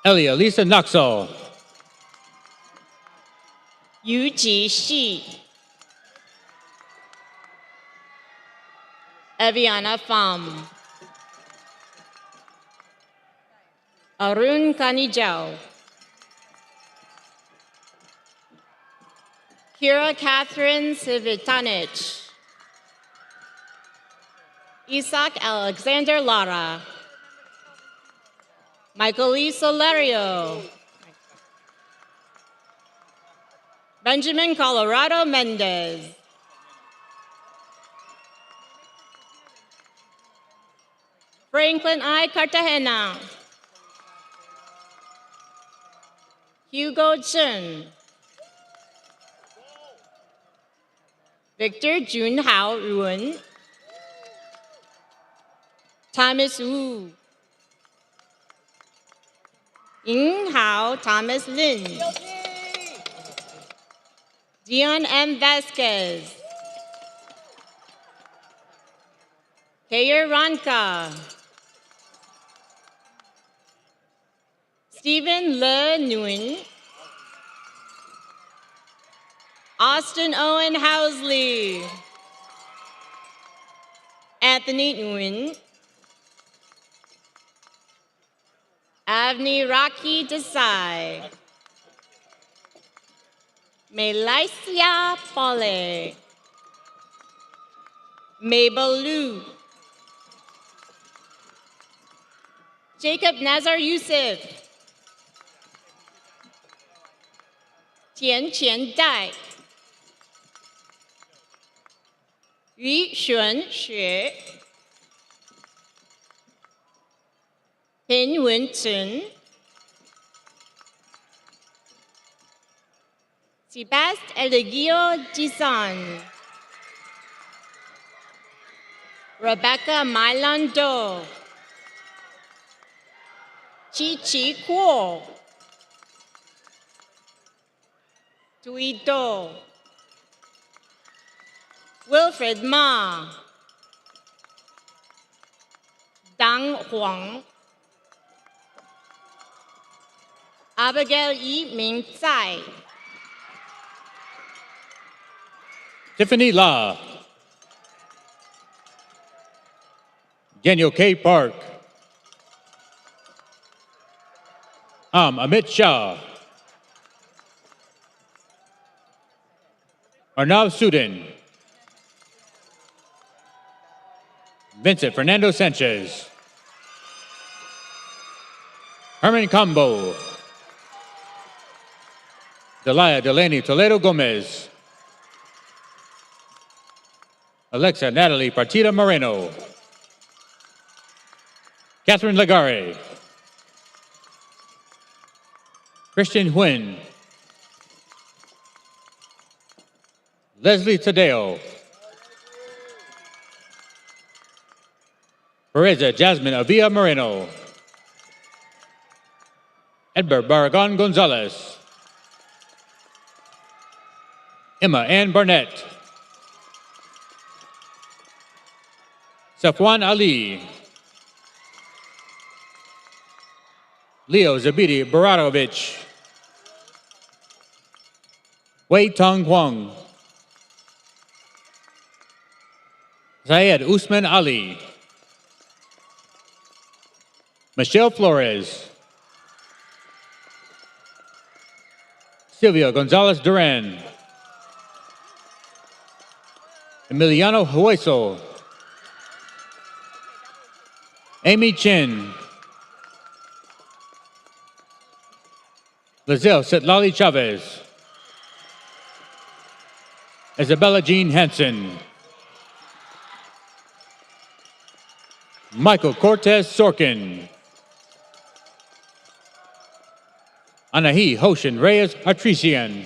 Elia Lisa Knoxall. Yu Ji Shi. Eviana Pham. Arun Kanijao. Kira Catherine Civitanich. Isaac Alexander Lara. Michael E. Solerio. Benjamin Colorado Mendez. Franklin I. Cartagena. Hugo Chen. Victor Junhao Ruan. Thomas Wu. Ying Hao Thomas Lin. Dion M. Vasquez. Kayer Ranka. Stephen Le Nguyen. Austin Owen Housley. Anthony Nguyen. Avni Raki Desai. Melaisia Pole. Mabel Liu. Jacob Nazar Youssef. Tian Qian Dai. Yu Xuan Xue, Pin Wen Chun, Sebast Elegio Jisan, Rebecca Mylon Do, Chi Chi Kuo, Dui Do, Wilfred Ma, Dang Huang, Abigail Yi Ming Tsai, Tiffany La, Daniel K. Park, Amit Shah, Arnav Sudin, Vincent Fernando Sanchez, Herman Cambo, Delia Delaney Toledo Gomez, Alexa Natalie Partida Moreno, Catherine Legare, Christian Huynh, Leslie Tadeo, Pereza Jasmine Avila Moreno, Edbert Barragon Gonzalez, Emma Ann Barnett, Safwan Ali, Leo Zabidi Baratovich, Wei Tong Huang, Zayed Usman Ali, Michelle Flores, Silvia Gonzalez Duran, Emiliano Hueso, Amy Chin, Lizelle Sitlali Chavez, Isabella Jean Hansen, Michael Cortez Sorkin, Anahi Hoshin Reyes Atrician,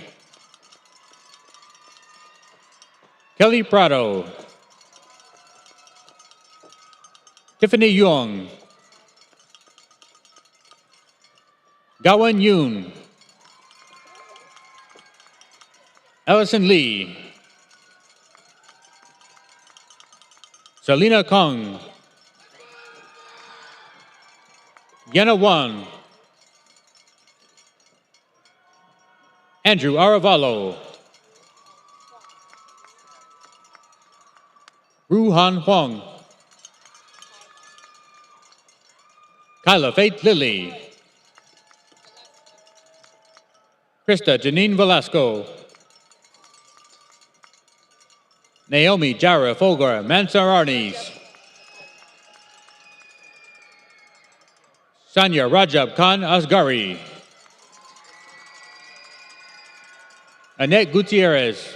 Kelly Prado, Tiffany Young, Gawan Yoon, Allison Lee, Selena Kong, Yana Wang, Andrew Aravalo, Ruhan Huang, Kyla Faith Lilly, Krista Janine Velasco, Naomi Jara Folgar Mansar Arnis, Sanya Rajab Khan Asgari, Annette Gutierrez,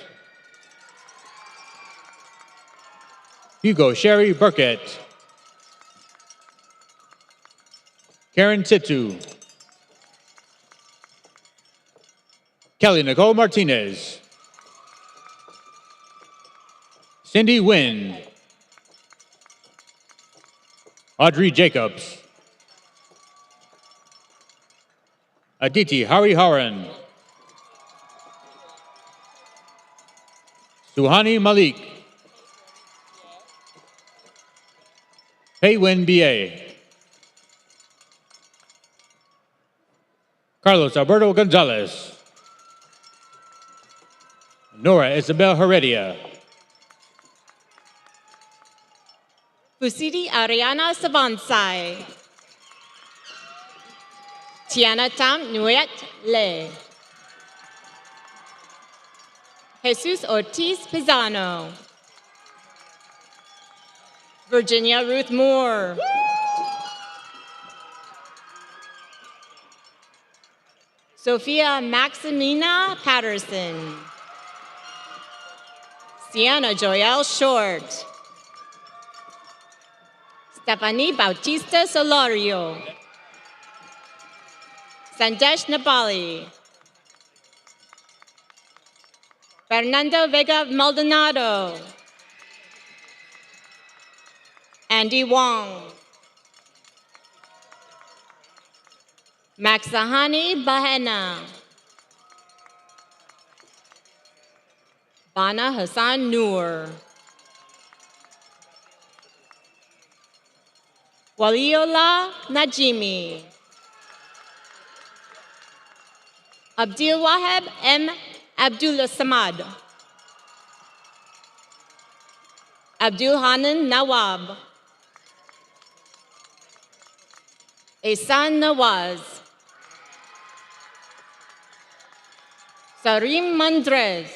Hugo Sherry Burkett, Karen Situ, Kelly Nicole Martinez, Cindy Nguyen, Audrey Jacobs, Aditi Hariharan, Suhani Malik, Peiwen B.A., Carlos Alberto Gonzalez, Nora Isabel Heredia, Fusiti Ariana Savansai, Tiana Tam Nuet Le, Jesus Ortiz Pizano, Virginia Ruth Moore, Sophia Maximina Patterson, Sienna Joelle Short. Stephanie Bautista Solorio. Sandesh Nepali. Fernando Vega Maldonado. Andy Wong. Maxahani Bahena. Bana Hassan Noor. Waliola Najimi. Abdul Wahab M. Abdullah Samad. Abdul Hanan Nawab. Ehsan Nawaz. Sarim Mandrez.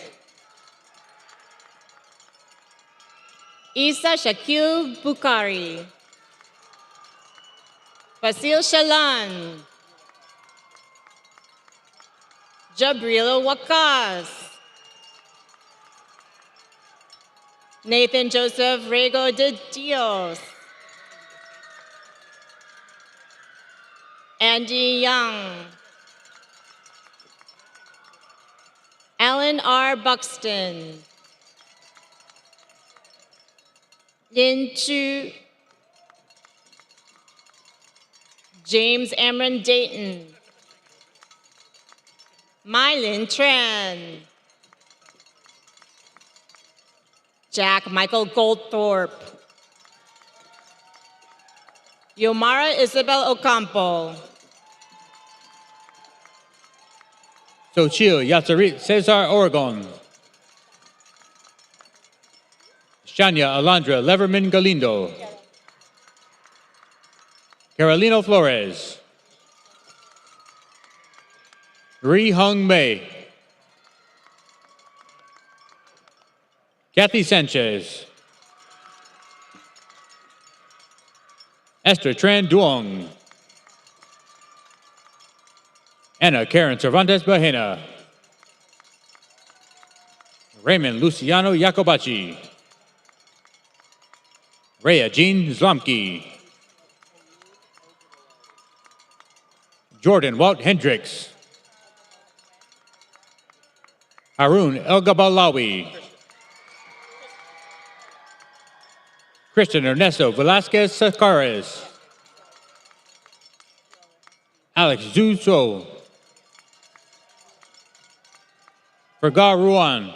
Isa Shakil Bukhari. Fasil Shalan. Jabril Wakas. Nathan Joseph Rego de Dios. Andy Young. Alan R. Buxton. Lin Chu. James Amron Dayton. Mylin Tran. Jack Michael Goldthorpe. Yomara Isabel Ocampo. Xochitl Yasarit Cesar Oregon. Shania Alondra Leverman Galindo. Carolina Flores. Ri Hung Mei. Kathy Sanchez. Esther Tran Duong. Anna Karen Cervantes Bahena. Raymond Luciano Jacobachi. Rhea Jean Zlomke. Jordan Walt Hendricks. Harun El-Gabalawi. Christian Ernesto Velasquez Sacares. Alex Zhuso. Fergar Ruan.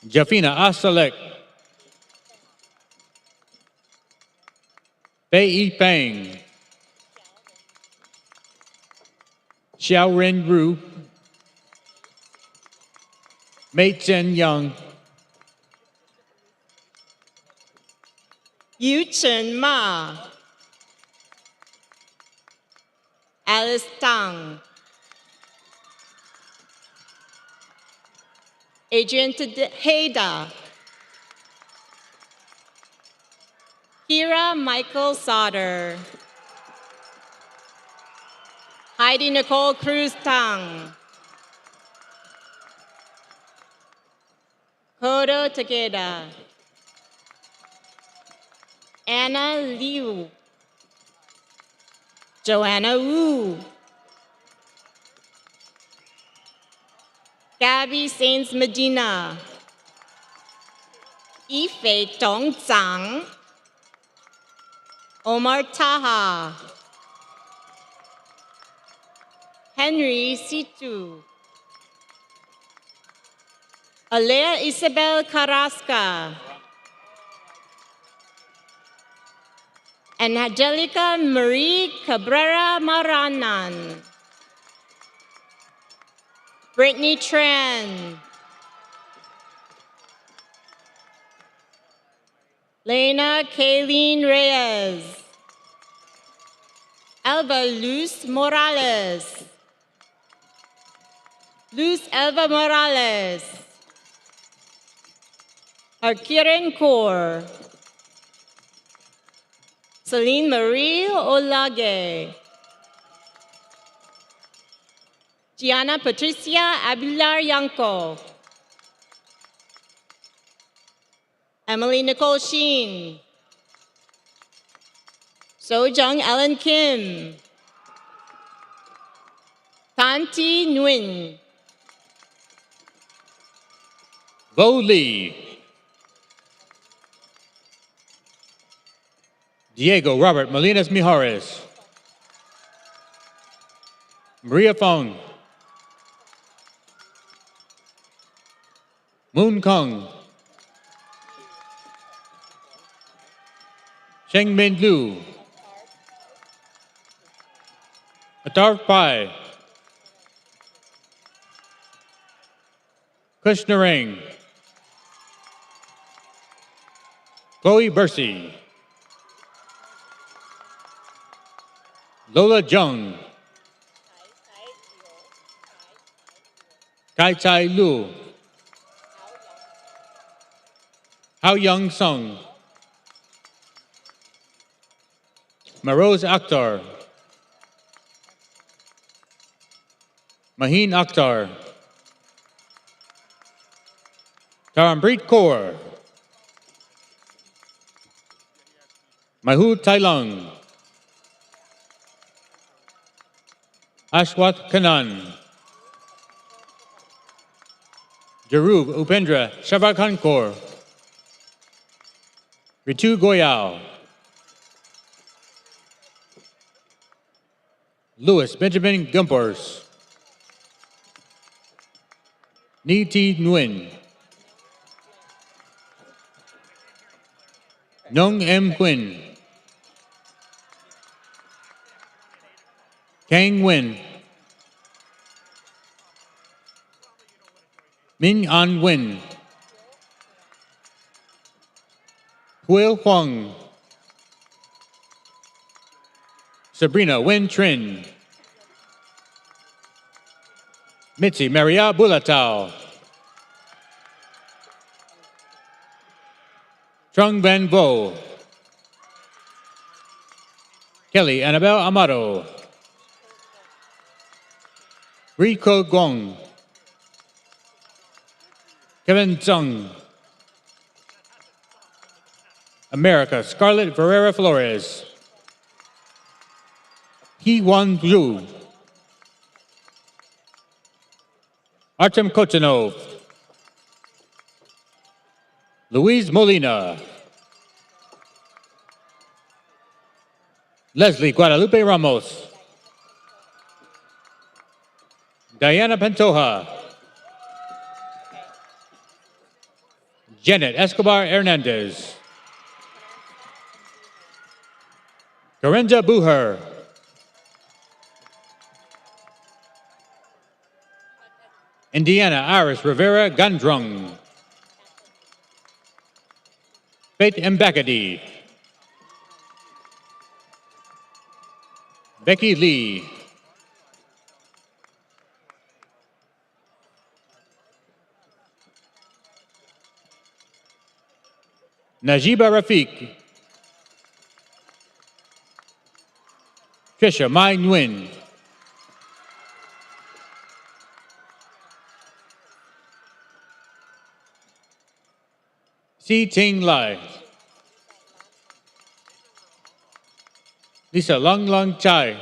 Jafina Asalek. Fei Yi Peng. Xiao Ren Ru. Mei Chen Young. Yu Chen Ma. Alice Tang. Adrian Tejeda. Kira Michael Sauter. Heidi Nicole Cruz Tang. Kodo Takeda. Anna Liu. Joanna Wu. Gabby Saints Medina. Ife Tong Zhang. Omar Taha. Henry Situ. Alea Isabel Carrasca. And Angelica Marie Cabrera Maranan. Brittany Tran. Lena Kayleen Reyes. Elba Luz Morales. Luz Elba Morales. Arkiren Kaur. Celine Marie Olage. Gianna Patricia Abular Yanko. Emily Nicole Sheen, Sojung Ellen Kim, Tanti Nguyen, Vo Lee, Diego Robert Molinas Mijares, Maria Fong, Moon Kong, Sheng Min Lu, Atar Pai, Kush Narang, Chloe Bursey, Lola Jung, Kai Tai Lu, Hao Young Sung, Maroz Akhtar, Maheen Akhtar, Tarampreet Kaur, Mahu Tailung, Ashwat Kanan, Jarub Upendra Shavakankor, Ritu Goyal, Louis Benjamin Gumpers, Niti Nguyen, Nung M. Quinn, Kang Nguyen, Minh An Nguyen, Huil Huang, Sabrina Wen Trin, Mitzi Maria Bulatao, Trung Van Vo, Kelly Annabelle Amato, Rico Gong, Kevin Tsung, America Scarlett Ferreira Flores, Hee Won Zhu, Artem Kochanov, Luis Molina, Leslie Guadalupe Ramos, Diana Pantoja, Janet Escobar Hernandez, Karenja Buher, Indiana Iris Rivera Gandrung, Faith Mbakadi, Becky Lee, Najiba Rafiq, Trisha Mai Nguyen, Si Ting Lai, Lisa Long Long Chai,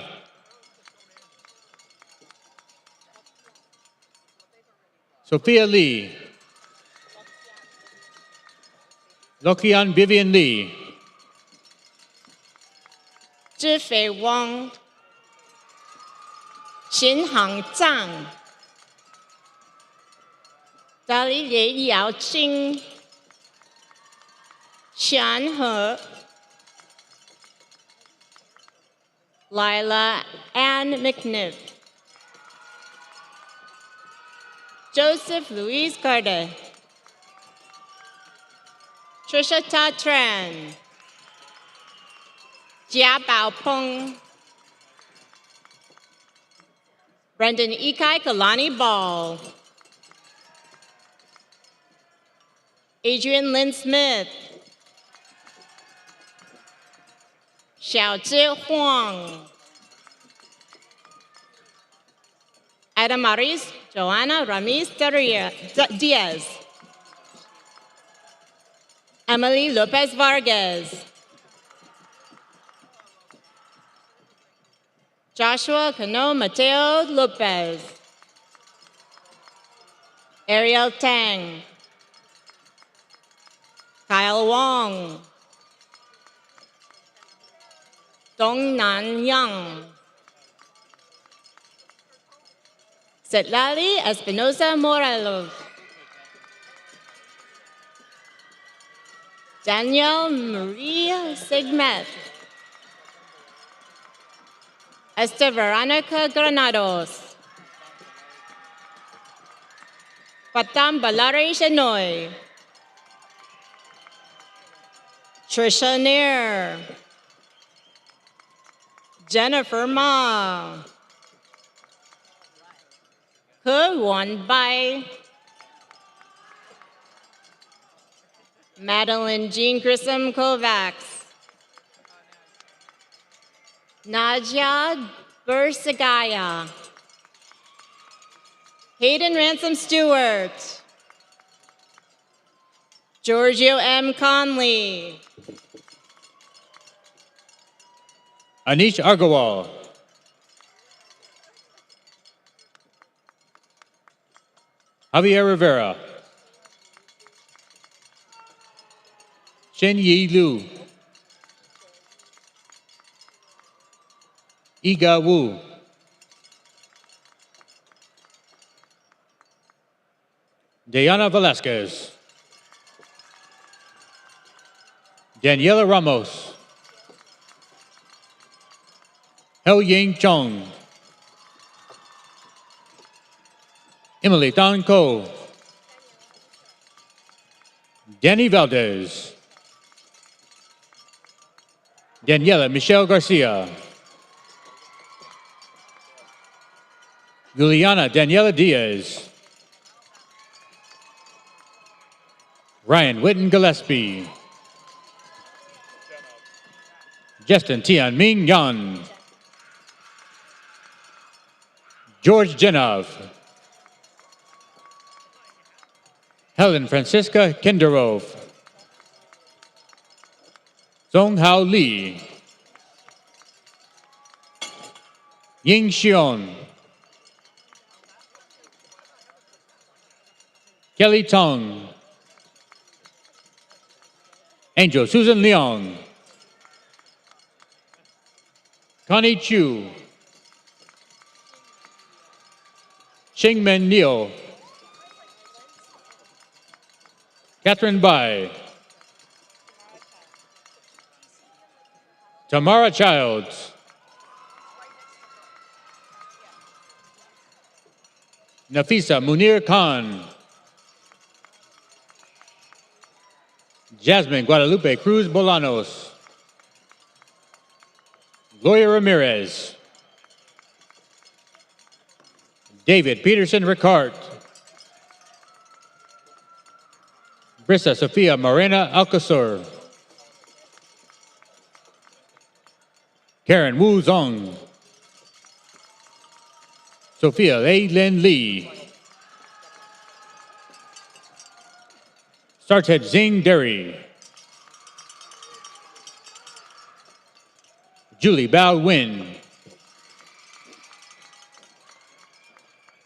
Sophia Lee, Lokian Vivian Lee, 知肥汪、秦航藏、达里雷姚青、全和、Lila Ann McNiff, Joseph Louis Carter, Trisha Ta Tran, Jia Bao Peng, Brendan Ikai Kalani Ball, Adrian Lynn Smith, Xiaozhi Huang, Adamaris Joanna Ramis Diaz, Emily Lopez Vargas. Joshua Cano Mateo Lopez. Ariel Tang. Kyle Wong. Dong Nan Yang. Setlali Espinosa Morelos. Danielle Maria Sigmet. Esther Veronica Granados. Patam Balari Shenoy. Trisha Neer. Jennifer Ma. He Wan Bai. Madeline Jean Grissom Kovacs. Nadia Bursagaya. Hayden Ransom Stewart. Giorgio M. Conley. Anish Agarwal. Javier Rivera. Shen Yi Lu. Iga Wu. Diana Velasquez. Daniela Ramos. Hel Ying Chong. Emily Tan Ko. Danny Valdez. Daniela Michelle Garcia. Juliana Daniela Diaz. Ryan Witten Gillespie. Justin Tian Ming Yan. George Jenov. Helen Francisca Kinderov. Zhong Hao Li. Ying Xion. Kelly Tong. Angel Susan Leong. Connie Chu. Xingmen Neo. Catherine Bai. Tamara Childs. Nafisa Munir Khan. Jasmine Guadalupe Cruz Bolanos. Gloria Ramirez. David Peterson Ricard. Brissa Sofia Morena Alcazar. Karen Wu Zong. Sophia Lei Lin Lee. Sartaj Zing Derry. Julie Bao Win.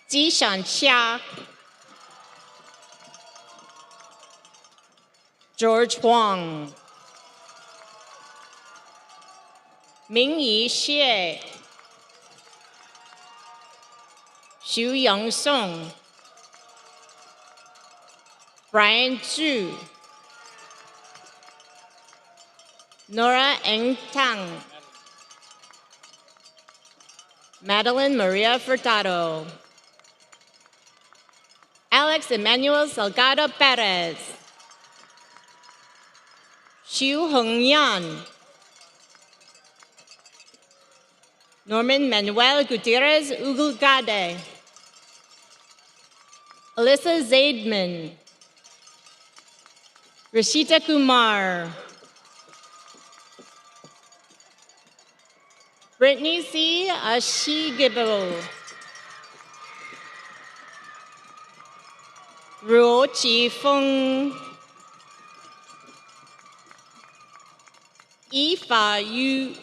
Jishan Xia. George Huang. Mingyi Xie. Xu Yang Song. Brian Zhu. Nora Eng Tang. Madeline Maria Furtado. Alex Emmanuel Salgado Perez. Xu Hongyan. Norman Manuel Gutierrez Ugulgade. Alyssa Zaidman. Rashita Kumar. Brittany C. Ashigibo. Ruo Chi Feng. Ifa Yu,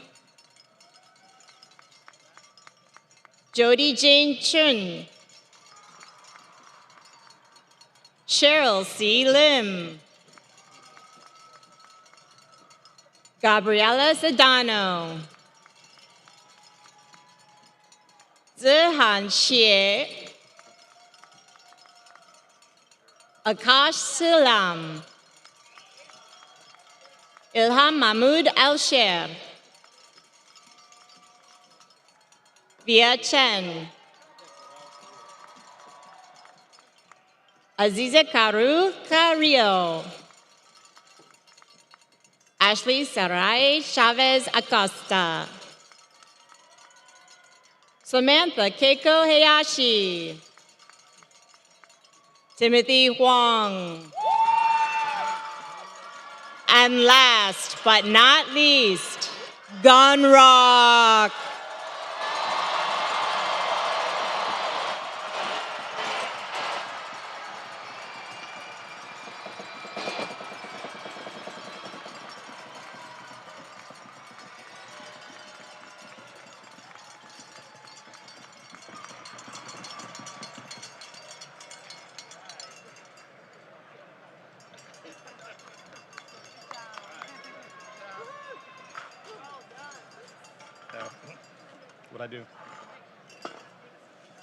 Jody Jane Chun, Cheryl C. Lim, Gabriela Sedano, Zihan Xie, Akash Silam, Ilham Mahmoud Al-Sher, Via Chen, Aziza Karu Carrillo, Ashley Sarai Chavez Acosta, Samantha Keiko Hayashi, Timothy Huang, and last but not least, Gun Rock. What'd I do?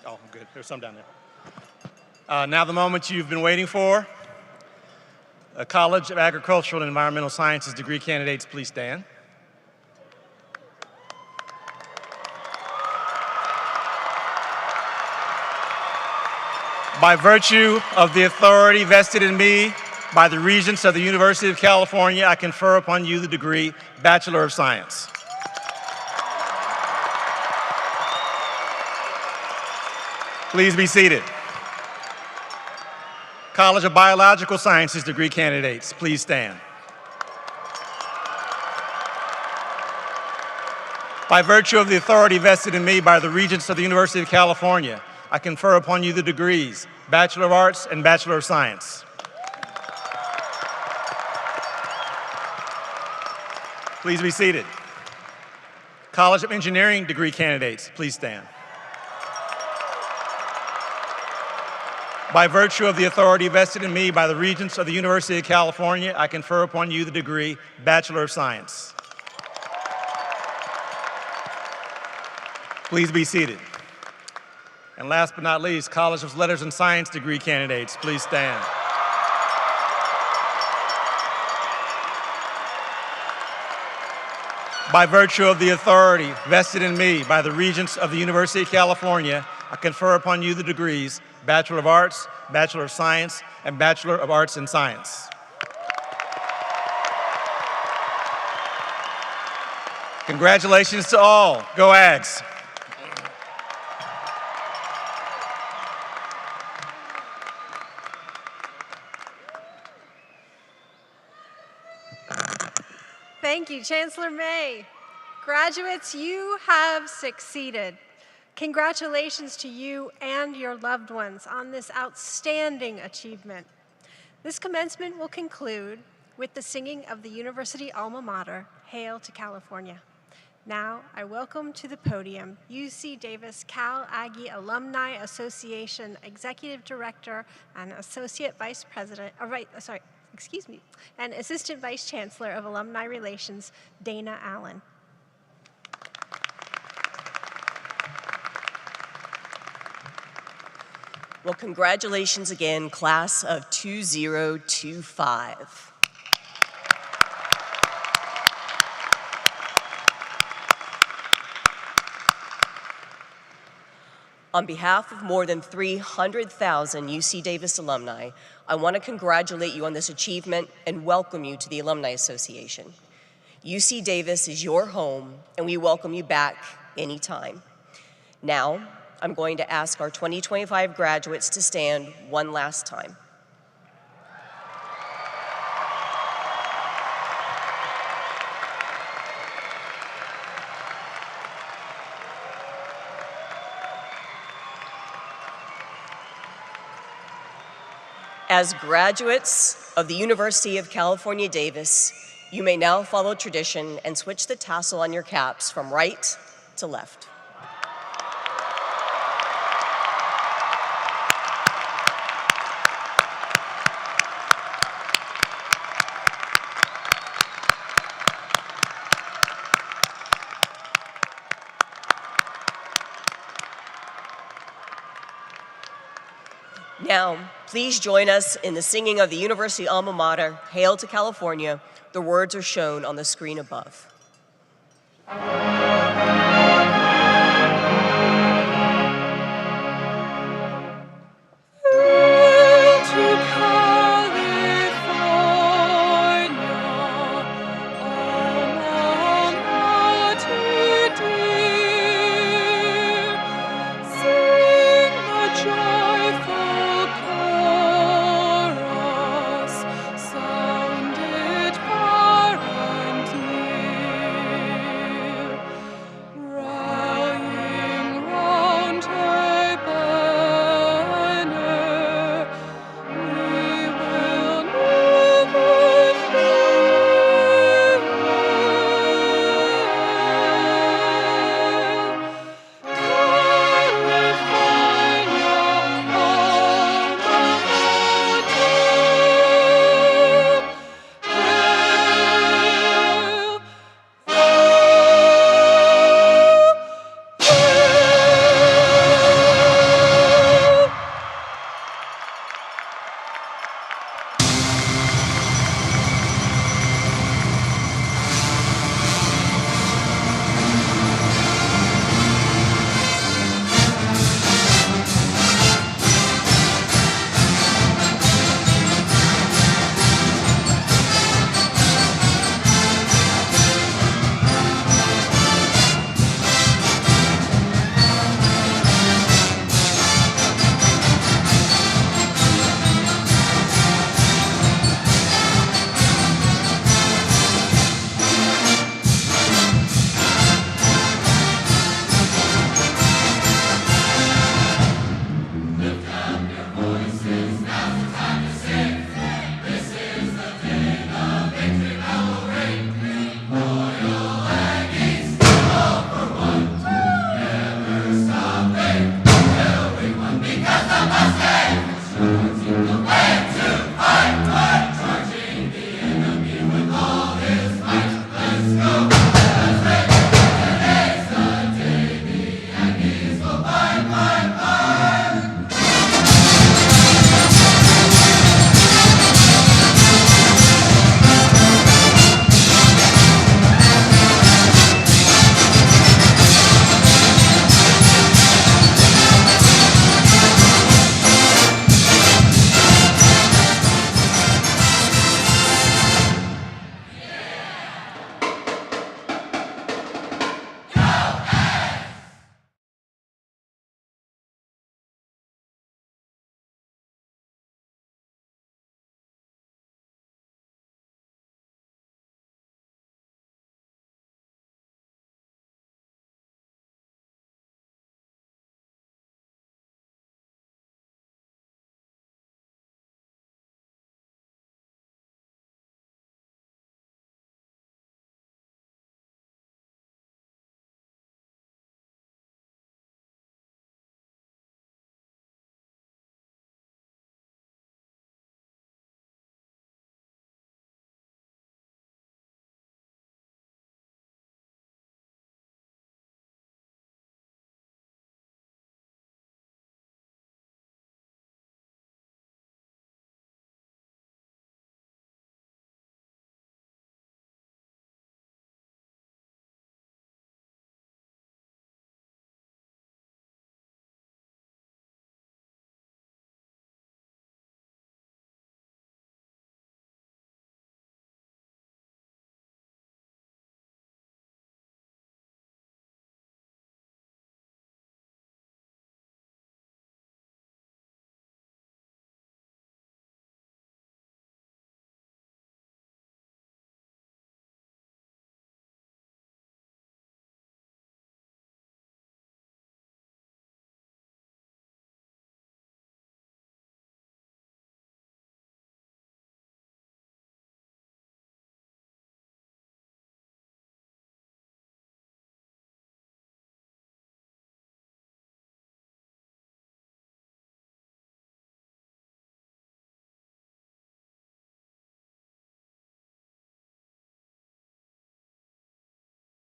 Oh, I'm good. There's some down there. Now the moment you've been waiting for. College of Agricultural and Environmental Sciences degree candidates, please stand. By virtue of the authority vested in me by the Regents of the University of California, I confer upon you the degree Bachelor of Science. Please be seated. College of Biological Sciences degree candidates, please stand. By virtue of the authority vested in me by the Regents of the University of California, I confer upon you the degrees Bachelor of Arts and Bachelor of Science. Please be seated. College of Engineering degree candidates, please stand. By virtue of the authority vested in me by the Regents of the University of California, I confer upon you the degree Bachelor of Science. Please be seated. And last but not least, College of Letters and Science degree candidates, please stand. By virtue of the authority vested in me by the Regents of the University of California, I confer upon you the degrees Bachelor of Arts, Bachelor of Science, and Bachelor of Arts in Science. Congratulations to all. Go Ags. Thank you, Chancellor May. Graduates, you have succeeded. Congratulations to you and your loved ones on this outstanding achievement. This commencement will conclude with the singing of the University Alma Mater, Hail to California. Now, I welcome to the podium UC Davis Cal Aggie Alumni Association Executive Director and Associate Vice President, and Assistant Vice Chancellor of Alumni Relations, Dana Allen. Well, congratulations again, class of 2025. On behalf of more than 300,000 UC Davis alumni, I want to congratulate you on this achievement and welcome you to the Alumni Association. UC Davis is your home, and we welcome you back anytime. Now, I'm going to ask our 2025 graduates to stand one last time. As graduates of the University of California, Davis, You may now follow tradition and switch the tassel on your caps from right to left. Now, please join us in the singing of the University Alma Mater, Hail to California. The words are shown on the screen above.